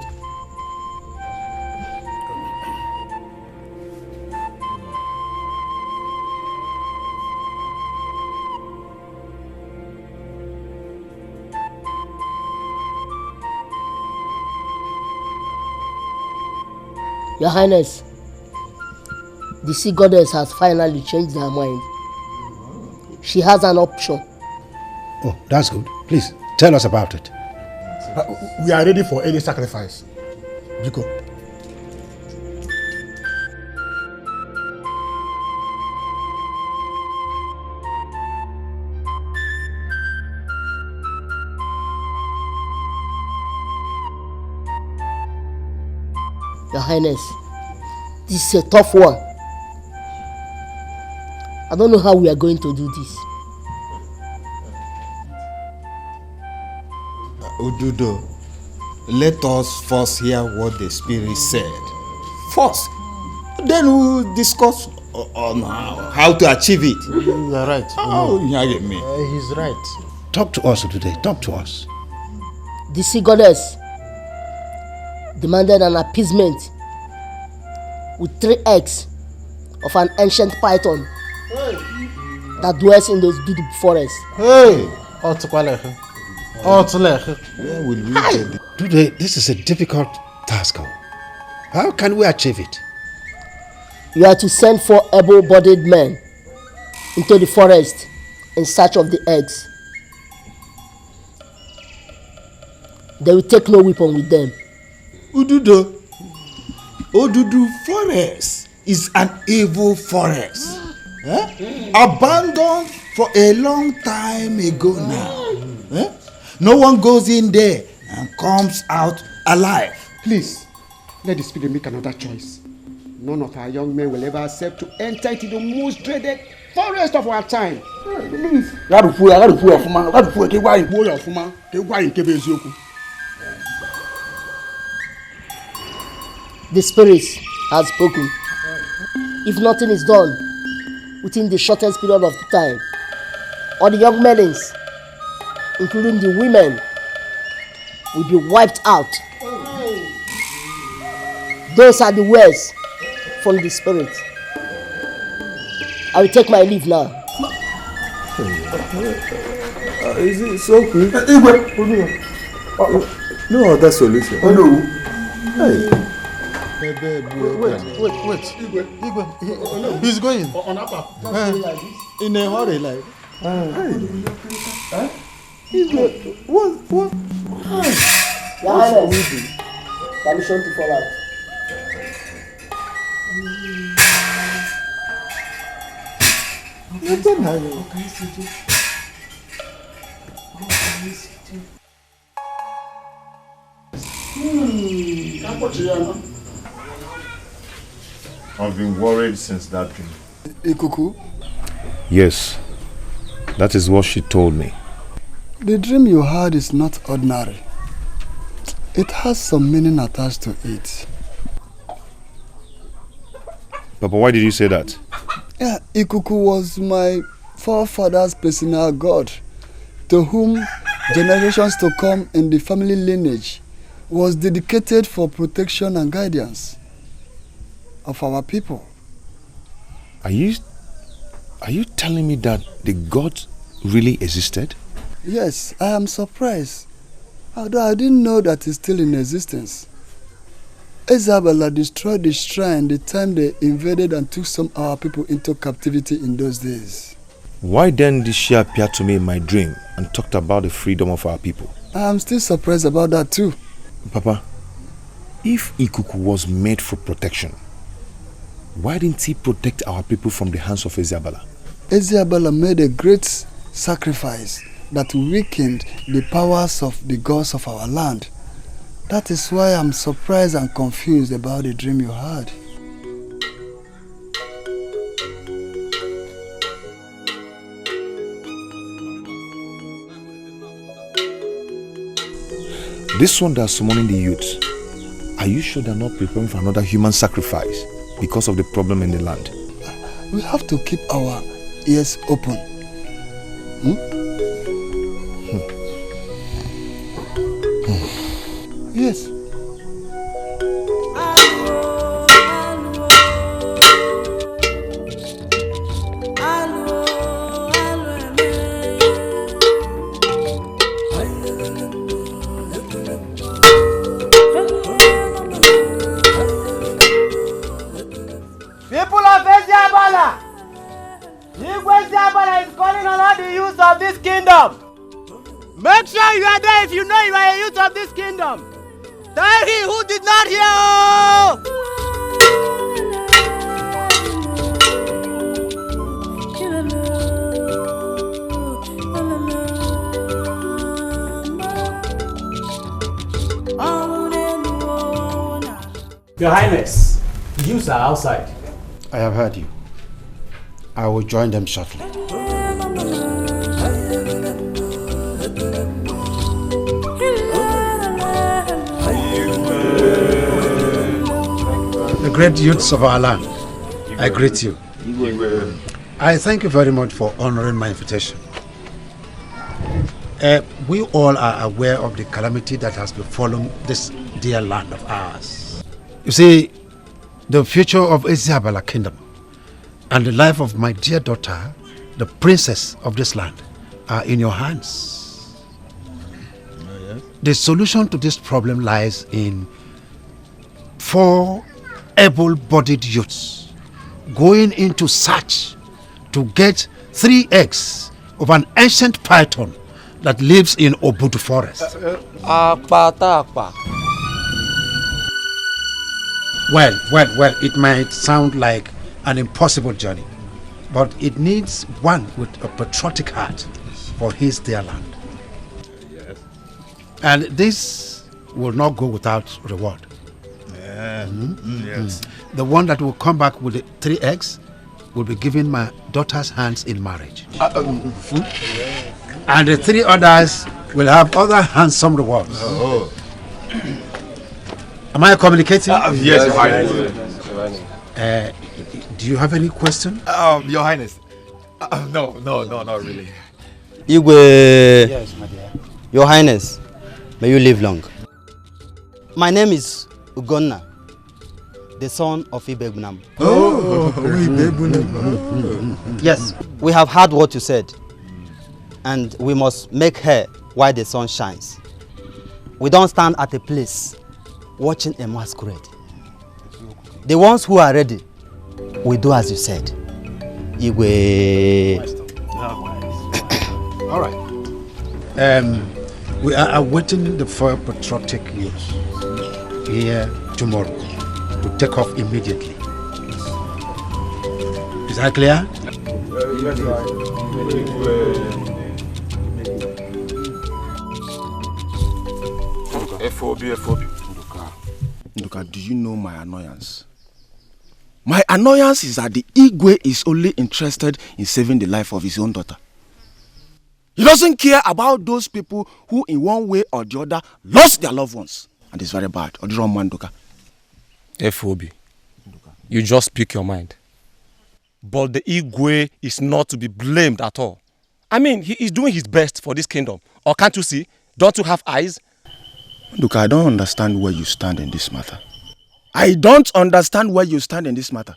Your Highness, the sea goddess has finally changed her mind. She has an option. Oh, that's good. Please, tell us about it. We are ready for any sacrifice. Biko. Your Highness, this is a tough one. I don't know how we are going to do this. Odudo, let us first hear what the spirit said. First, then we'll discuss on how to achieve it. You are right. Oh, you me. He's right. Talk to us today. Talk to us. The sea goddess demanded an appeasement with 3 eggs of an ancient python that dwells in the Dudu forest. Hey! Where will we get it? Today, this is a difficult task. How can we achieve it? You are to send 4 able-bodied men into the forest in search of the eggs. They will take no weapon with them. Odudu forest is an evil forest. Abandoned for a long time ago now. No one goes in there and comes out alive. Please, let the spirit make another choice. none of our young men will ever accept to enter into the most dreaded forest of our time. The spirit has spoken. If nothing is done within the shortest period of time, all the young men, including the women, will be wiped out. Those are the words from the spirit. I will take my leave now. Is it so quick? No other solution. Oh no. Hey. Wait. He's going. In a hurry, like. What? Your Highness, permission to fall out. I've been worried since that dream. Ikuku, Yes, that is what she told me. the dream you had is not ordinary. It has some meaning attached to it. Papa, why did you say that? Yeah, Ikuku was my forefather's personal god, to whom generations to come in the family lineage was dedicated for protection and guidance of our people. Are you telling me that the god really existed? Yes, I am surprised, although I didn't know that it's still in existence. Isabella destroyed the shrine the time they invaded and took some of our people into captivity in those days. Why then did she appear to me in my dream and talked about the freedom of our people? I am still surprised about that too. Papa, if Ikuku was made for protection, why didn't he protect our people from the hands of Isabella? Isabella made a great sacrifice that weakened the powers of the gods of our land. That is why I'm surprised and confused about the dream you had. This one that's summoning the youth, are you sure they're not preparing for another human sacrifice because of the problem in the land? We have to keep our ears open. Yes. People of Eziabala, Eziabala is calling on all the youths of this kingdom. Make sure you are there if you know you are a youth of this kingdom. Tell he who did not hear. Your Highness, the youths are outside. I have heard you. I will join them shortly. The great youths of our land, I greet you. I thank you very much for honoring my invitation. We all are aware of the calamity that has befallen this dear land of ours. You see, the future of Eziabala Kingdom and the life of my dear daughter, the princess of this land, are in your hands. The solution to this problem lies in 4 able-bodied youths going into search to get 3 eggs of an ancient python that lives in Obudu forest. Well, it might sound like an impossible journey, but it needs one with a patriotic heart for his dear land. And this will not go without reward. Yes. The one that will come back with the 3 eggs will be given my daughter's hands in marriage. And the 3 others will have other handsome rewards. Oh. Am I communicating? Yes, Your Highness. Do you have any question? Your Highness. No, not really. Igwe. Yes, my dear. Your Highness, may you live long. My name is Ugonna, the son of Ibebunam. Yes, we have heard what you said, and we must make hay while the sun shines. We don't stand at a place watching a masquerade. The ones who are ready, we do as you said. Igwe. All right. We are awaiting the 4 patriotic youths here tomorrow to take off immediately. Is that clear? FOB. Nduka, do you know my annoyance? My annoyance is that the Igwe is only interested in saving the life of his own daughter. He doesn't care about those people who in one way or the other lost their loved ones. And it's very bad. Nduka. FOB, you just speak your mind. But the Igwe is not to be blamed at all. I mean, he is doing his best for this kingdom. Or can't you see? Don't you have eyes? Nduka, I don't understand where you stand in this matter. I don't understand where you stand in this matter.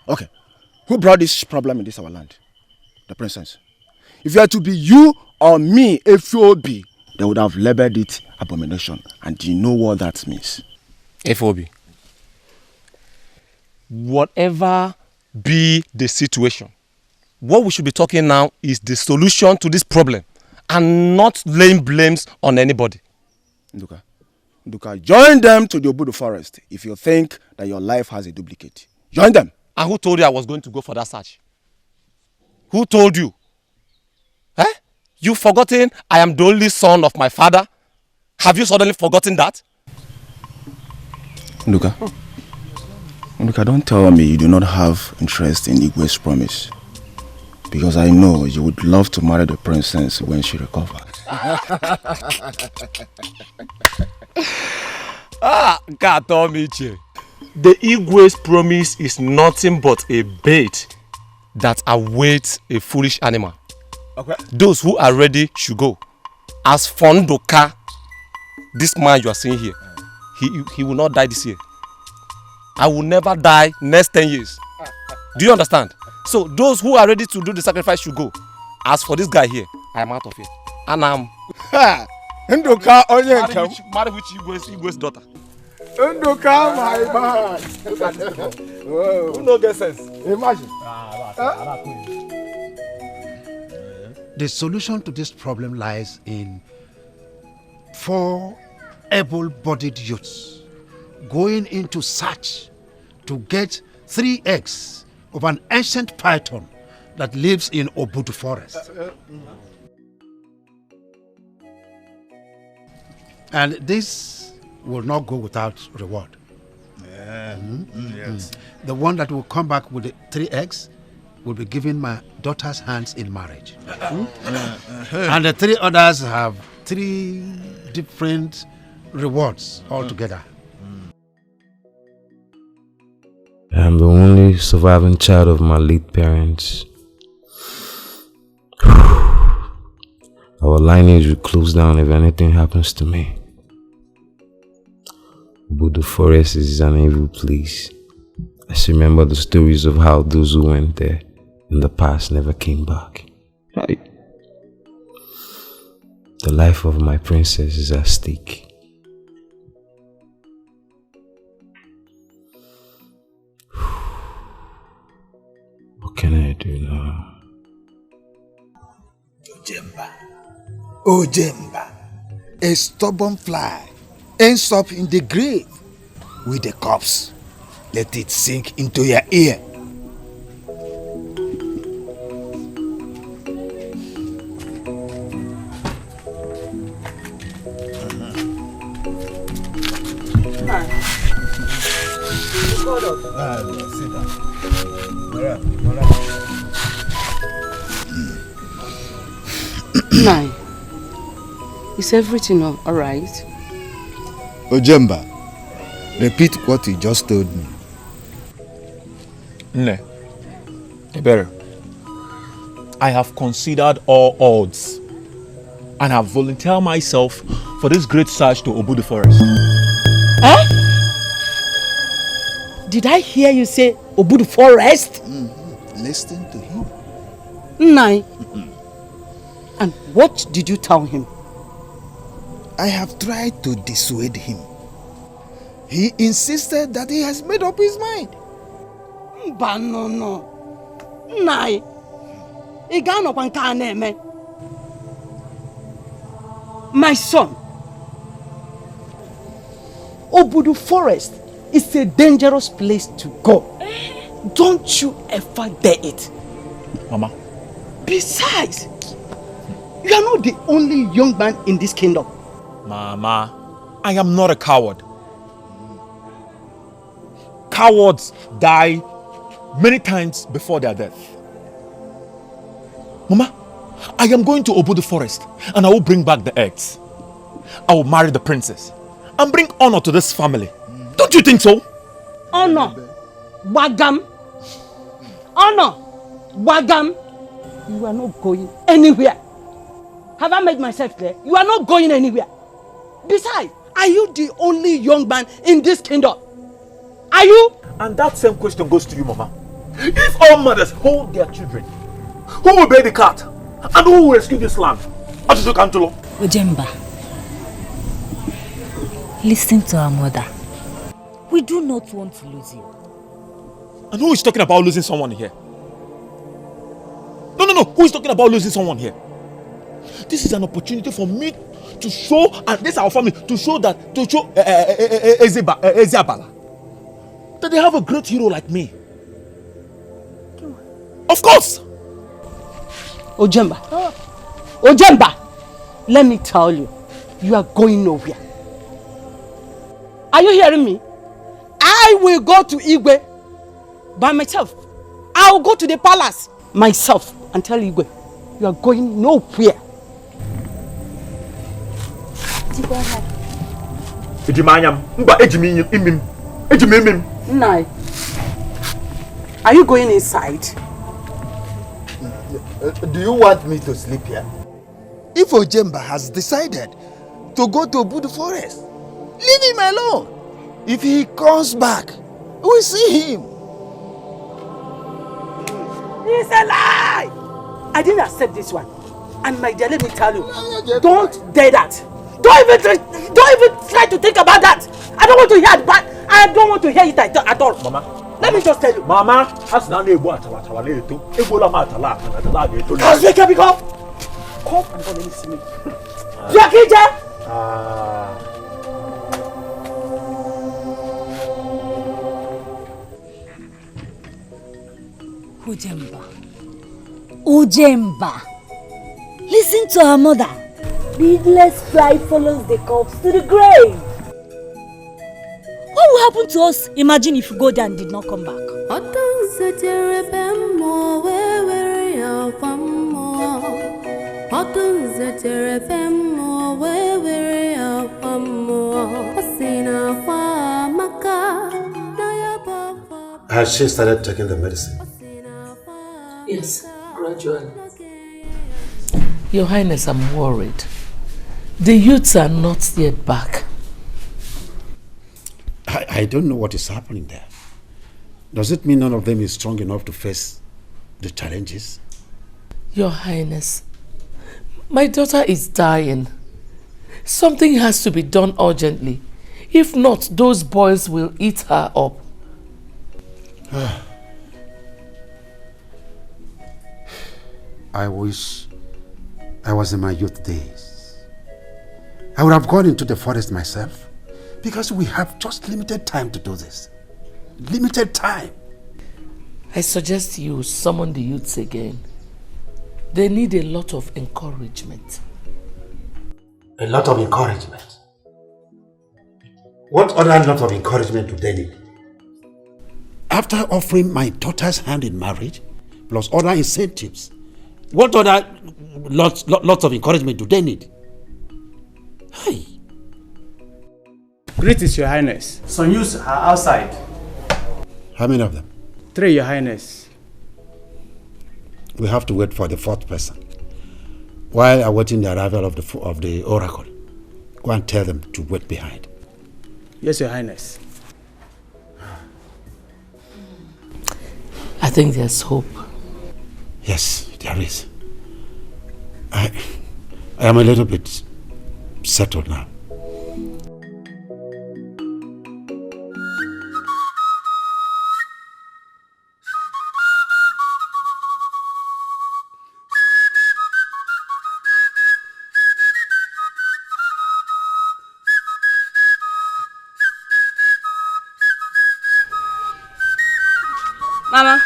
Okay, who brought this problem in this our land? The princess. If it had to be you or me, FOB, they would have labeled it abomination. And do you know what that means? FOB, whatever be the situation, what we should be talking now is the solution to this problem and not laying blames on anybody. Nduka, join them to the Obudu forest if you think that your life has a duplicate. Join them. And who told you I was going to go for that search? Who told you? You forgotten I am the only son of my father? Have you suddenly forgotten that? Nduka, don't tell me you do not have interest in Igwe's promise. Because I know you would love to marry the princess when she recovers. God told me, the Igwe's promise is nothing but a bait that awaits a foolish animal. Okay. Those who are ready should go. As for Ndoka, this man you are seeing here, he will not die this year. I will never die next 10 years. Do you understand? So those who are ready to do the sacrifice should go. As for this guy here, I am out of here. And I'm... Ndoka Onyenkam. Marry which Igwe's daughter. Ndoka, my man. Who no get sense? Imagine. The solution to this problem lies in 4 able-bodied youths going into search to get 3 eggs of an ancient python that lives in Obudu forest. And this will not go without reward. Yes. The one that will come back with the 3 eggs will be given my daughter's hands in marriage. And the 3 others have 3 different rewards altogether. I'm the only surviving child of my late parents. Our lineage will close down if anything happens to me. But the forest is an evil place. I still remember the stories of how those who went there in the past never came back. The life of my princess is at stake. What can I do now? Ojemba, a stubborn fly, ends up in the grave with the corpse. Let it sink into your ear. Sit down. Nai, is everything all right? Ojemba, repeat what you just told me. Nne, Ebere, I have considered all odds and have volunteered myself for this great search to Obu the forest. Huh? Did I hear you say Obu the forest? Listen to him. Nai. And what did you tell him? I have tried to dissuade him. He insisted that he has made up his mind. But no. Nai. My son, Obudu Forest is a dangerous place to go. Don't you ever dare it. Mama. Besides, you are not the only young man in this kingdom. Mama, I am not a coward. Cowards die many times before their death. Mama, I am going to Obu the forest and I will bring back the eggs. I will marry the princess and bring honor to this family. Don't you think so? Honor, Wagam. Honor, Wagam. You are not going anywhere. Have I made myself clear? You are not going anywhere. Besides, are you the only young man in this kingdom? Are you? And that same question goes to you, Mama. If all mothers hold their children, who will bear the cat? And who will rescue this land? Ojemba, listen to our mother. We do not want to lose you. And who is talking about losing someone here? No. Who is talking about losing someone here? This is an opportunity for me to show, and this our family, to show Ezeabala that they have a great hero like me. Of course! Ojemba, let me tell you, you are going nowhere. Are you hearing me? I will go to Igwe by myself. I will go to the palace myself and tell Igwe, you are going nowhere. Nai, are you going inside? Do you want me to sleep here? If Ojemba has decided to go to Obu the forest, leave him alone. If he comes back, we'll see him. It's a lie! I didn't accept this one. And my dear, let me tell you, don't dare that. Don't even try to think about that. I don't want to hear it, but I don't want to hear it at all. Mama. Let me just tell you. Mama, come and let me see me. Ojemba, listen to our mother. Beadless fly follows the corpse to the grave. What will happen to us? Imagine if you go there and did not come back. Has she started taking the medicine? Yes, gradually. Your Highness, I'm worried. The youths are not yet back. I don't know what is happening there. Does it mean none of them is strong enough to face the challenges? Your Highness, my daughter is dying. Something has to be done urgently. If not, those boys will eat her up. I wish I was in my youth days. I would have gone into the forest myself, because we have just limited time to do this. Limited time. I suggest you summon the youths again. They need a lot of encouragement. A lot of encouragement? What other lot of encouragement do they need? After offering my daughter's hand in marriage, plus other incentives, what other lots of encouragement do they need? Hey. Greetings, Your Highness. Some youths are outside. How many of them? 3, Your Highness. We have to wait for the 4th person. While awaiting the arrival of the oracle, go and tell them to wait behind. Yes, Your Highness. I think there's hope. Yes, there is. I am a little bit settled now. Mama.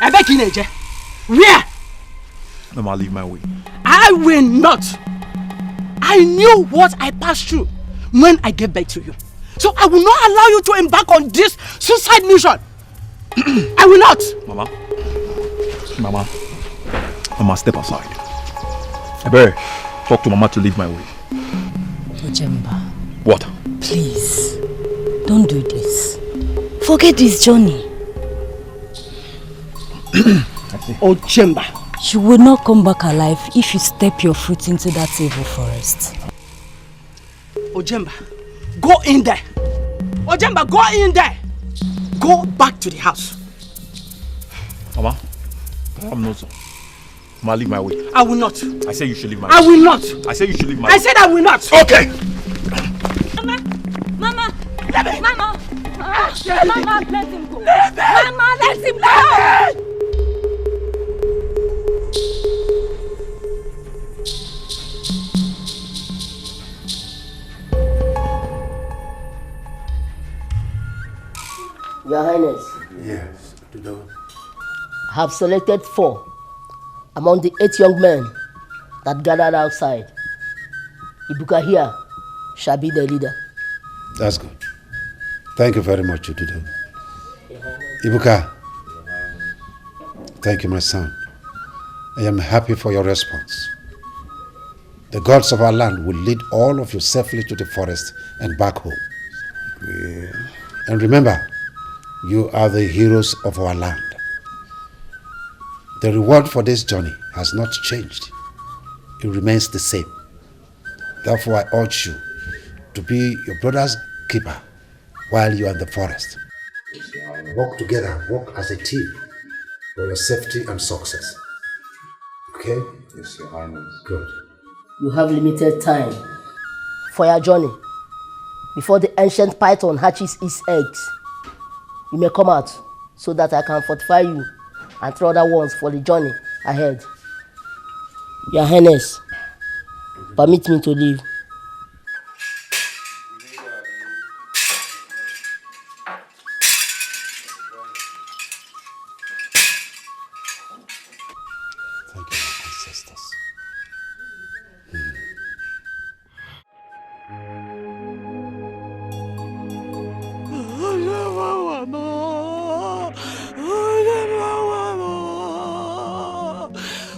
I beg you, Naja. Where? Mama, leave my way. I will not. I knew what I passed through when I gave birth to you. So I will not allow you to embark on this suicide mission. I will not. Mama, step aside. I better talk to Mama to leave my way. Ojemba. What? Please, don't do this. Forget this journey. Ojemba. You will not come back alive if you step your foot into that evil forest. Ojemba, go in there. Ojemba, go in there. Go back to the house. Mama, I'm not so. Mama, leave my way. I will not. I say you should leave my way. I will not. I say you should leave my way. I said I will not. Okay. Mama, let me. Mama, Mama, let him go. Mama, let him go. Your Highness. Yes, I have selected 4 among the 8 young men that gathered outside. Ibuka here shall be the leader. That's good. Thank you very much, Ududo. Ibuka, thank you, my son. I am happy for your response. The gods of our land will lead all of you safely to the forest and back home. Yeah. And remember, you are the heroes of our land. The reward for this journey has not changed. It remains the same. Therefore, I urge you to be your brother's keeper while you are in the forest. Work together, work as a team for your safety and success. Okay? Yes, Your Highness. Good. You have limited time for your journey. Before the ancient python hatches its eggs, you may come out so that I can fortify you and 3 other ones for the journey ahead. Your Highness, permit me to leave. Thank you, my ancestors.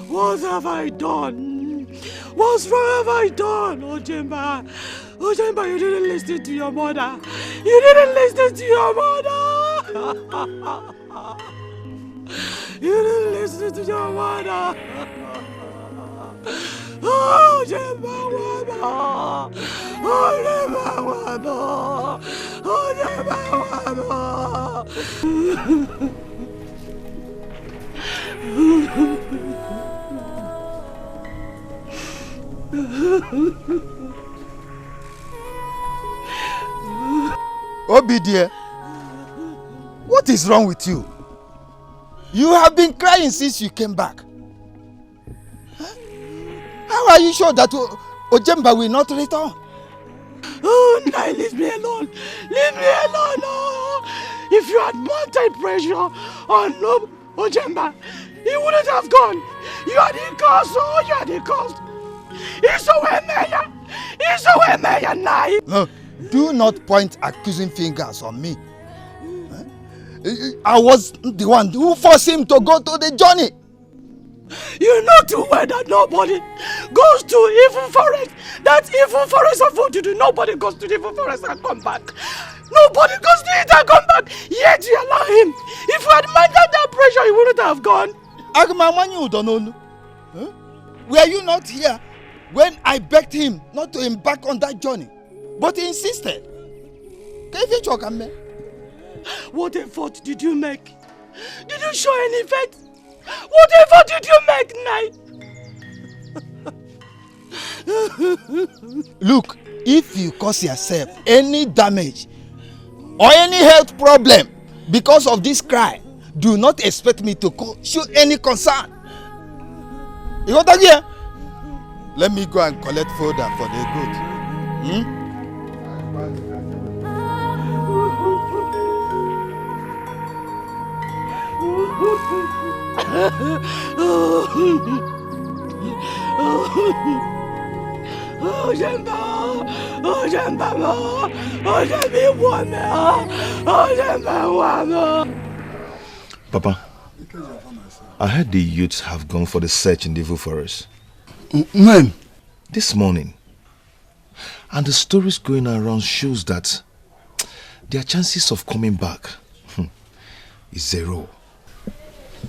What have I done? What's wrong have I done, Ojemba? Ojemba, you didn't listen to your mother. You didn't listen to your mother. You didn't listen to your mother. Ojemba, Waba. Ojemba, Waba. Ojemba, Waba. Obi dear, what is wrong with you? You have been crying since you came back. Huh? are you sure that Ojemba will not return? Oh, Nai, leave me alone. Leave me alone. Oh. If you had mounted pressure on Ojemba, he wouldn't have gone. You are the cause. Oh, you are the cause. He's away, Mayor. He's away, Mayor, Nai. No, do not point accusing fingers on me. I was the one who forced him to go to the journey. You know too well that nobody goes to evil forest. That evil forest of Voodoo. Nobody goes to the evil forest and come back. Nobody goes to it and come back. Yet you allow him. If you had minded that pressure, he wouldn't have gone. Were you not here when I begged him not to embark on that journey? But he insisted. What effort did you make? Did you show any faith? What effort did you make, Nai? Look, if you cause yourself any damage or any health problem because of this cry, do not expect me to show any concern. You got that here? Let me go and collect fodder for the goat. Papa, I heard the youths have gone for the search in the evil forest. When? This morning. And the stories going around shows that their chances of coming back is 0.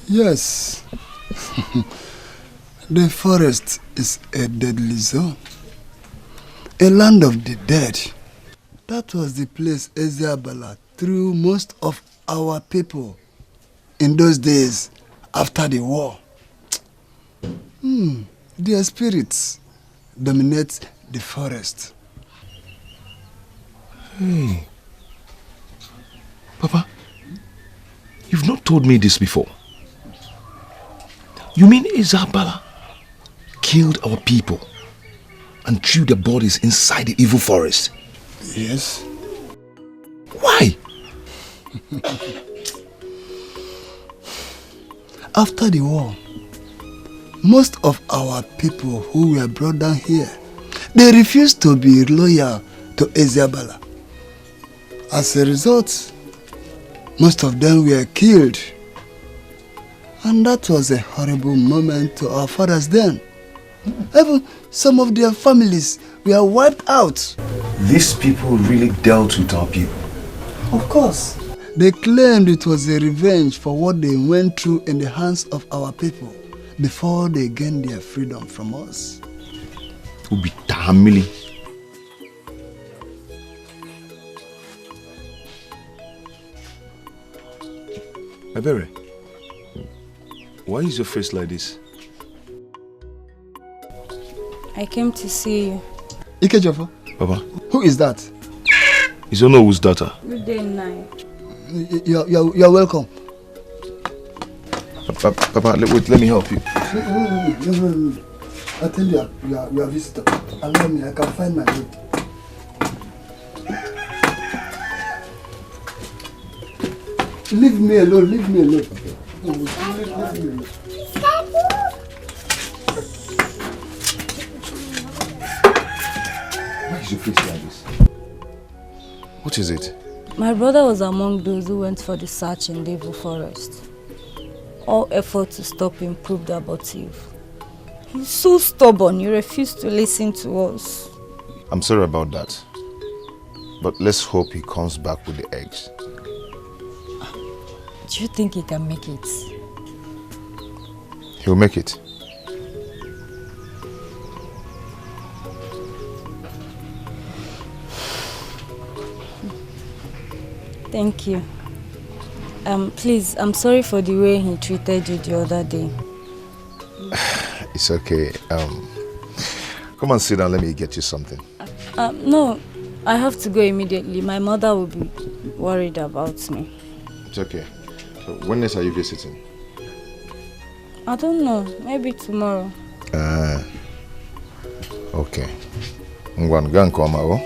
Yes. The forest is a deadly zone. A land of the dead. That was the place Ezeabala threw most of our people in those days after the war. Their spirits dominate the forest. Hey. Papa, you've not told me this before. You mean Ezeabala killed our people and threw their bodies inside the evil forest? Yes. Why? After the war, most of our people who were brought down here, they refused to be loyal to Ezeabala. As a result, most of them were killed. And that was a horrible moment to our fathers then. Even some of their families were wiped out. These people really dealt with our people. Of course. They claimed it was a revenge for what they went through in the hands of our people before they gained their freedom from us. Ebere, why is your face like this? I came to see you. Ikejofo? Papa? Who is that? You don't know whose daughter? Good day, Nai. You're welcome. Papa, wait, let me help you. No. I tell you, you are a visitor. Allow me, I can find my way. Leave me alone, leave me alone. Leave me alone. Why is your face like this? What is it? My brother was among those who went for the search in the evil forest. All effort to stop him proved abortive. He's so stubborn, he refused to listen to us. I'm sorry about that. But let's hope he comes back with the eggs. Do you think he can make it? He'll make it. Thank you. Please, I'm sorry for the way he treated you the other day. It's okay. Come and sit down, let me get you something. No, I have to go immediately. My mother will be worried about me. It's okay. So when next are you visiting? I don't know, maybe tomorrow. Okay. Ngwan gang koma o.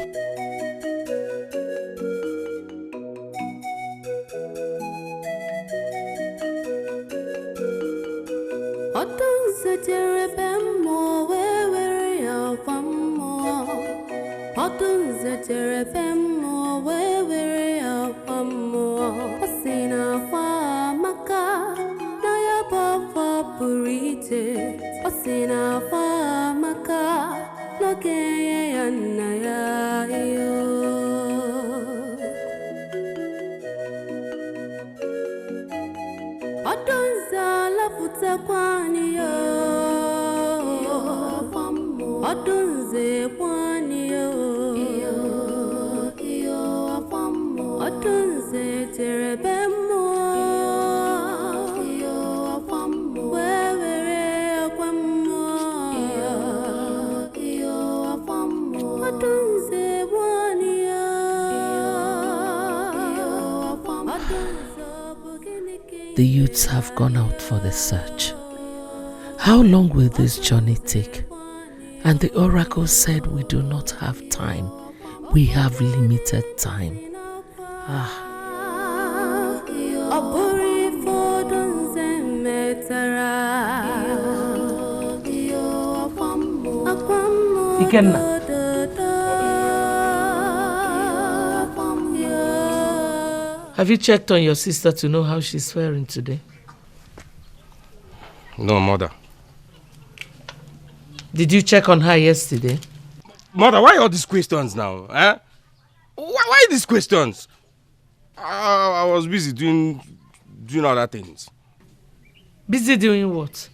The youths have gone out for the search. How long will this journey take? And the oracle said we do not have time. We have limited time. Ikenna. Have you checked on your sister to know how she's faring today? No, mother. Did you check on her yesterday? Mother, why all these questions now? Eh? Why these questions? I was busy doing other things. Busy doing what?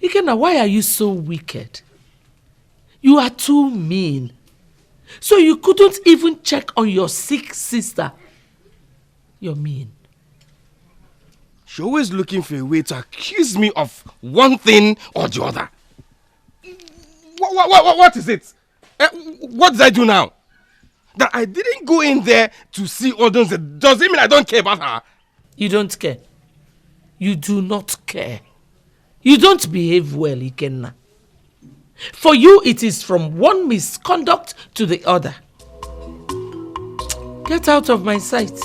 Ikenna, why are you so wicked? You are too mean. So you couldn't even check on your sick sister. You're mean. She's always looking for a way to accuse me of one thing or the other. What is it? What did I do now? That I didn't go in there to see Odunze. Does it mean I don't care about her? You don't care. You do not care. You don't behave well, Ikenna. For you, it is from one misconduct to the other. Get out of my sight.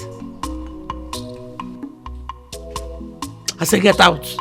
I say get out.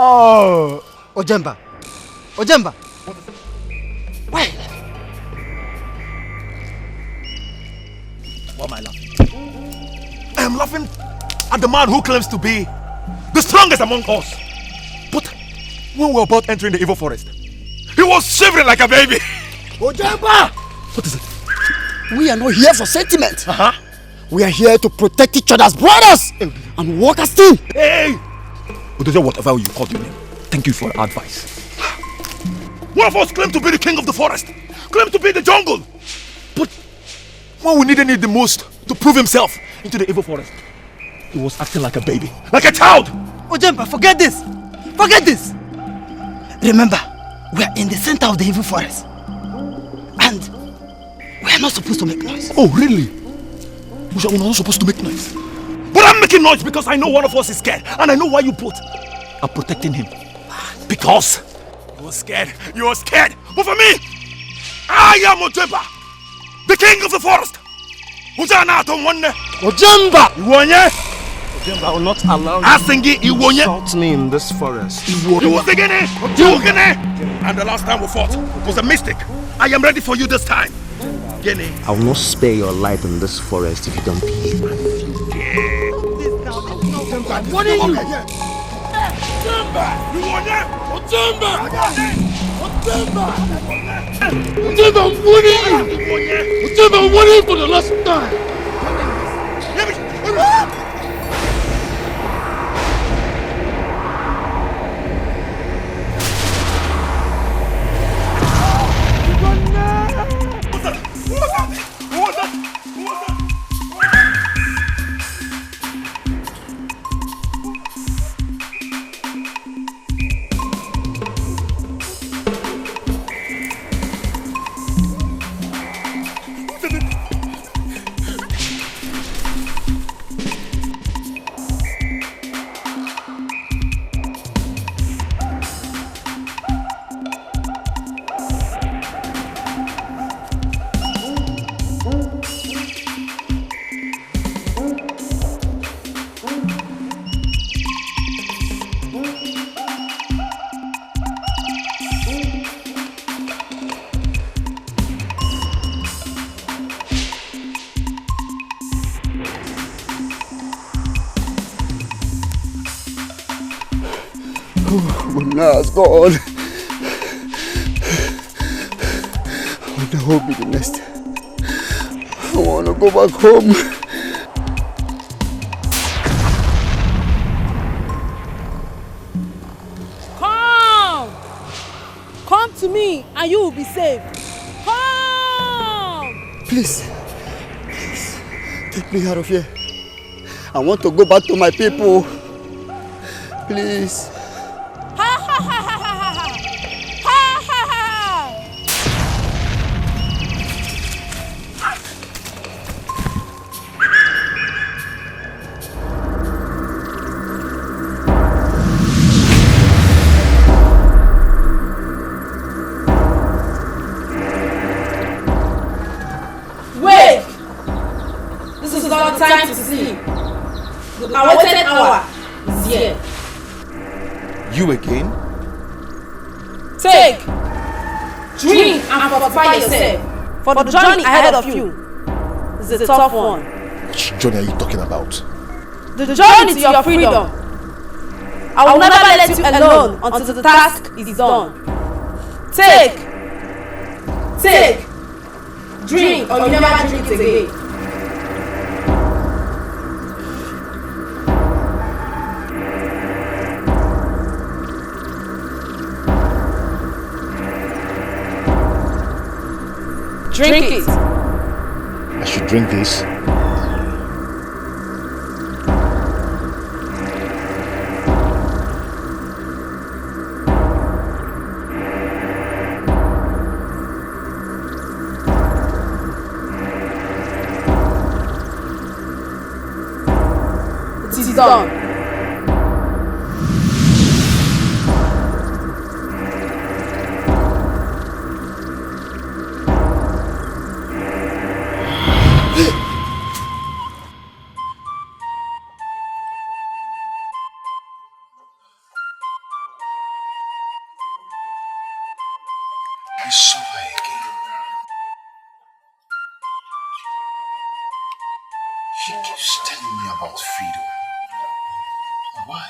Oh, Ojemba. Why? Why am I laughing? I am laughing at the man who claims to be the strongest among us. But when we were about entering the evil forest, he was shivering like a baby. Ojemba! What is it? We are not here for sentiment. We are here to protect each other's brothers and work as team. Hey! Whatever you call your name, thank you for the advice. One of us claimed to be the king of the forest, claimed to be the jungle. But when we needed it the most to prove himself into the evil forest, he was acting like a baby, like a child. Ojemba, forget this. Forget this. Remember, we are in the center of the evil forest. And we are not supposed to make noise. Oh, really? We're not supposed to make noise. But I'm making noise because I know one of us is scared. And I know why you both are protecting him. Because you were scared. You were scared. But for me, I am Ojemba, the king of the forest. Ojemba! I will not allow you to insult me in this forest. You was the guinea! And the last time we fought was a mistake. I am ready for you this time. Guinea. I will not spare your life in this forest if you don't behave. What are you? Ojemba! I'm warning you! Ojemba, I'm warning you for the last time! It's gone. What will be the next? I want to go back home. Come to me and you will be saved. Come! Please, take me out of here. I want to go back to my people. Please. Time to sleep. The awaited hour is here. You again? Take, drink and fortify yourself. For the journey ahead of you is a tough one. Which journey are you talking about? The journey to your freedom. I will never let you alone until the task is done. Take, drink or you never drink it again. Drink it. I should drink this. It is done. I saw her again. She keeps telling me about freedom. Why?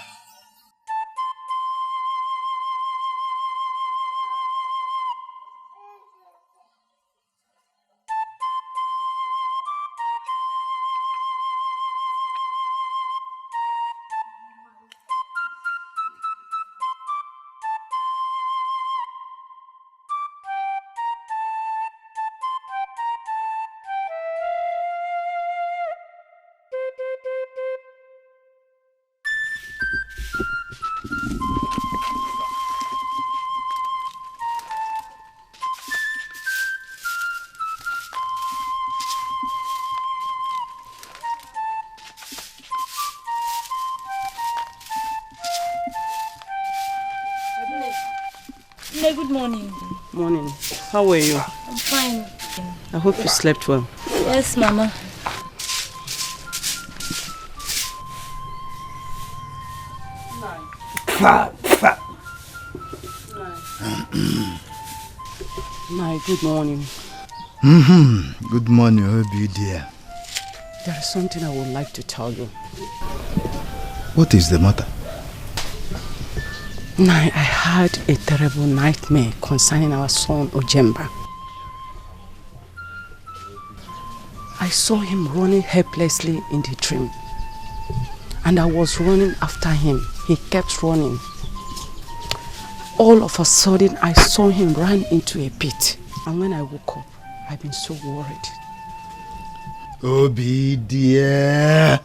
Nne, good morning. Morning. How are you? I'm fine. I hope you slept well. Yes, Mama. My good morning. Good morning, Obi dear. There is something I would like to tell you. What is the matter? I had a terrible nightmare concerning our son Ojemba. I saw him running helplessly in the dream. And I was running after him. He kept running. All of a sudden, I saw him run into a pit. And when I woke up, I've been so worried. Obi dear.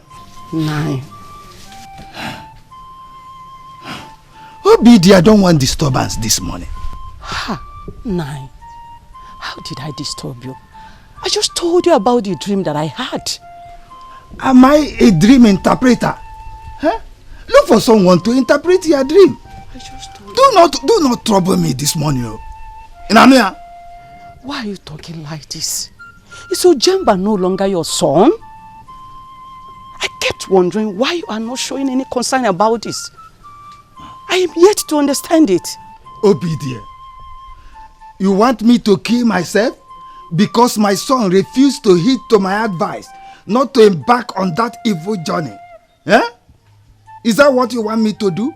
Obi dear, I don't want disturbance this morning. Ha! Nai. How did I disturb you? I just told you about the dream that I had. Am I a dream interpreter? Huh? Look for someone to interpret your dream. Do not trouble me this morning. Inania. Why are you talking like this? Is Ojemba no longer your son? I kept wondering why you are not showing any concern about this. I am yet to understand it. Obi dear, you want me to kill myself because my son refused to heed to my advice not to embark on that evil journey? Eh? Is that what you want me to do?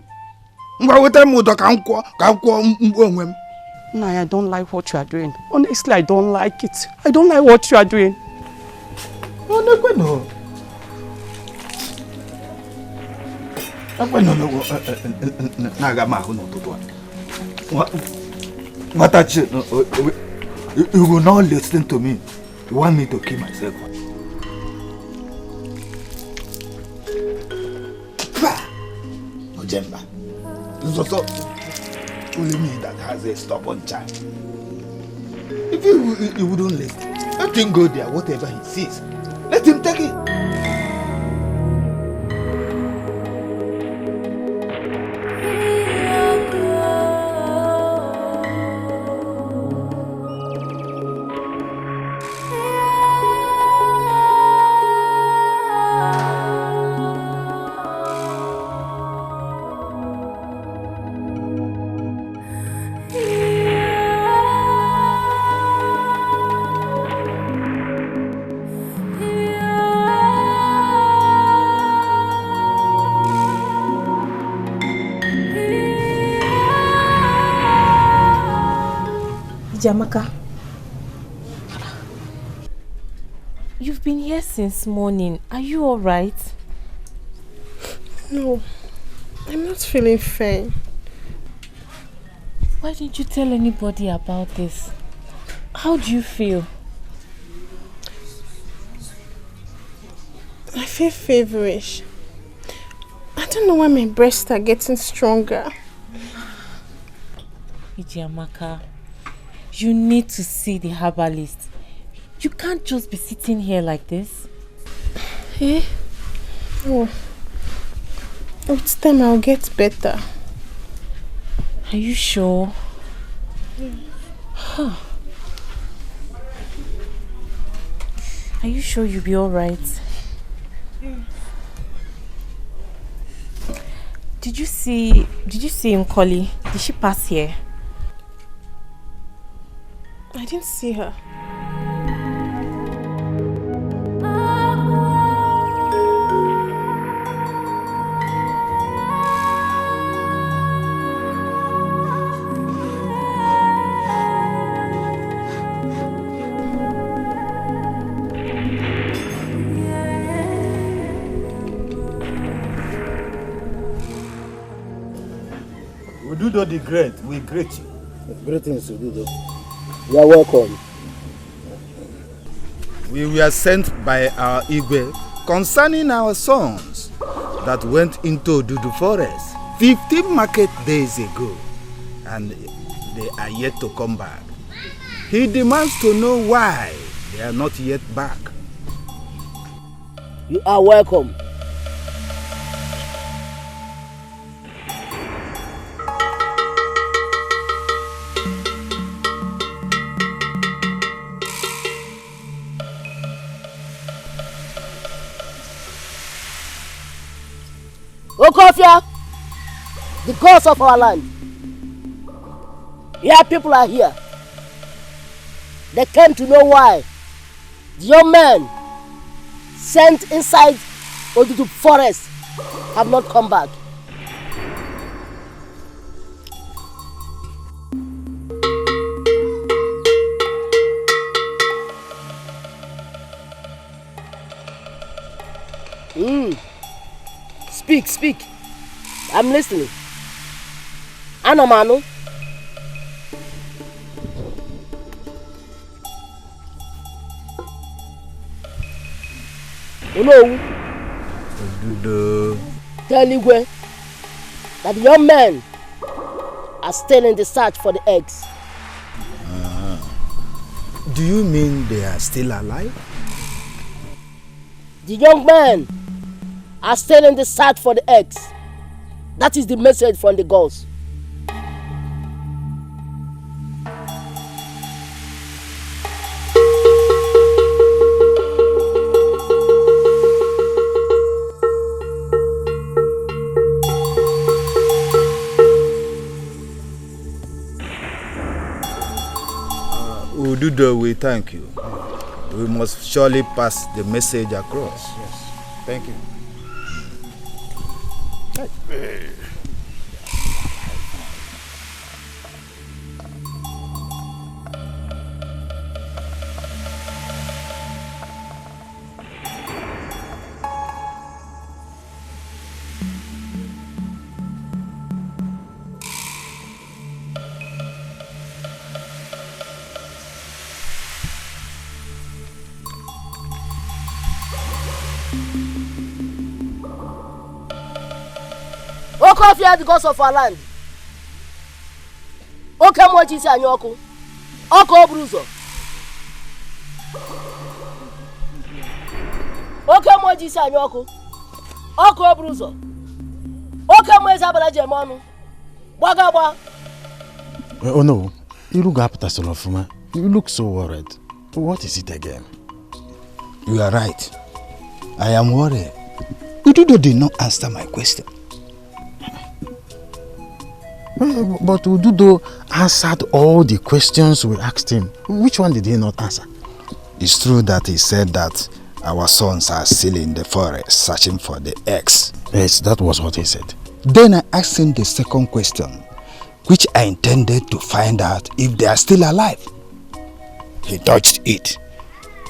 No, I don't like what you are doing. Honestly, I don't like it. I don't like what you are doing. No. You will not listen to me. You want me to kill myself? Ojemba. It's also only me that has a stubborn child. If you wouldn't listen, let him go there, whatever he sees. Let him take it. Jamaaka, you've been here since morning. Are you all right? No, I'm not feeling fine. Why didn't you tell anybody about this? How do you feel? I feel feverish. I don't know why my breasts are getting stronger. Jamaaka, you need to see the herbalist. You can't just be sitting here like this. Eh? Oh. With time I'll get better. Are you sure? Yeah. Huh. Are you sure you'll be alright? Yeah. Did you see Nkoli? Did she pass here? I didn't see her. Ududo the Great, we greet you. Greetings, Ududo. You are welcome. We were sent by our Igwe concerning our sons that went into Dudu Forest 15 market days ago, and they are yet to come back. He demands to know why they are not yet back. You are welcome. Okofia, the gods of our land. Your people are here. They came to know why the young men sent inside Odudu forest have not come back. Speak. I'm listening. Anamano. Hello. Tell Igwe that the young men are still in the search for the eggs. Do you mean they are still alive? The young men are still in the search for the eggs. That is the message from the gods. Ududo, we thank you. We must surely pass the message across. Yes. Thank you. Okofia, the gods of our land. Okemoji si anyoku. Oko bruzo. Okemoji si anyoku. Oko bruzo. Okemoji abala jemonu. Bagaba. Oh no, you look up to Solofuma. You look so worried. What is it again? You are right. I am worried. Ududo did not answer my question. But Ududo answered all the questions we asked him. Which one did he not answer? It's true that he said that our sons are still in the forest searching for the eggs. Yes, that was what he said. Then I asked him the second question, which I intended to find out if they are still alive. He dodged it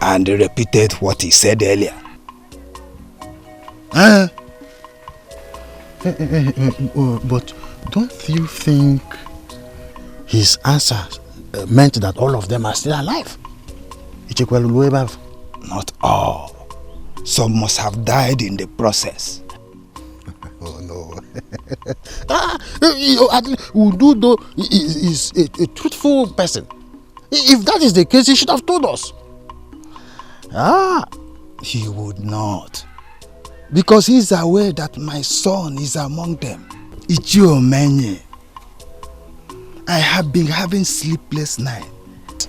and repeated what he said earlier. But don't you think his answer meant that all of them are still alive? Not all. Some must have died in the process. Oh no. Ududo is a truthful person. If that is the case, he should have told us. He would not. Because he is aware that my son is among them. Ichiomenye. I have been having sleepless nights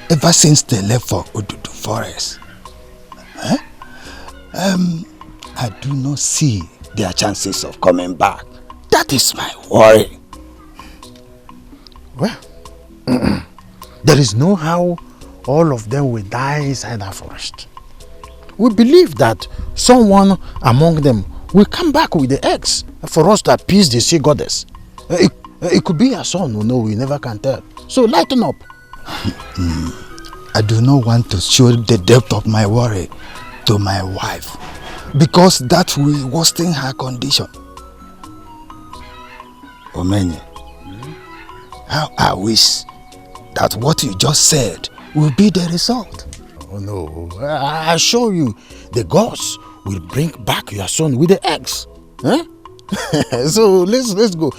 ever since they left for Odudu Forest. I do not see their chances of coming back. That is my worry. Well, there is no how all of them will die inside that forest. We believe that someone among them will come back with the eggs for us to appease the sea goddess. It could be a son, we never can tell. So lighten up. I do not want to show the depth of my worry to my wife, because that will worsen her condition. Omenye, how I wish that what you just said will be the result. Oh no, I assure you, the gods will bring back your son with the eggs. So let's go.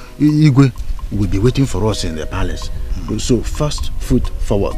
Igwe will be waiting for us in the palace. So first foot forward.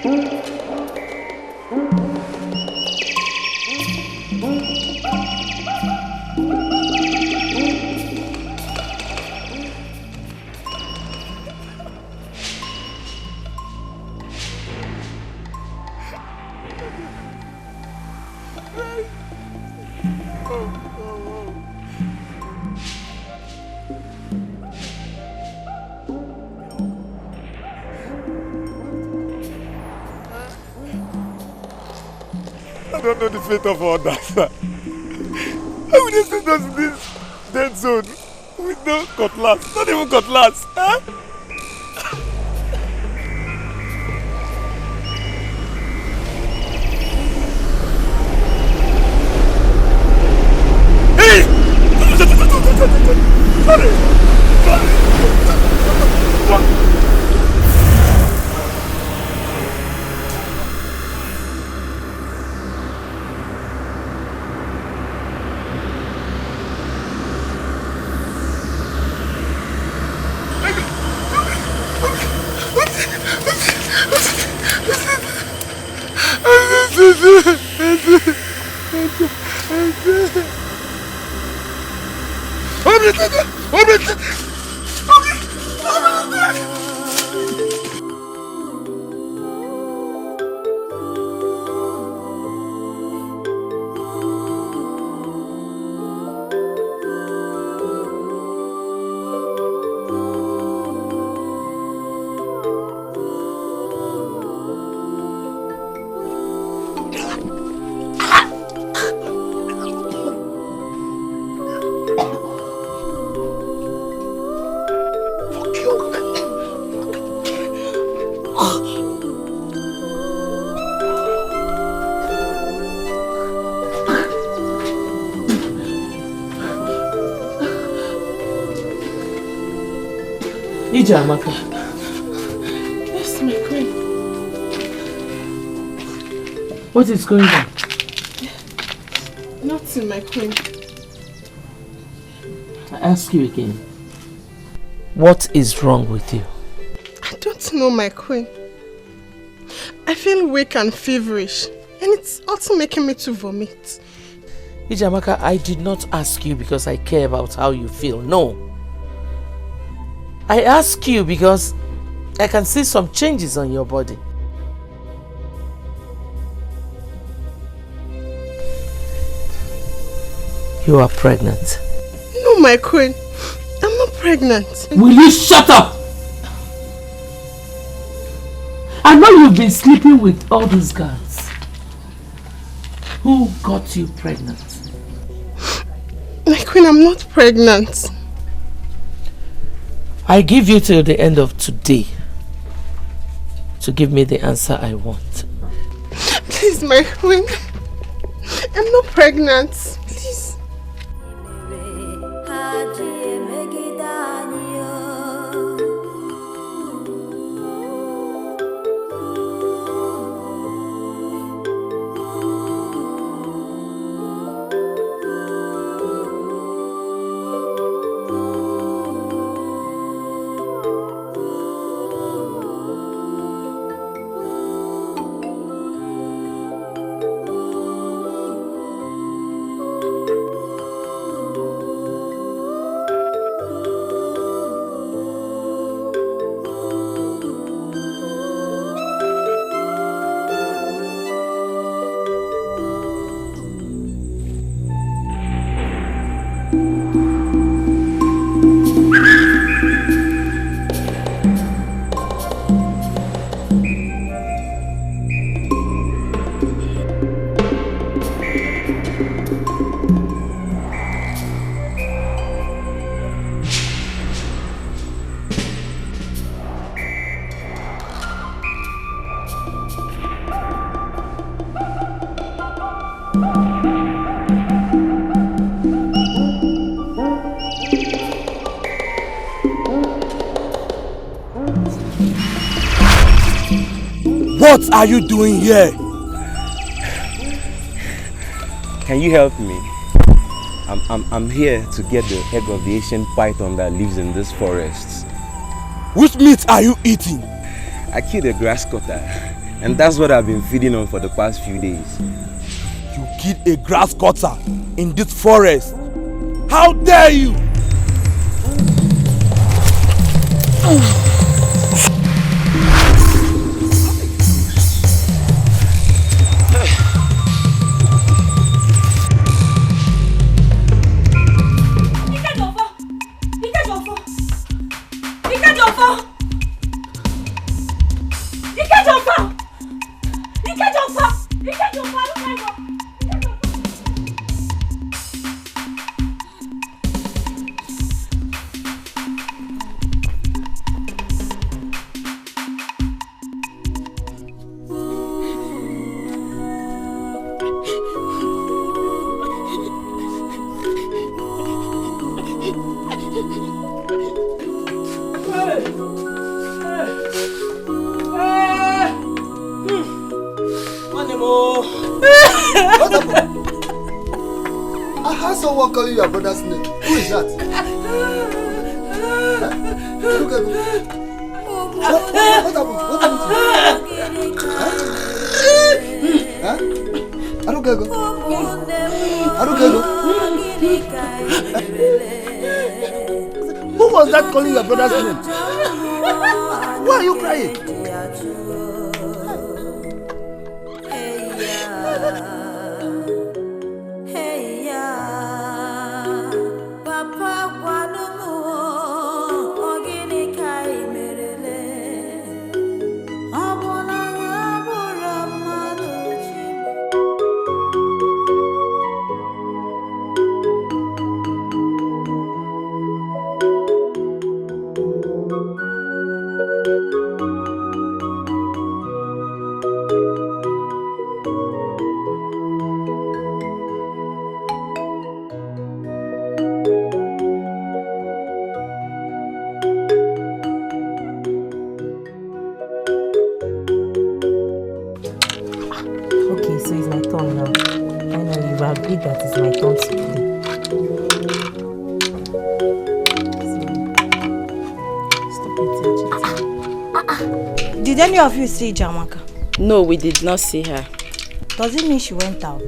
I don't know the fate of all that, sir. How would you send us in this dead zone with no cutlass? Not even cutlass, huh? Hey! Jamaaka. Yes, my queen. What is going on? Nothing, my queen. I ask you again. What is wrong with you? I don't know, my queen. I feel weak and feverish, and it's also making me to vomit. Jamaaka, I did not ask you because I care about how you feel. No. I ask you because I can see some changes on your body. You are pregnant. No, my queen. I'm not pregnant. Will you shut up? I know you've been sleeping with all those girls. Who got you pregnant? My queen, I'm not pregnant. I give you till the end of today to give me the answer I want. Please, my queen. I'm not pregnant. Please. What are you doing here? Can you help me? I'm here to get the egg of the ancient python that lives in this forest. Which meat are you eating? I killed a grass cutter. And that's what I've been feeding on for the past few days. You killed a grass cutter in this forest. How dare you! Calling your brother's name. Who is that? Look at me. What happened? What happened to you? Huh? I don't get go. Who was that calling your brother's name? Why are you crying? That is my turn to play. Did any of you see Jamaaka? No, we did not see her. Does it mean she went out?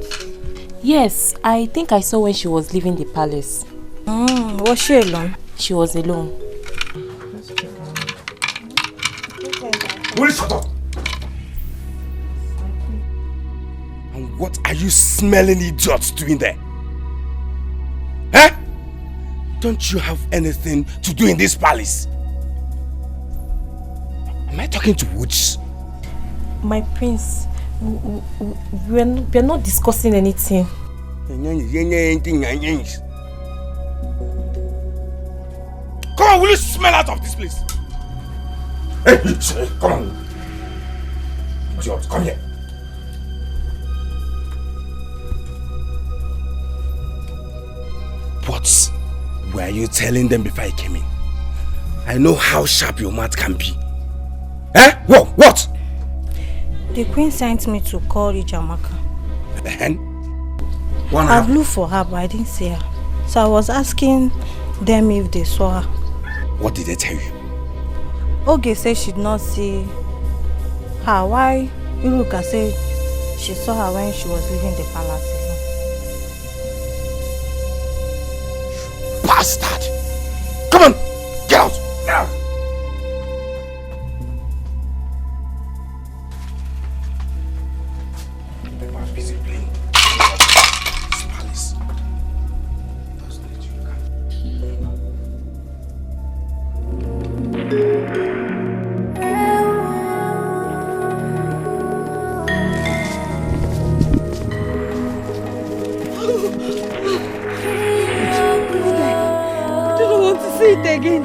Yes, I think I saw when she was leaving the palace. Was she alone? She was alone. Will you shut up? And what are you smelling idiots doing there? Eh? Don't you have anything to do in this palace? Am I talking to witches? My prince, we're not discussing anything. Come on, will you smell out of this place? Hey, come on. Idiot, come here. What were you telling them before I came in? I know how sharp your mouth can be. Eh? What? The queen sent me to call Jamaaka. And? I looked for her, but I didn't see her. So I was asking them if they saw her. What did they tell you? Oge said she did not see her. Why? Iruka said she saw her when she was leaving the palace alone. Bastard! Come on! Get out! Get out! I was busy playing. This palace. Doesn't let you it again.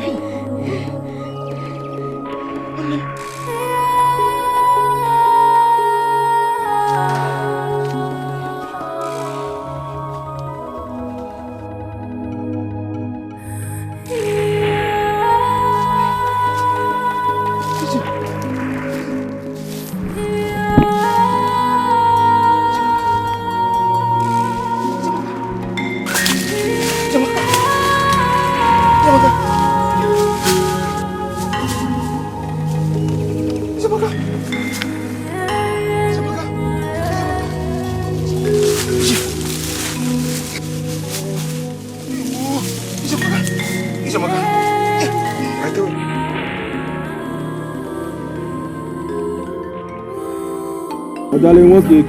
Darling, okay.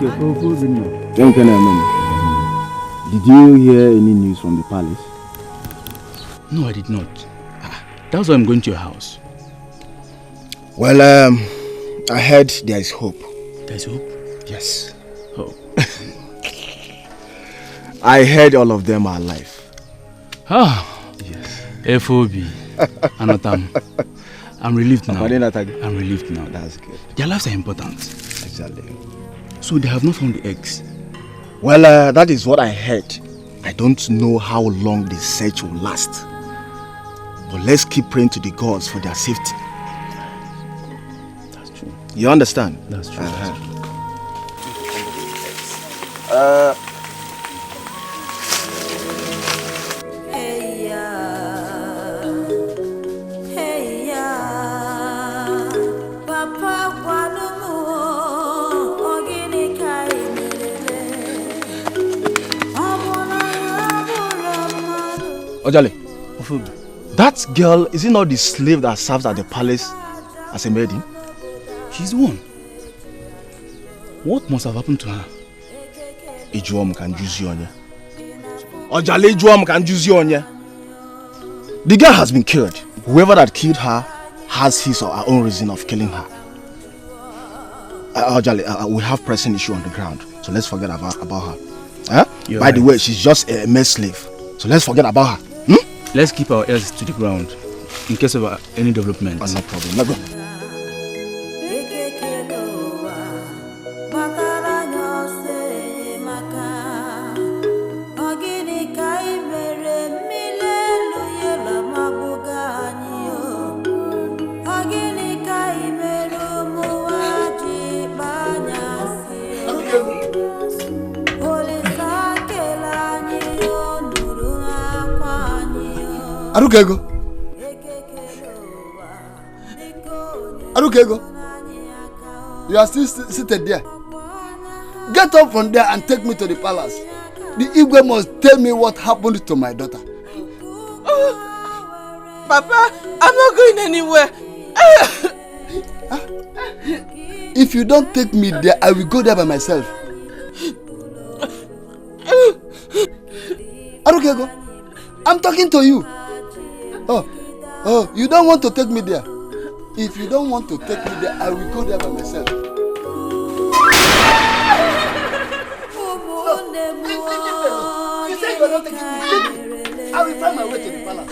Did you hear any news from the palace? No, I did not. That's why I'm going to your house. Well, I heard there is hope. There's hope? Yes. Hope. I heard all of them are alive. Yes. FOB. Anatam. I'm relieved now. I'm relieved now. That's good. Their lives are important. Exactly. So they have not found the eggs? Well, that is what I heard. I don't know how long the search will last. But let's keep praying to the gods for their safety. That's true. You understand? That's true. Ojale, that girl, is it not the slave that serves at the palace as a maiden? She's the one. What must have happened to her? Ijuom can use you on you. Ojale, Ijuom can use you on you. The girl has been killed. Whoever that killed her has his or her own reason of killing her. Ojale, we have pressing issue on the ground, so let's forget about her. Huh? By the way, she's just a male slave, so let's forget about her. Let's keep our ears to the ground in case of any developments. No problem. Let's go. Arukego. You are still seated there. Get up from there and take me to the palace. The Igwe must tell me what happened to my daughter. Papa, I'm not going anywhere. If you don't take me there, I will go there by myself. Arukego, I'm talking to you. Oh, you don't want to take me there. If you don't want to take me there, I will go there by myself. You said you are not taking me. I will find my way to the palace.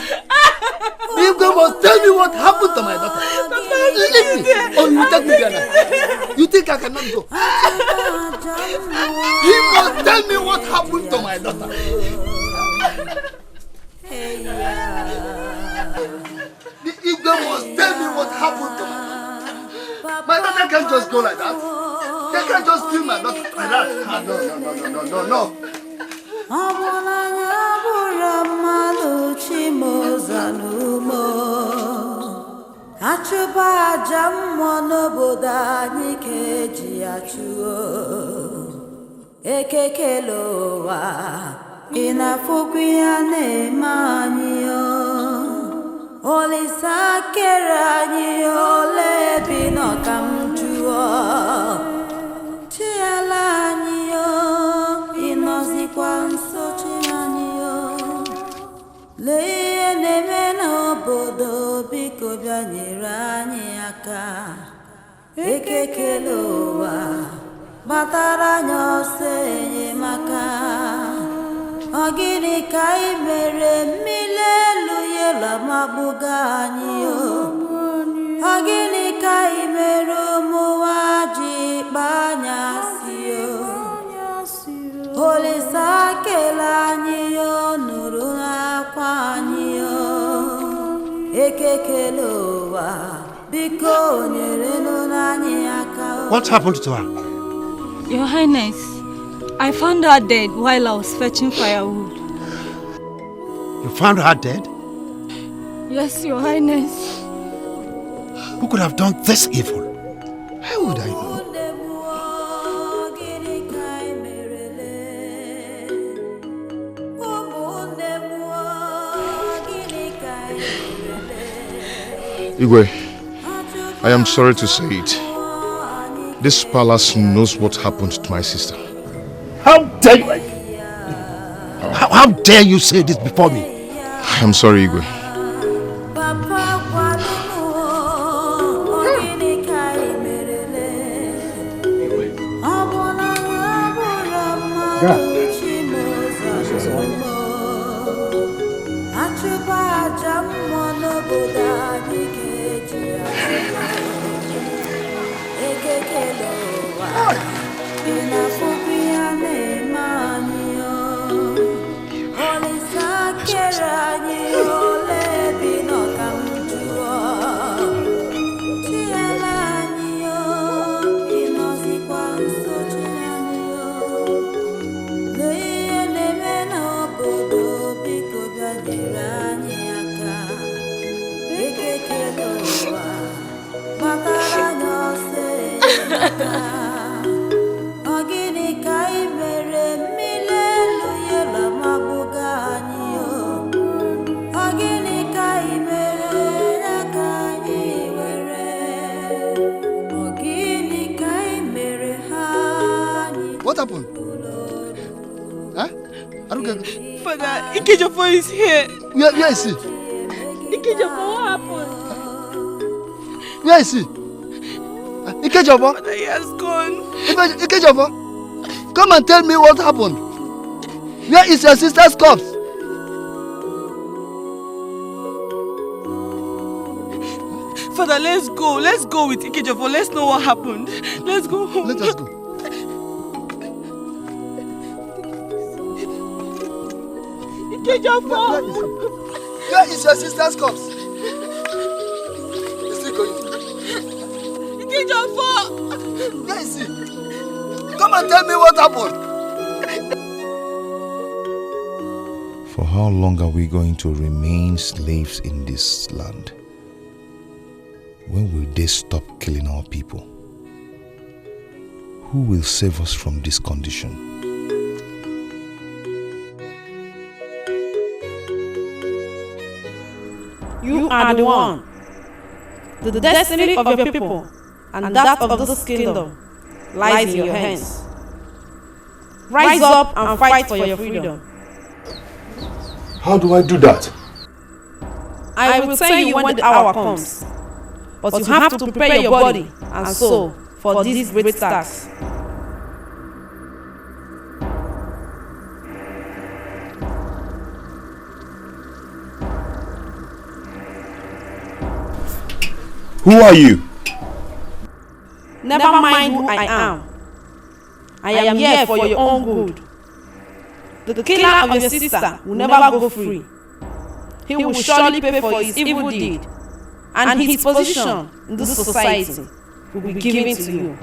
You must tell me what happened to my daughter. Leave me. Oh, you will take me there now. You think I cannot go? He must tell me what happened to my daughter. The Igwe must tell me what happened to my daughter. My daughter can't just go like that. They can't just kill my daughter like that. No. Olisa kerani ole bino kamjuo Chialani yo inozi kwanso chinani yo Le nemeno bodo biko byanyirani aka Ekekelowa batara nyose maka Ogini kai mere milelu yela mabugani yo Ogini kai meru muwaji banyasi yo Olisa kelani yo nuruna kwani yo Ekekelowa biko nyerenu nani aka What happened to her? Your Highness, I found her dead while I was fetching firewood. You found her dead? Yes, Your Highness. Who could have done this evil? How would I know? Igwe, I am sorry to say it, This palace knows what happened to my sister. How dare you? How dare you say this before me? I'm sorry, Igwe. What happened? Huh? Father, Ikejofo is here. Where is he? Ikejofo, what happened? Where is he? Ikejofo? Father, he has gone. Ikejofo, come and tell me what happened. Where is your sister's corpse? Father, let's go. Let's go with Ikejofo. Let's know what happened. Let's go home. Let us go. Ikejofo! Where is your sister's corpse? Is he going? Ikejofo! Where is he? Come and tell me what happened. For how long are we going to remain slaves in this land? When will they stop killing our people? Who will save us from this condition? You are the one. The destiny of your people and that of this kingdom lies in your hands. Rise up and fight for your freedom. How do I do that? I will tell you when the hour comes. But you have to prepare your body and soul for this great task. Who are you? Never mind who I am. I am here for your own good. The killer of your sister will never go free. He will surely pay for his evil deed, and his position in this society will be given to you.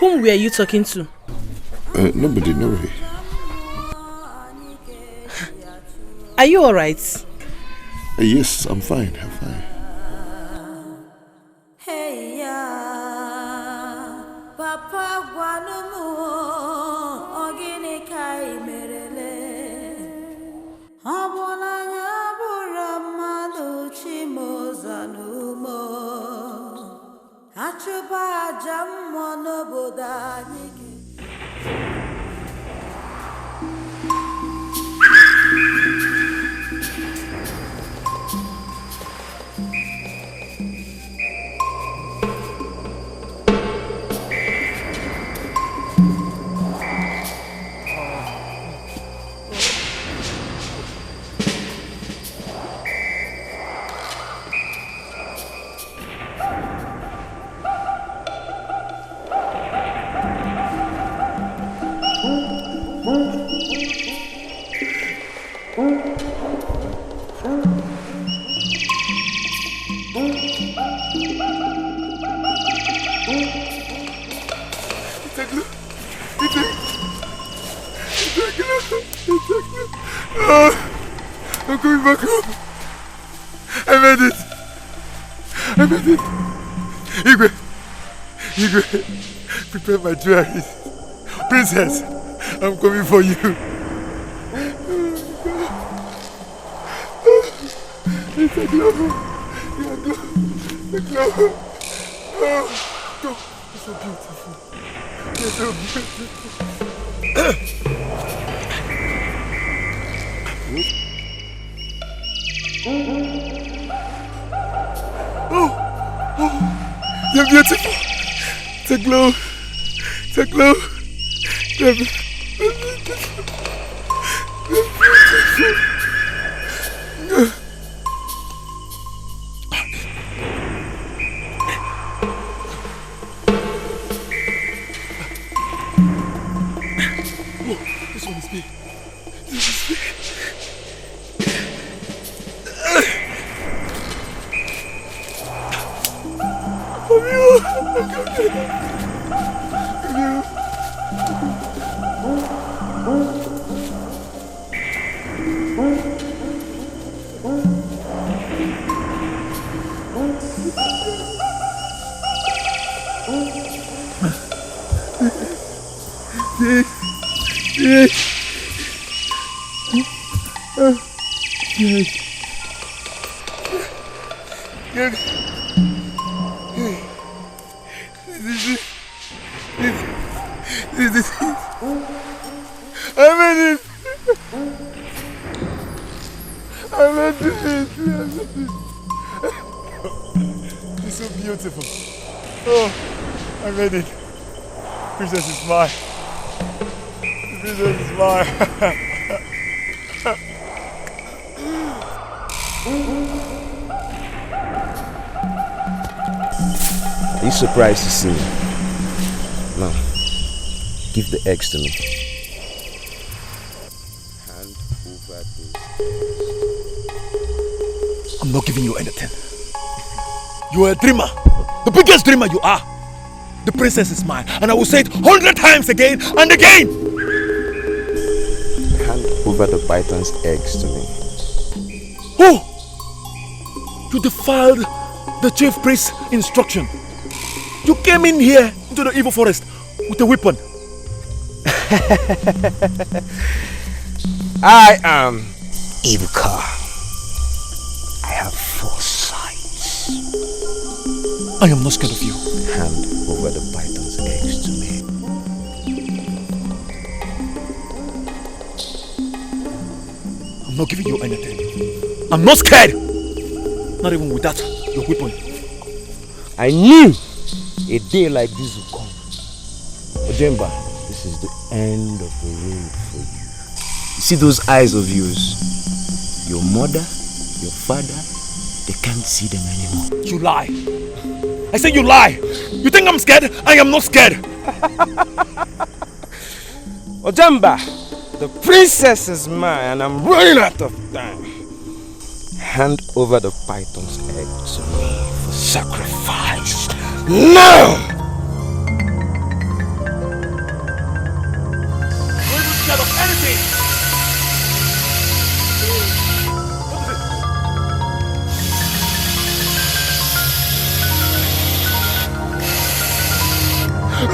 Whom were you talking to? Nobody. Are you alright? Yes, I'm fine. I'm coming back home. I made it. Igwe, prepare my jewelry. Princess, I'm coming for you. It's a glow. The glow. Oh, it's so beautiful. It's so beautiful. They're beautiful. The glow. The glow. They're beautiful. This one is big. This is big. It's so beautiful. Oh, I made it. Princess is mine. The princess is mine. Are you surprised to see me? Now, give the eggs to me. Hand over this. I'm not giving you anything. You are a dreamer. The biggest dreamer you are. The princess is mine, and I will say it 100 times again and again. Hand over the python's eggs to me. Oh! You defiled the chief priest's instruction. You came in here into the evil forest with a weapon. I am Ibuka. I have foresight. I am not scared of you. Hand over the python's eggs to me. I'm not giving you anything. I'm not scared. Not even with that, your weapon. I knew a day like this would come. Ojemba, this is the end of the road for you. You see those eyes of yours? Your mother, your father, they can't see them anymore. You lie. I say you lie. You think I'm scared? I am not scared. Ojemba, the princess is mine and I'm running out of time. Hand over the python's egg to me for sacrifice. Now! We're not scared of anything. What is it?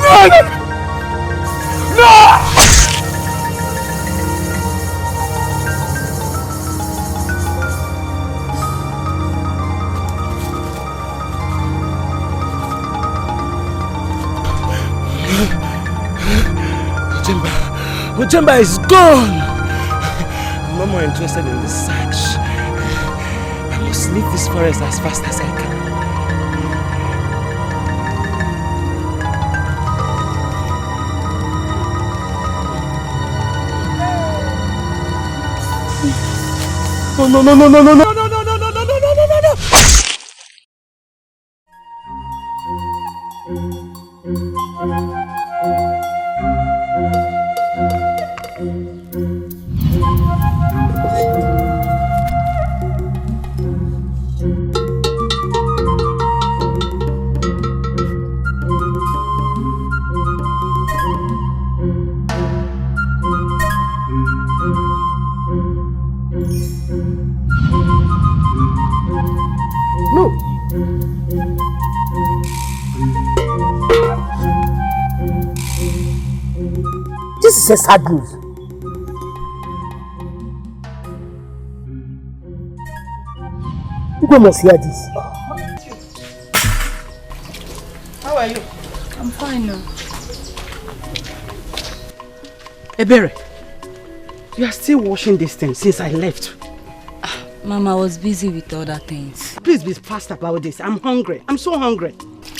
No! No! Ojemba is gone! I'm no more interested in this search. I must leave this forest as fast as I can. No, no, no, no, no, no, no, no, no, no, no, no, no, no, no, no. This is a sad news. Ugo must hear this. How are you? I'm fine now. Ebere, you are still washing this thing since I left. Mama, I was busy with other things. Please be fast about this. I'm hungry. I'm so hungry.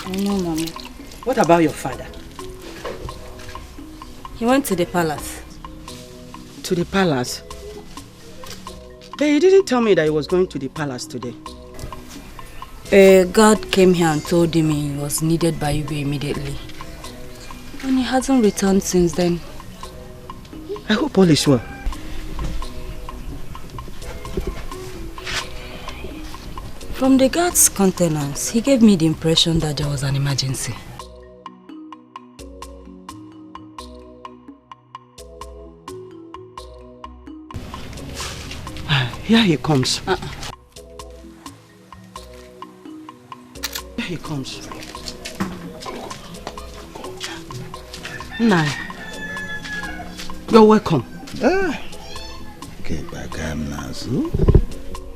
I know, Mama. What about your father? He went to the palace. To the palace? But he didn't tell me that he was going to the palace today. A guard came here and told him he was needed by you immediately. And he hasn't returned since then. I hope all is well. From the guard's countenance, he gave me the impression that there was an emergency. Here he comes. Here he comes. Nah. You're welcome.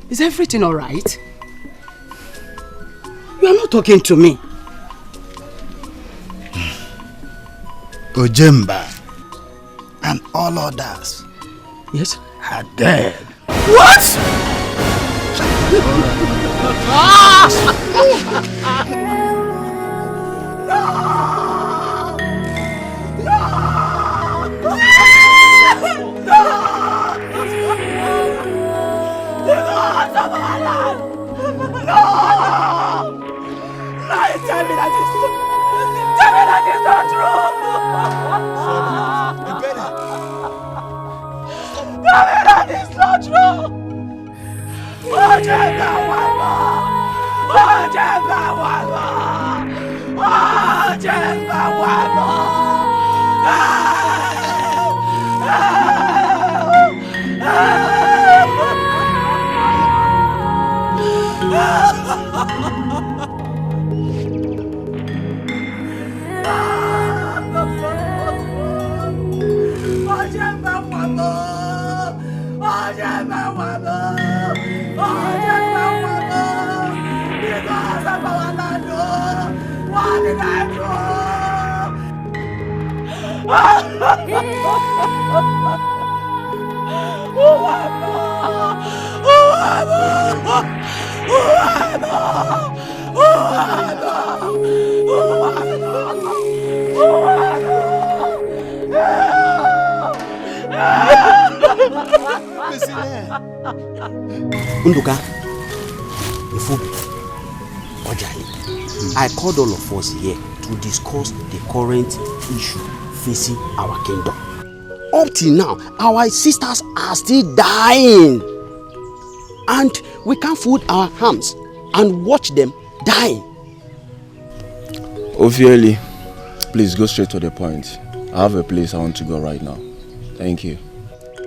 Is everything alright? You are not talking to me. Ojemba and all others, yes, are dead. What? Unduka, Ifubi, Ojani, I called all of us here to discuss the current issue facing our kingdom. Up till now, our sisters are still dying. And we can't fold our arms and watch them dying. Obviously, please go straight to the point. I have a place I want to go right now. Thank you.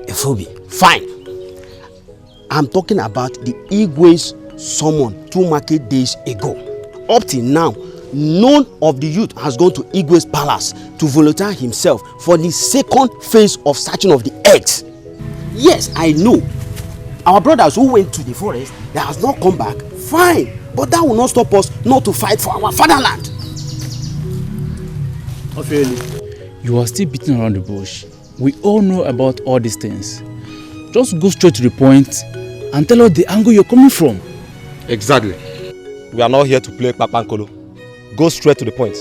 Ifubi, fine. I'm talking about the Igwe's summon 2 market days ago. Up till now, none of the youth has gone to Igwe's palace to volunteer himself for the second phase of searching of the eggs. Yes, I know. Our brothers who went to the forest, they have not come back. Fine, but that will not stop us not to fight for our fatherland. Obviously, you are still beating around the bush. We all know about all these things. Just go straight to the point and tell us the angle you're coming from. Exactly. We are not here to play Papankolo. Go straight to the point.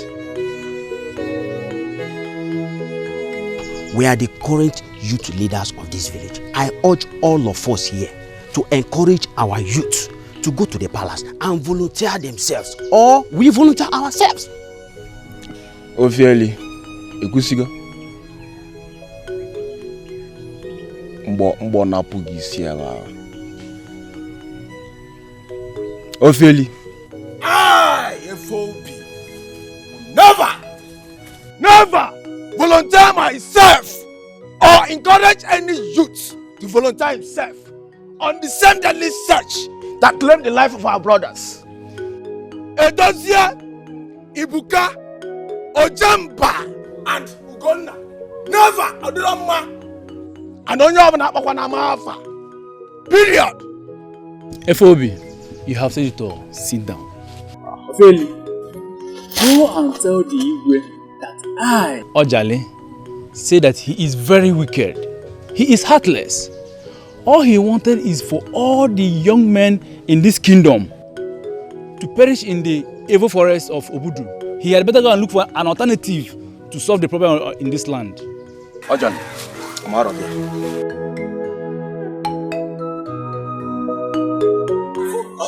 We are the current youth leaders of this village. I urge all of us here to encourage our youth to go to the palace and volunteer themselves, or we volunteer ourselves. Obviously, Ekusiga. Mbo na pugi siya. Ophélie. I, FOP, never volunteer myself or encourage any youth to volunteer himself on the same deadly search that claimed the life of our brothers. Edozia, Ibuka, Ojamba, and Ugonna. Never, Odurama. And only have an Period. FOB, You have said it all. Sit down. Feli, go and tell the Igwe that I, Ojale, say that he is very wicked. He is heartless. All he wanted is for all the young men in this kingdom to perish in the evil forest of Obudu. He had better go and look for an alternative to solve the problem in this land. Ojale, I'm out of here.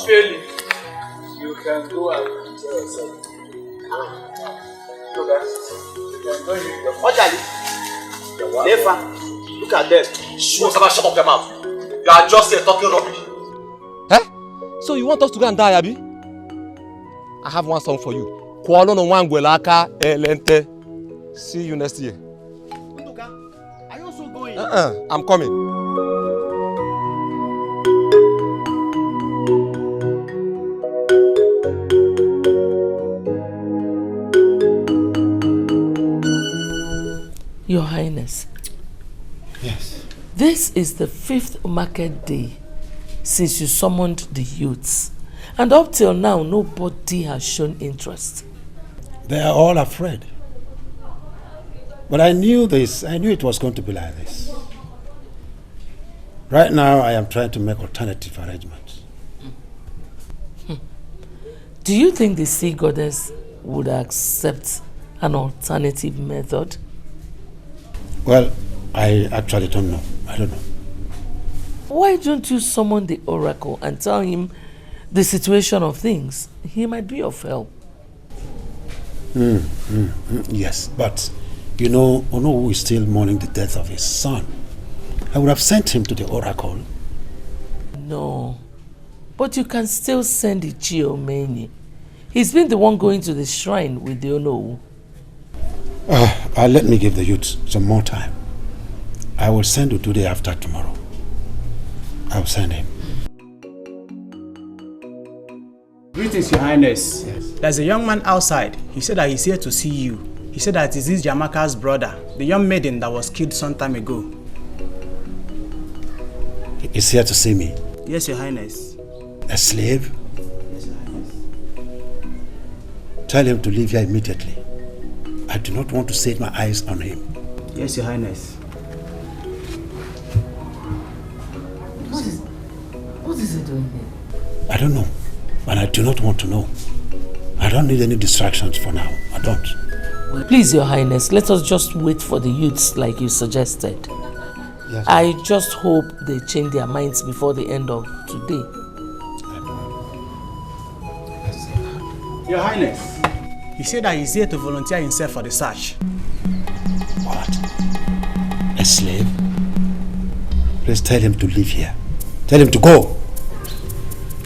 Feli, you can go and enjoy yourself. You can go here. Ojale, Nefa, look at them. Shut up your mouth. You are just here talking rubbish. Eh? So you want us to go and die, Abi? I have one song for you. Kwalo no wangwelaka elente. See you next year. Are you also going? I'm coming. Your Highness. Yes. This is the 5th market day since you summoned the youths. And up till now, nobody has shown interest. They are all afraid. But I knew this. I knew it was going to be like this. Right now, I am trying to make alternative arrangements. Do you think the sea goddess would accept an alternative method? Well, I actually don't know. I don't know. Why don't you summon the oracle and tell him the situation of things? He might be of help. Yes, but you know, Ono is still mourning the death of his son. I would have sent him to the oracle. No, but you can still send the Chiomeni. He's been the one going to the shrine with the Ono. Let me give the youth some more time. I will send you today after tomorrow. I will send him. Greetings, Your Highness. Yes. There's a young man outside. He said that he's here to see you. He said that it is Jamaaka's brother, the young maiden that was killed some time ago. He's here to see me. Yes, Your Highness. A slave? Yes, Your Highness. Tell him to leave here immediately. I do not want to set my eyes on him. Yes, Your Highness. What is he doing here? I don't know, and I do not want to know. I don't need any distractions for now. I don't. Please, Your Highness, let us just wait for the youths like you suggested. Yes. I just hope they change their minds before the end of today. Your Highness, he said that he's here to volunteer himself for the search. What? A slave? Please tell him to leave here. Tell him to go.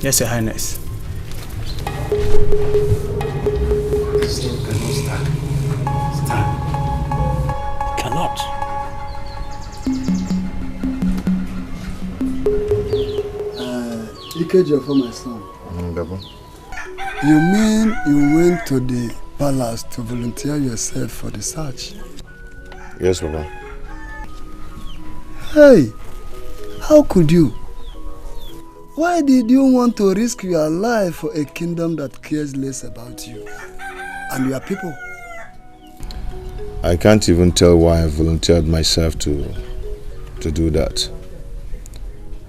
Yes, Your Highness. The slave cannot stand. Stand. Cannot. Ikejo for my son. You mean you went to the palace to volunteer yourself for the search? Yes, Baba. Hey, how could you? Why did you want to risk your life for a kingdom that cares less about you and your people? I can't even tell why I volunteered myself to do that.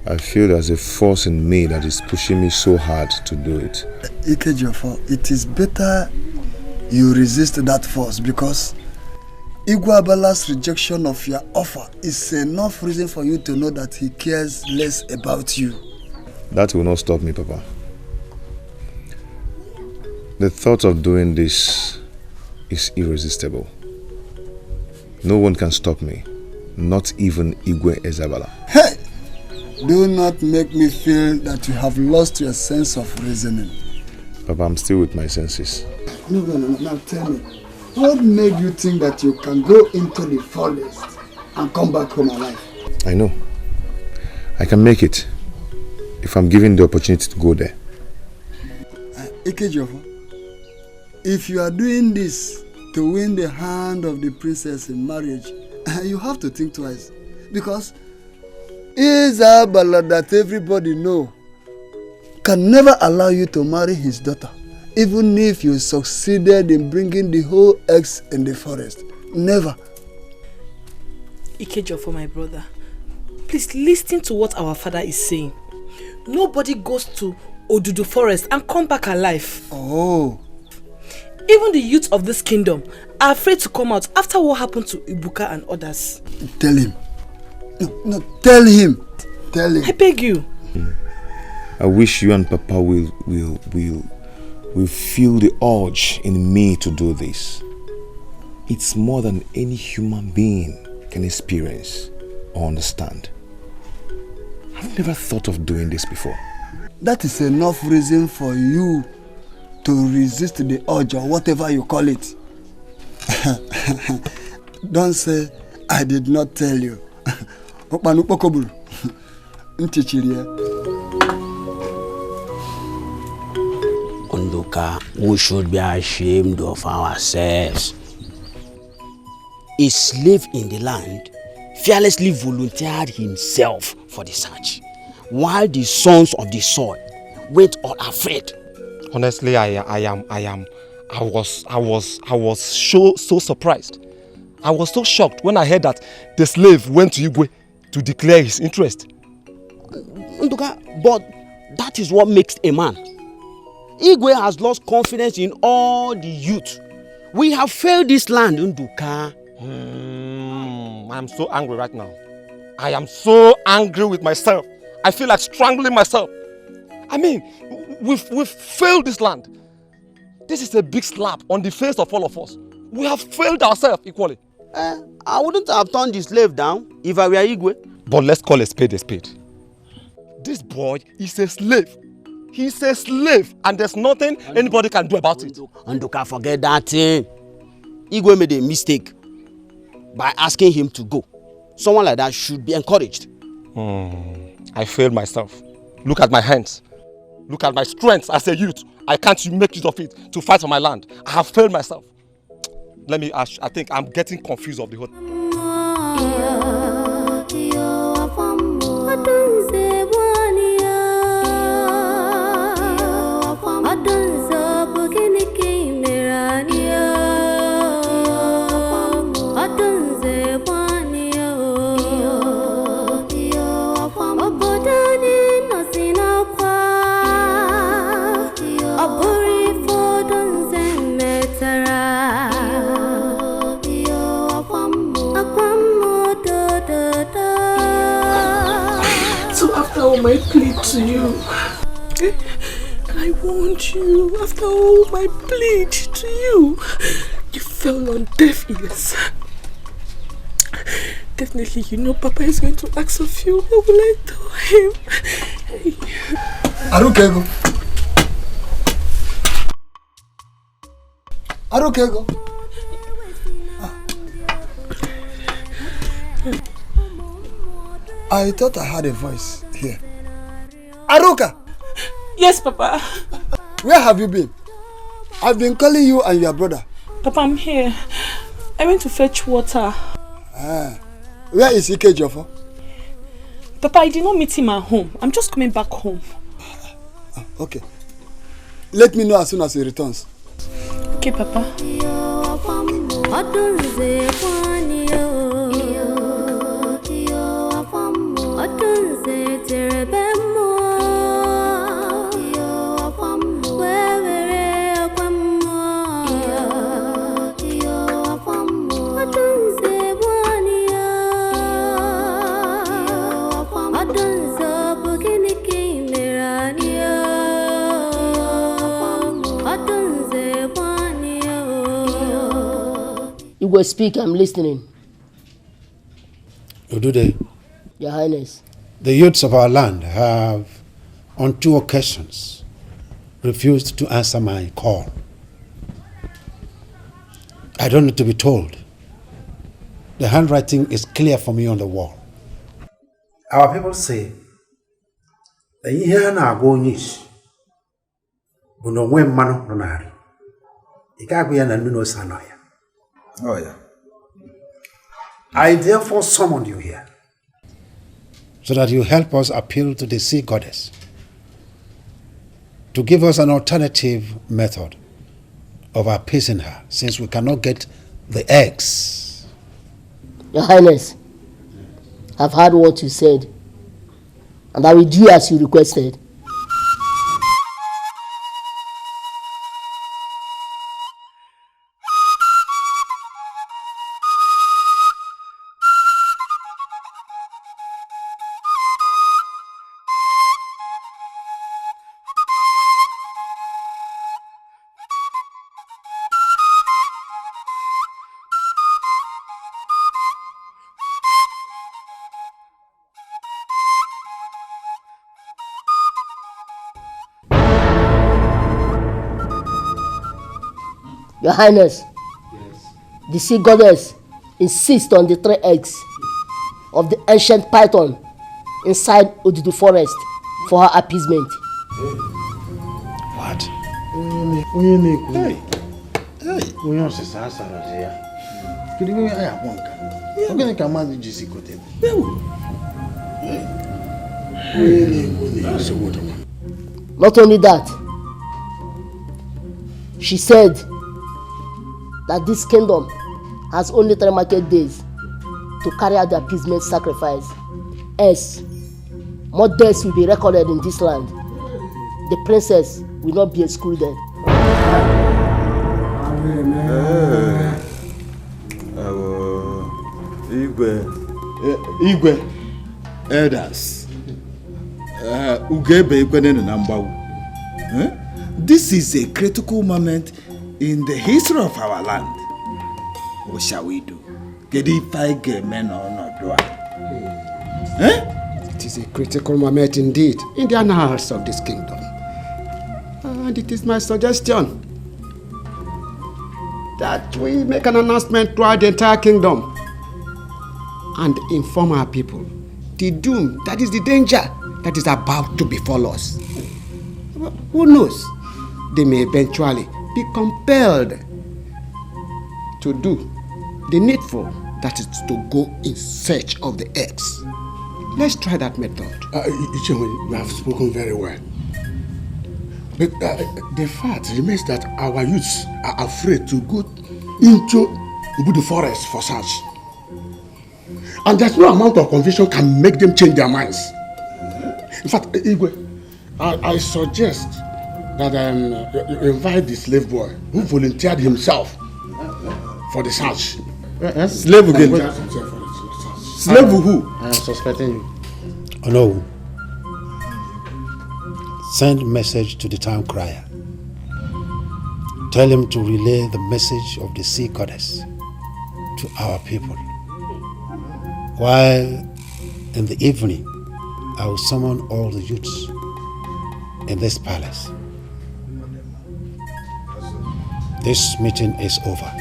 I feel there's a force in me that is pushing me so hard to do it. Ikejofo, it is better you resist that force because Igwabala's rejection of your offer is enough reason for you to know that he cares less about you. That will not stop me, Papa. The thought of doing this is irresistible. No one can stop me, not even Igwe Ezabala. Hey! Do not make me feel that you have lost your sense of reasoning. Papa, I'm still with my senses. No. Now tell me, what made you think that you can go into the forest and come back home alive? I know. I can make it if I'm given the opportunity to go there. Ikejofo, if you are doing this to win the hand of the princess in marriage, you have to think twice. Because Izabala that everybody know can never allow you to marry his daughter, even if you succeeded in bringing the whole eggs in the forest. Never. Ikejo, for my brother, please listen to what our father is saying. Nobody goes to Odudu forest and come back alive. Oh. Even the youth of this kingdom are afraid to come out after what happened to Ibuka and others. Tell him. No, tell him. Tell him. I beg you. I wish you and Papa will feel the urge in me to do this. It's more than any human being can experience or understand. I've never thought of doing this before. That is enough reason for you to resist the urge or whatever you call it. Don't say, I did not tell you. Ondoka, we should be ashamed of ourselves. A slave in the land fearlessly volunteered himself for the search, while the sons of the soil went unafraid. Honestly, I was so surprised. I was so shocked when I heard that the slave went to Igwe to declare his interest. Nduka, but that is what makes a man. Igwe has lost confidence in all the youth. We have failed this land, Nduka. I'm so angry right now. I am so angry with myself. I feel like strangling myself. I mean, we've failed this land. This is a big slap on the face of all of us. We have failed ourselves equally. I wouldn't have turned the slave down if I were Igwe. But let's call a spade a spade. This boy is a slave. He's a slave, and there's nothing anybody can do about it. Nduka, forget that thing. Igwe made a mistake by asking him to go. Someone like that should be encouraged. I failed myself. Look at my hands. Look at my strength as a youth. I can't make use of it to fight for my land. I have failed myself. Let me ask, I think I'm getting confused of the whole thing. All my plea to you. I warned you after all my plead to you. You fell on deaf ears. Definitely, you know Papa is going to ask of you. What will I tell him? Arukego. Arukego. I thought I heard a voice here. Aruka! Yes, Papa. Where have you been? I've been calling you and your brother. Papa, I'm here. I went to fetch water. Where is Ikejo? Papa, I did not meet him at home. I'm just coming back home. Okay. Let me know as soon as he returns. Okay, Papa. You will speak, I'm listening. Odude, Your Highness. the youths of our land have, on 2 occasions, refused to answer my call. I don't need to be told. The handwriting is clear for me on the wall. Our people say, oh yeah. I therefore summoned you here so that you help us appeal to the sea goddess to give us an alternative method of appeasing her, since we cannot get the eggs. Your Highness, I've heard what you said, and I will do as you requested. Your Highness, the sea goddess insists on the 3 eggs of the ancient python inside Odudu forest for her appeasement. What? Hey. Not only that, she said that this kingdom has only 3 market days to carry out the appeasement sacrifice. Else, more deaths will be recorded in this land. The princess will not be excluded. Igwe elders, Ugebe Igwe Nambawu. This is a critical moment in the history of our land. What shall we do? It is a critical moment indeed in the annals of this kingdom. And it is my suggestion that we make an announcement throughout the entire kingdom and inform our people the doom, that is the danger that is about to befall us. Who knows? They may eventually be compelled to do the needful, that is to go in search of the eggs. Let's try that method. You have spoken very well. But the fact remains that our youths are afraid to go into the forest for search. And there's no amount of conviction can make them change their minds. In fact, Igwe, I suggest that you invite the slave boy who volunteered himself for the search. Slave again? Slave who? I am suspecting you. Oh no. Send message to the town crier. Tell him to relay the message of the sea goddess to our people. While in the evening, I will summon all the youths in this palace. This meeting is over.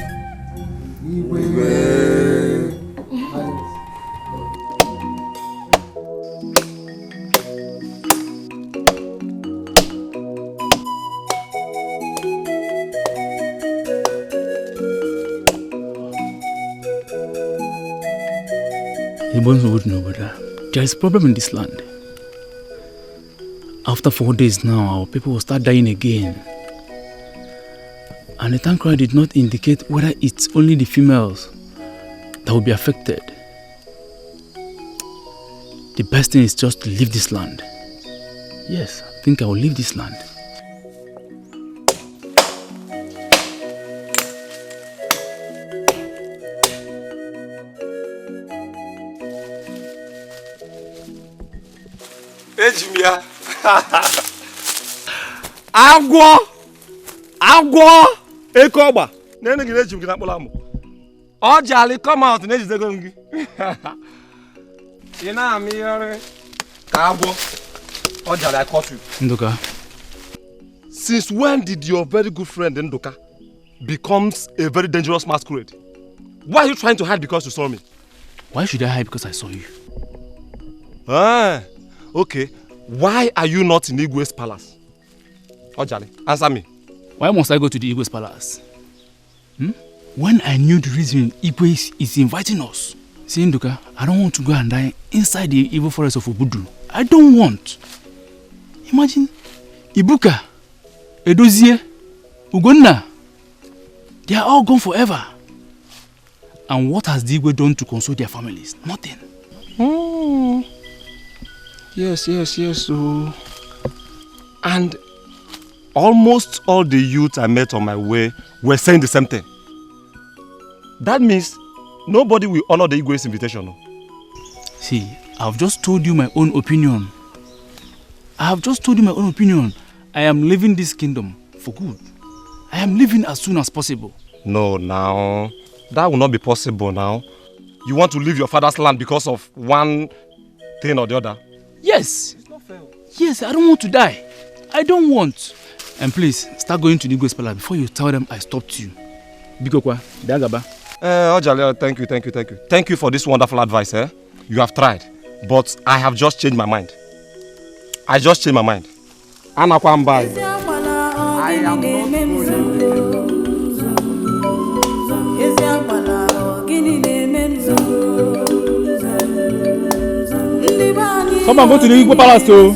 Ibons would know, but there is a problem in this land. After 4 days now, our people will start dying again. And the town crier did not indicate whether it's only the females that will be affected. The best thing is just to leave this land. Yes, I think I will leave this land. Ejimia. Agwo Ekoba. Nene gine ejim gina kpola mu. Ojali come out na ejidego ngi. Ina amiyore. Ka agwo. Ojali I caught you. Ndoka. Since when did your very good friend Ndoka becomes a very dangerous masquerade? Why are you trying to hide because you saw me? Why should I hide because I saw you? Okay. Why are you not in Igwe's palace? Ojali, answer me. Why must I go to the Igwe's palace? When I knew the reason Igwe is inviting us. See, Nduka, I don't want to go and die inside the evil forest of Obudu. I don't want. Imagine, Ibuka Edozie, Ugonna, they are all gone forever. And what has the Igwe done to console their families? Nothing. Yes. So, and almost all the youth I met on my way were saying the same thing. That means nobody will honor the Igwe's invitation. No? See, I've just told you my own opinion. I am leaving this kingdom for good. I am leaving as soon as possible. No, now. That will not be possible now. You want to leave your father's land because of one thing or the other? Yes. It's not fair. Yes, I don't want to die. I don't want. And please, start going to the Igwe's palace before you tell them I stopped you. Bikokwa, Dagaba. Ojale, thank you. Thank you for this wonderful advice, eh? You have tried, but I have just changed my mind. Anakwambai. I am not going. Come on, go to the Igwe palace too.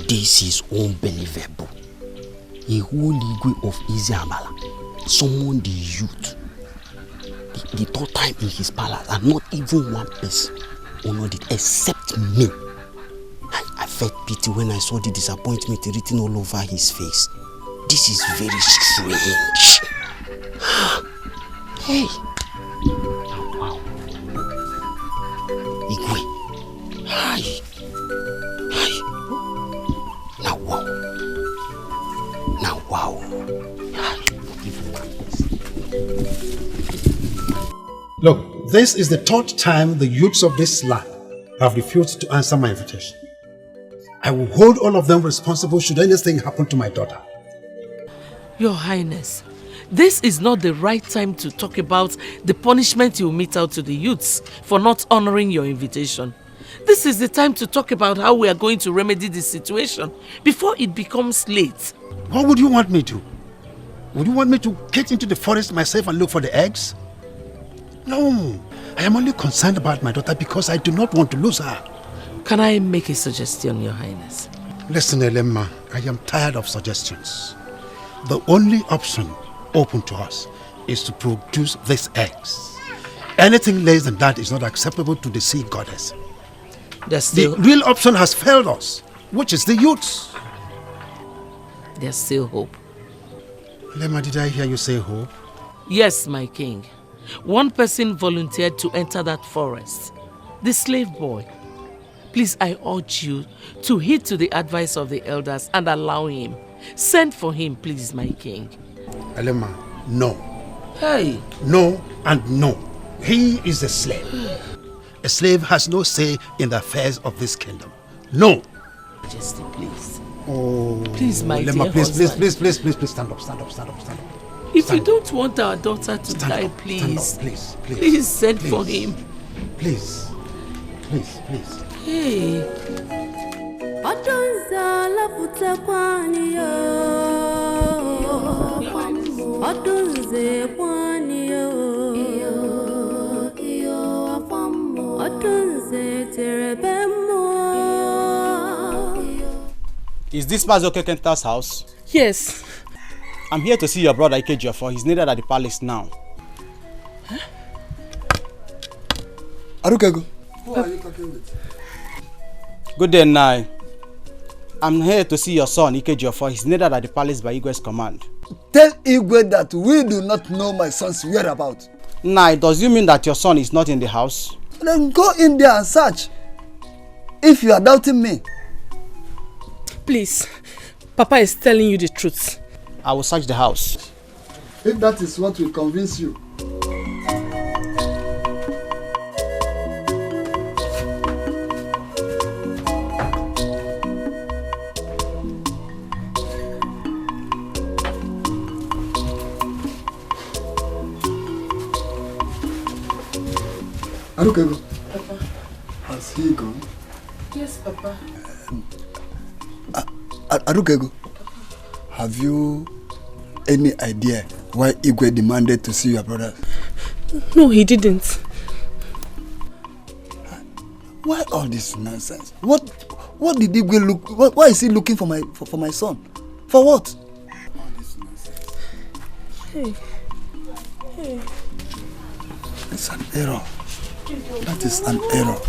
This is unbelievable. A whole Igwe of Iziamala summoned the youth the third time in his palace, and not even one person honored it except me. I felt pity when I saw the disappointment written all over his face. This is very strange. Hey. Wow. Igwe. Hi. Now wow. Look, this is the third time the youths of this land have refused to answer my invitation. I will hold all of them responsible should anything happen to my daughter. Your Highness, this is not the right time to talk about the punishment you mete out to the youths for not honoring your invitation. This is the time to talk about how we are going to remedy this situation before it becomes late. What would you want me to? Would you want me to get into the forest myself and look for the eggs? No, I am only concerned about my daughter because I do not want to lose her. Can I make a suggestion, Your Highness? Listen, Elemma, I am tired of suggestions. The only option open to us is to produce these eggs. Anything less than that is not acceptable to the sea goddess. The real option has failed us, which is the youths. There's still hope. Lema, did I hear you say hope? Yes, my king. One person volunteered to enter that forest. The slave boy. Please, I urge you to heed to the advice of the elders and allow him. Send for him, please, my king. Elema, no. Hey. No and no. He is a slave. A slave has no say in the affairs of this kingdom. No. Majesty, please. Oh. Please, my Lema, dear please, husband. please, stand up. If you don't want our daughter to die, please. Please send for him. Please. Hey. Is this Mazo Kekenta's house? Yes. I'm here to see your brother Ikejiofo. He's needed at the palace now. Huh? Arukego. Who are you talking with? Good day, Nai. I'm here to see your son Ikejiofo. He's needed at the palace by Igwe's command. Tell Igwe that we do not know my son's whereabouts. Nai, does you mean that your son is not in the house? Then go in there and search. If you are doubting me. Please, Papa is telling you the truth. I will search the house. If that is what will convince you. Arukego. Papa. Has he gone? Yes, Papa. Arukego. Have you any idea why Igwe demanded to see your brother? No, he didn't. Why all this nonsense? What did Igwe look? Why is he looking for my son? For what? All this nonsense. Hey. It's an error. That is an error.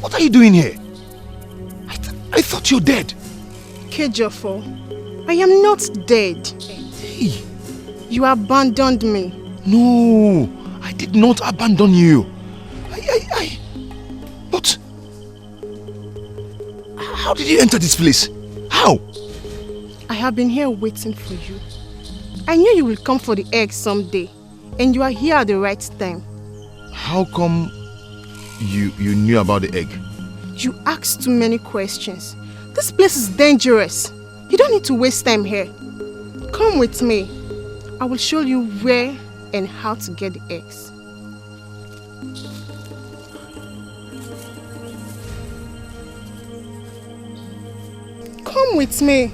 What are you doing here? I thought you're dead. Kejofo, I am not dead. Hey. You abandoned me. No, I did not abandon you. But how did you enter this place? How? I have been here waiting for you. I knew you will come for the egg someday, and you are here at the right time. How come you knew about the egg? You asked too many questions. This place is dangerous. You don't need to waste time here. Come with me. I will show you where and how to get the eggs. Come with me.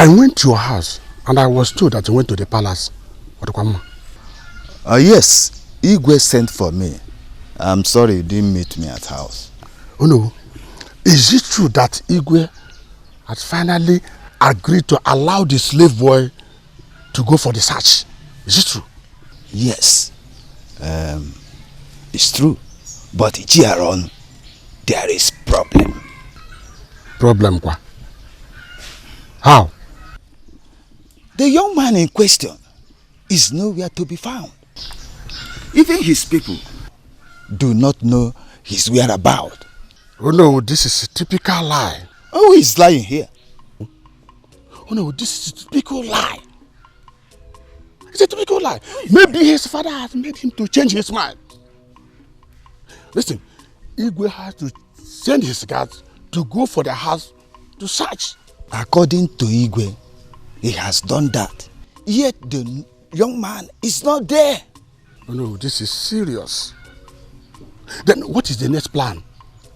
I went to your house and I was told that you went to the palace. Yes, Igwe sent for me. I'm sorry you didn't meet me at house. Oh no, is it true that Igwe has finally agreed to allow the slave boy to go for the search? Is it true? Yes, it's true. But Chiaron, there is problem. Problem quoi? How? The young man in question is nowhere to be found. Even his people do not know his whereabouts. Oh no, this is a typical lie. Oh, he's lying here. Oh no, this is a typical lie. It's a typical lie. Maybe his father has made him to change his mind. Listen, Igwe has to send his guards to go for the house to search. According to Igwe, he has done that. Yet the young man is not there. Oh no, this is serious. Then what is the next plan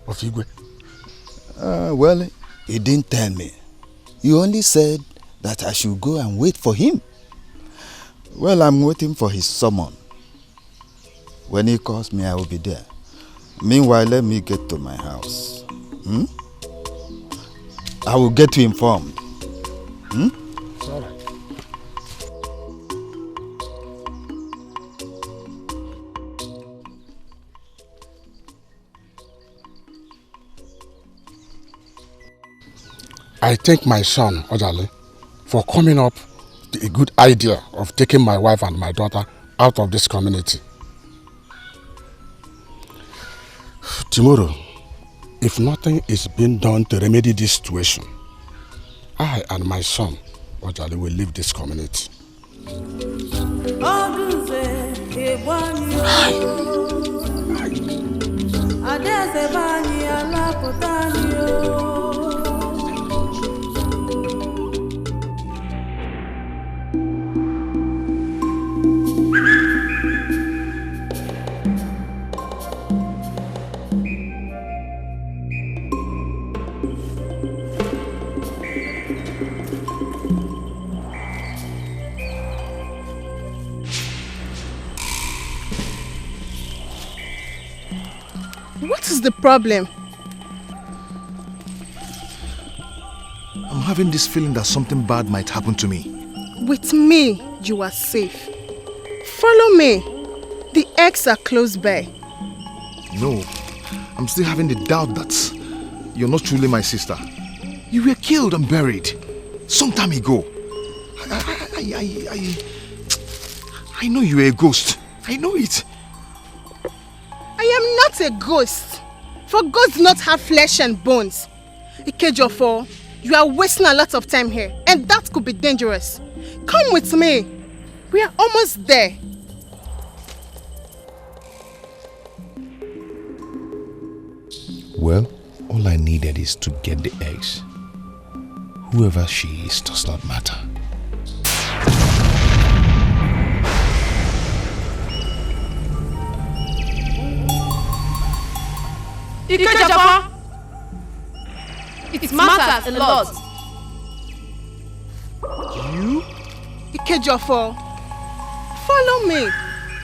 of Igwe? Well, he didn't tell me. He only said that I should go and wait for him. Well, I'm waiting for his summon. When he calls me, I will be there. Meanwhile, let me get to my house. I will get you informed. It's all right. I thank my son, Ojale, for coming up with a good idea of taking my wife and my daughter out of this community. Tomorrow, if nothing is being done to remedy this situation, I and my son, Ojale, will leave this community. What is the problem? I'm having this feeling that something bad might happen to me. With me, you are safe. Follow me. The eggs are close by. No, I'm still having the doubt that you're not truly my sister. You were killed and buried some time ago. I know you were a ghost. I know it. I am not a ghost. For ghosts do not have flesh and bones. Ikejofo, you are wasting a lot of time here, and that could be dangerous. Come with me. We are almost there. Well, all I needed is to get the eggs. Whoever she is does not matter. Dikeh, it matters a lot. You? Ikejofo, follow me.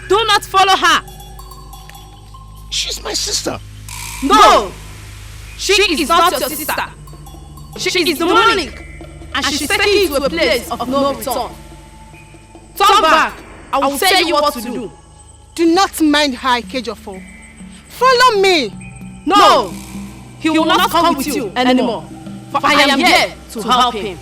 Do not follow her. She's my sister. No, she is not your sister. She is demonic, and she's taking you to a place of no return. Turn back. I will tell you what to do. Do not mind her, Ikejofo. Follow me. No, he will not come with you anymore, for I am here to help him.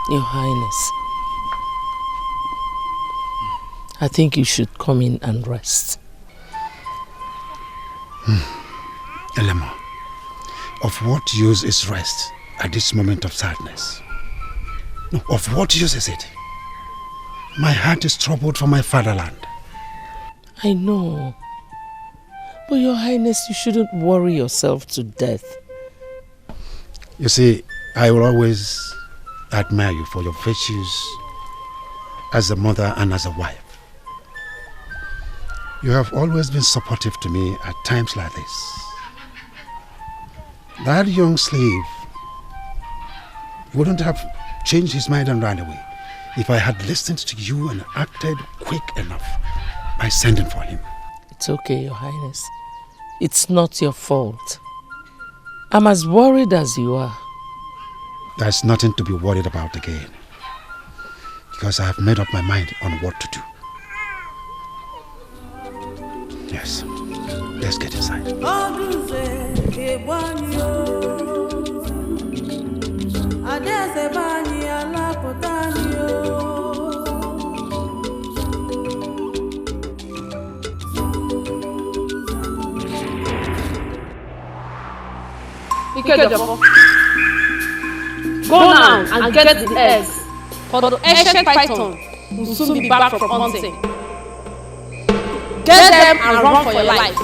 Your Highness, I think you should come in and rest. Elema, of what use is rest at this moment of sadness? No, of what use is it? My heart is troubled for my fatherland. I know. But Your Highness, you shouldn't worry yourself to death. You see, I will always admire you for your virtues as a mother and as a wife. You have always been supportive to me at times like this. That young slave wouldn't have changed his mind and ran away if I had listened to you and acted quick enough by sending for him. It's okay, Your Highness. It's not your fault. I'm as worried as you are. There's nothing to be worried about again, because I have made up my mind on what to do. Yes, let's get inside. Go now and get the eggs, for the ancient python will soon be back from hunting. Get them and run for your life.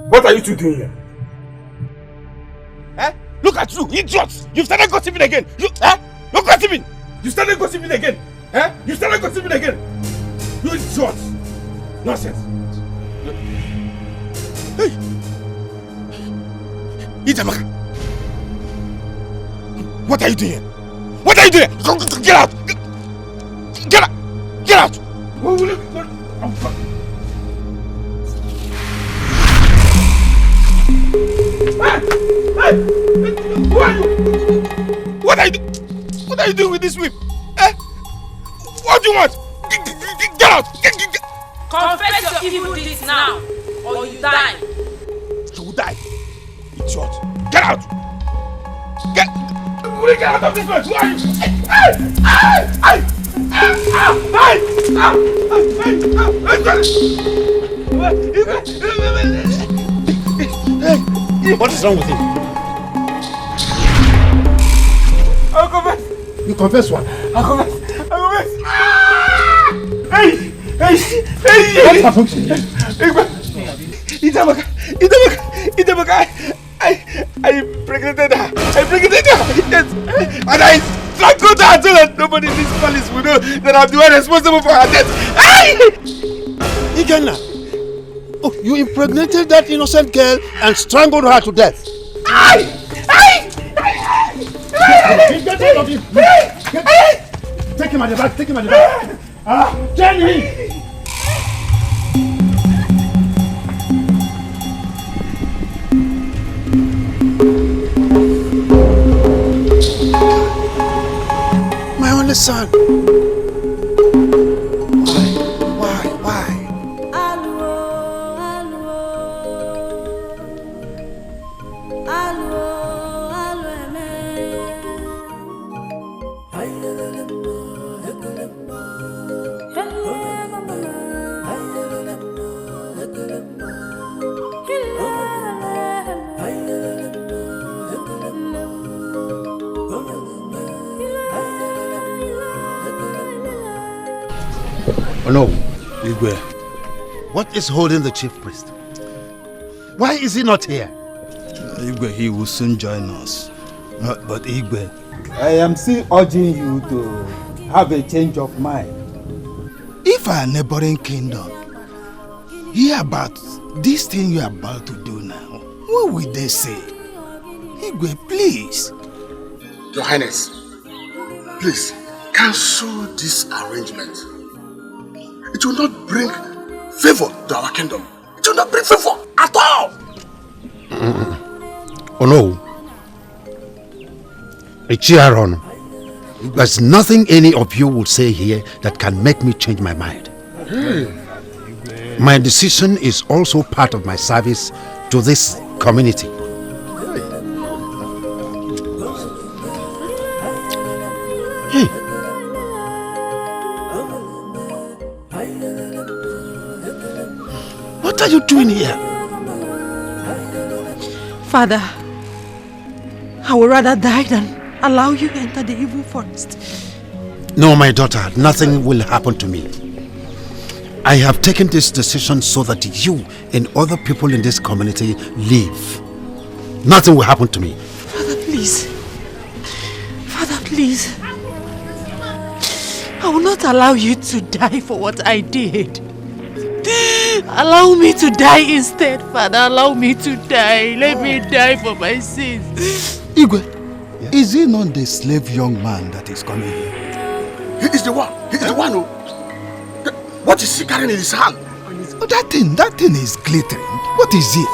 What are you two doing here? Eh? Look at you, idiots! You've started gossiping again! You're gossiping! You started gossiping again! Eh? You started gossiping again! You idiots! Nonsense! Hey! Jamaaka! What are you doing here? What are you doing? Get out! Get out! Get out! Hey! Who are you? What are you doing with this whip? Eh? What do you want? Get out! Confess your evil deeds now, or you die. You will die. Idiot! Get out! Get out of this place! Who are you? What is wrong with him? I'll confess. You confess what? I'll confess. Hey! What happened to you? Jamaaka, I impregnated her. Yes. And I strangled her so that nobody in this palace will know that I'm the one responsible for her death. Ikenna, oh, you impregnated that innocent girl and strangled her to death. Get out of him! Take him at the back, turn him! My only son. Why? Oh no, Igwe. What is holding the chief priest? Why is he not here? Igwe, he will soon join us. But Igwe, I am still urging you to have a change of mind. If our neighboring kingdom hear about this thing you are about to do now, what will they say? Igwe, please. Your Highness, please cancel this arrangement. It will not bring favor to our kingdom. It will not bring favor at all. Oh no. Ichiaron, there's nothing any of you will say here that can make me change my mind. My decision is also part of my service to this community. Hey. What are you doing here? Father, I would rather die than allow you enter the evil forest. No, my daughter, nothing will happen to me. I have taken this decision so that you and other people in this community live. Nothing will happen to me. Father, please. Father, please. I will not allow you to die for what I did. Allow me to die instead, Father. Allow me to die. Let me die for my sins. Igwe, is he not the slave young man that is coming here? He is the one. He is the one who... What is he carrying in his hand? Oh, that thing is glittering. What is it?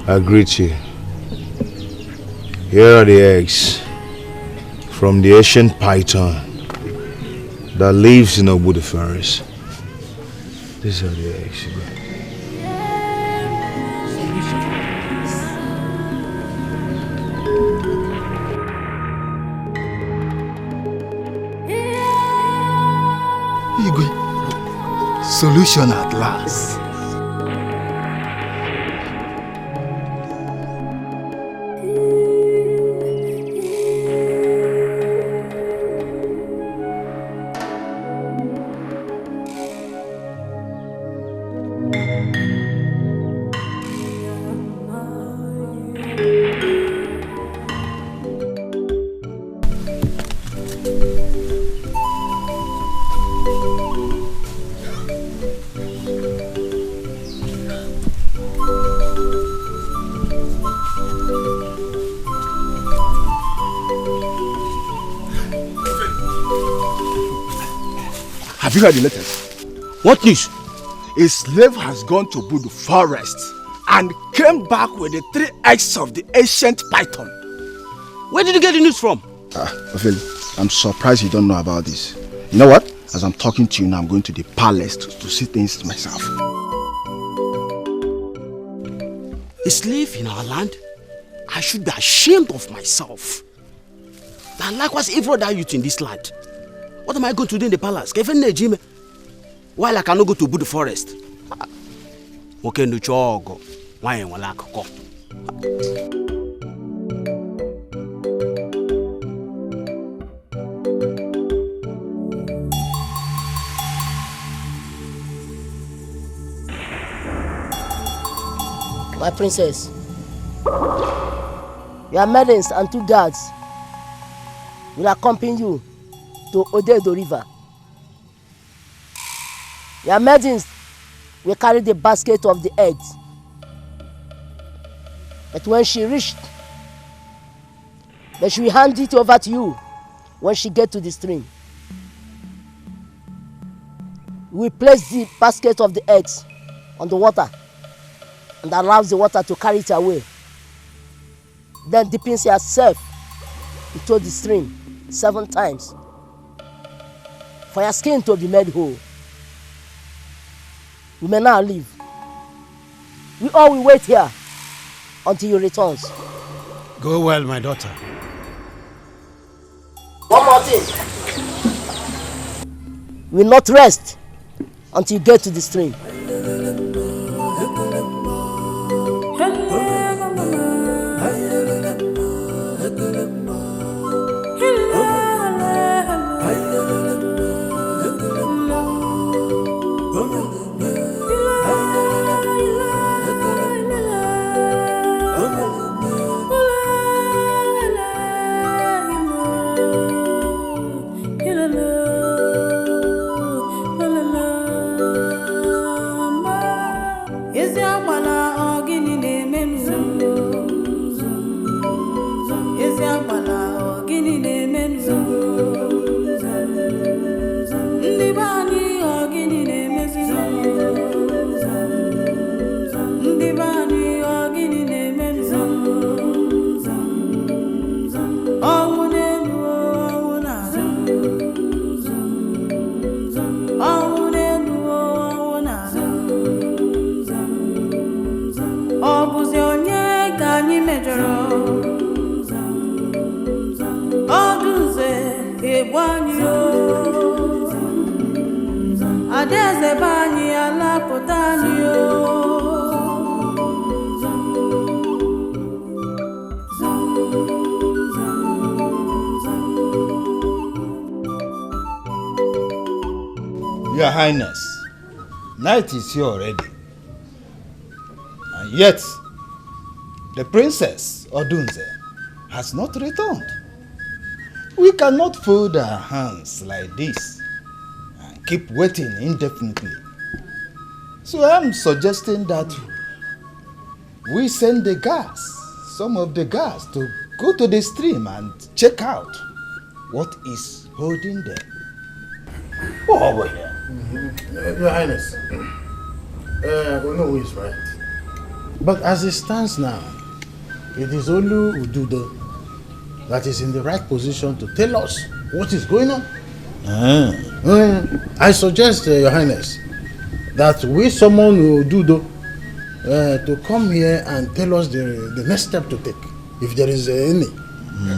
I greet you. Here are the eggs from the ancient python that lives in Obudu forest. These are the eggs. Igwe, solution at last. Have you heard the latest? What news? A slave has gone to Budu forest and came back with the 3 eggs of the ancient python. Where did you get the news from? Ophelia, I'm surprised you don't know about this. You know what? As I'm talking to you now, I'm going to the palace to see things myself. A slave in our land? I should be ashamed of myself. And likewise, every other youth in this land. What am I going to do in the palace? While I cannot go to Budu forest. Okay, no chogo. Why wala ko? My princess, your maidens and 2 guards will accompany you to Odedo River. Your maidens will carry the basket of the eggs. But when she reached, she will hand it over to you when she gets to the stream. We place the basket of the eggs on the water and allows the water to carry it away. Then dipping yourself into the stream 7 times for your skin to be made whole. You may now leave. We all will wait here until you returns. Go well, my daughter. One more thing. We will not rest until you get to the stream. Egwanyi Adeze bani ala potani Your Highness, night is here already. And yet, the princess, Odunze, has not returned. We cannot fold our hands like this and keep waiting indefinitely. So I'm suggesting that we send the guards, some of the guards, to go to the stream and check out what is holding them. Oh, over here. Your Highness, I don't know who is right. But as it stands now, it is only Ududo that is in the right position to tell us what is going on. I suggest, Your Highness, that we summon Ududo to come here and tell us the next step to take, if there is any.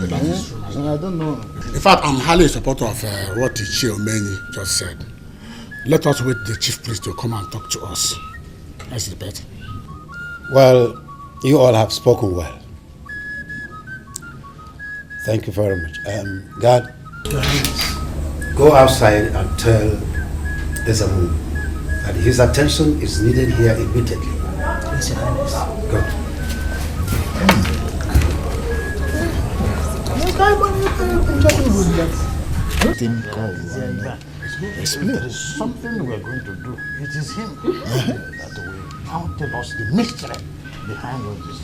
That is true. I don't know. In fact, I'm highly in support of what Ichie Omeni just said. Let us wait the chief priest to come and talk to us. That's the bet. Well, you all have spoken well. Thank you very much. God, go outside and tell Ezamu that his attention is needed here immediately. Yes, Your Highness. Good. Explain. There is something we are going to do. It is him that will now tell us the mystery behind all this.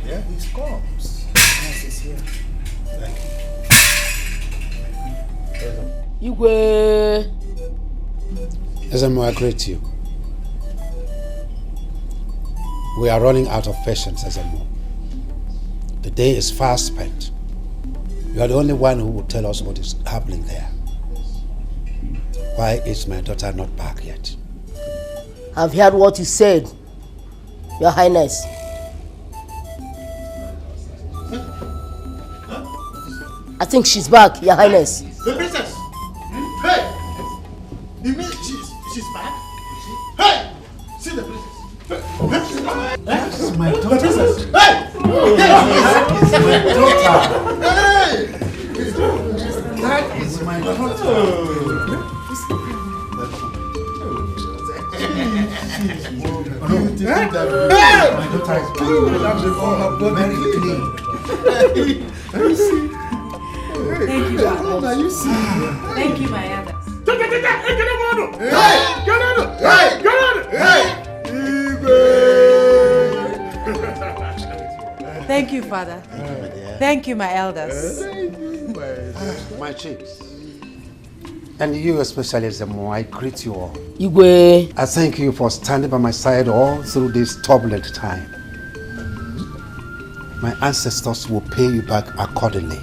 Here he comes. Yes, he's here. Thank you. Igwe. Ezamu, I greet you. We are running out of patience, Ezamu. The day is fast spent. You are the only one who will tell us what is happening there. Why is my daughter not back yet? I've heard what you said, Your Highness. I think she's back, Your Highness. The princess! Hey! You mean she's back? Hey! See the princess! That is my daughter. The princess! Hey! That is my daughter! Hey! That is my daughter! My daughter is very clean. Thank you, Father. You see? Thank you, my elders. Thank you, Father. Thank you, my elders. My chiefs. And you especially, Zemo, I greet you all. Igwe. I thank you for standing by my side all through this turbulent time. My ancestors will pay you back accordingly.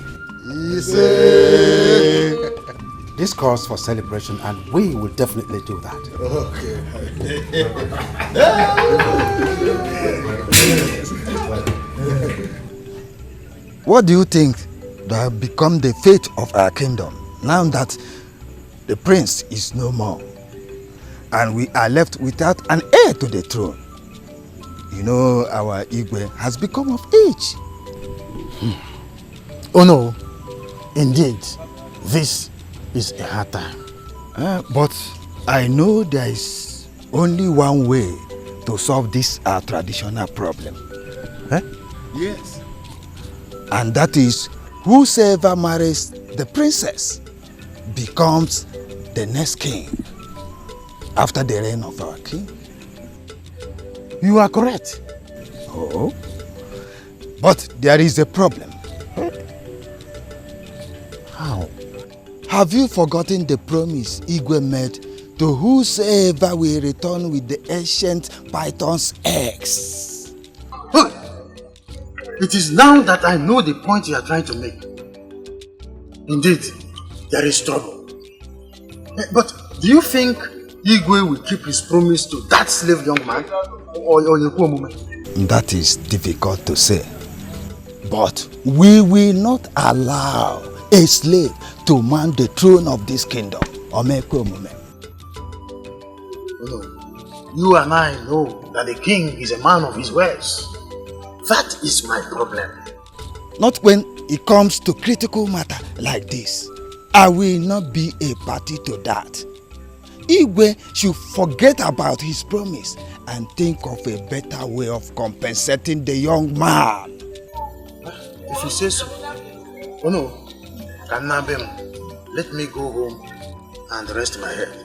This calls for celebration, and we will definitely do that. What do you think that have become the fate of our kingdom now that the prince is no more and we are left without an heir to the throne? You know, our Igwe has become of age. Oh no, indeed, this is a hard time. But I know there is only one way to solve this our traditional problem. Yes. And that is, whosoever marries the princess becomes the next king after the reign of our king. You are correct. Oh, but there is a problem. How? Have you forgotten the promise Igwe made to whosoever will return with the ancient python's eggs? It is now that I know the point you are trying to make. Indeed, there is trouble. But do you think Igwe will keep his promise to that slave young man? Or Yekuo woman? That is difficult to say. But we will not allow a slave to man the throne of this kingdom. You and I know that the king is a man of his words. That is my problem. Not when it comes to critical matter like this. I will not be a party to that. Igwe should forget about his promise and think of a better way of compensating the young man. If you say so. Oh no, Kanabem, let me go home and rest my head.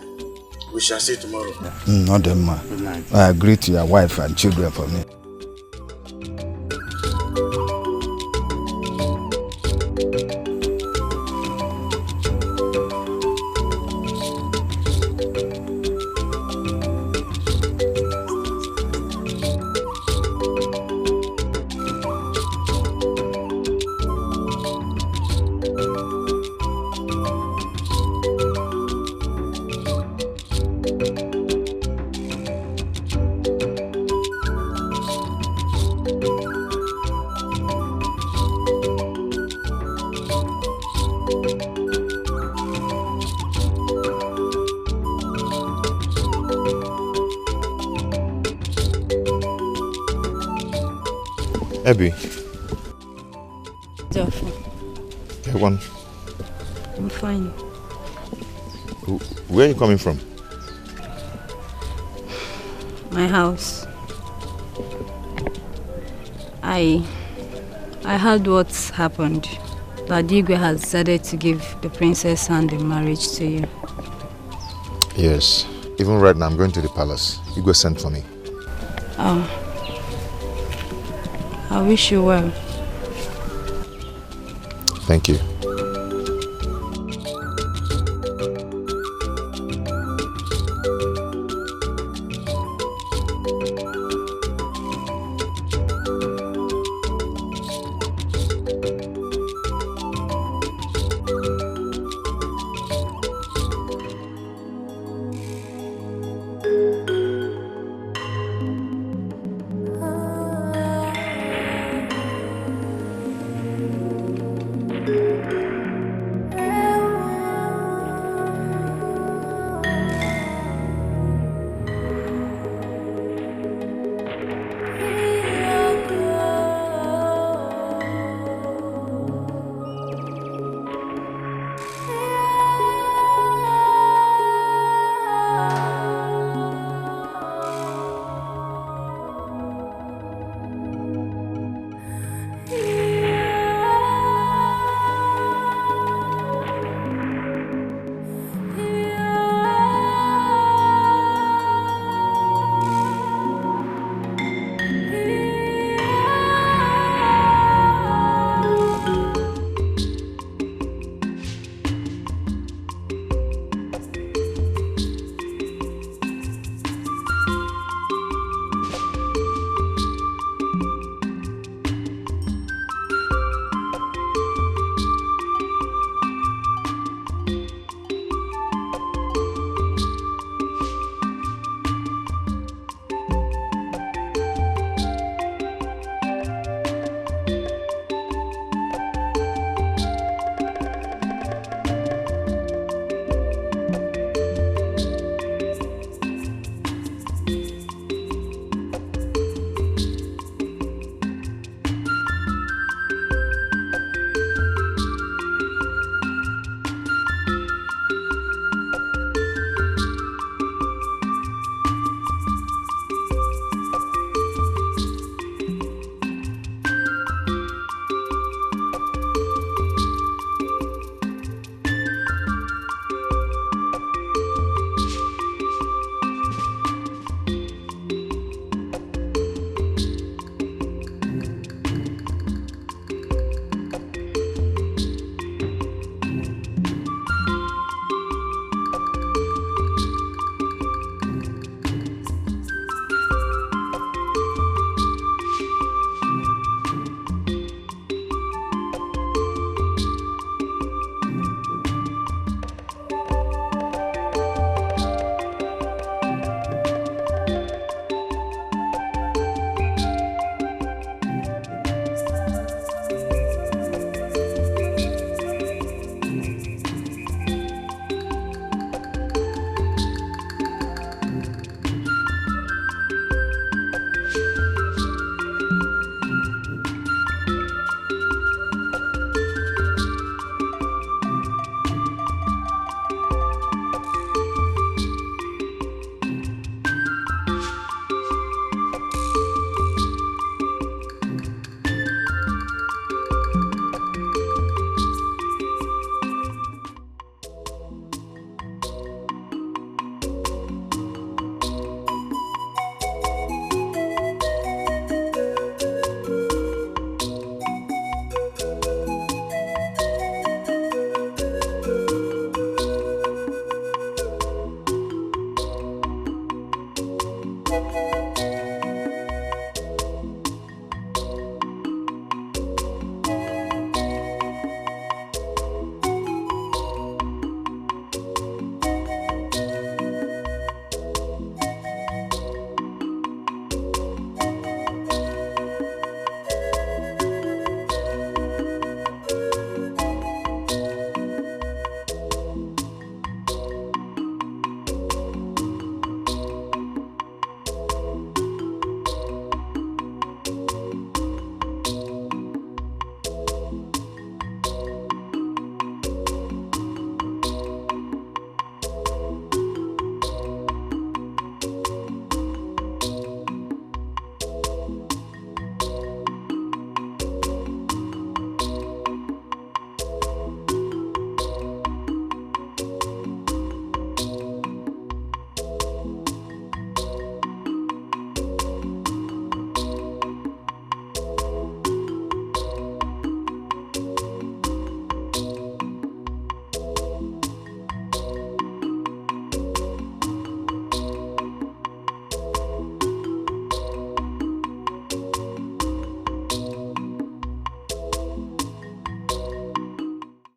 We shall see tomorrow. Not them, man. Good night. I agree to your wife and children for me. Abby. Joffrey. Everyone. I'm fine. Where are you coming from? My house. I heard what's happened. That Dikeh has decided to give the princess hand in marriage to you. Yes. Even right now, I'm going to the palace. Igwe sent for me. Oh. I wish you well. Thank you.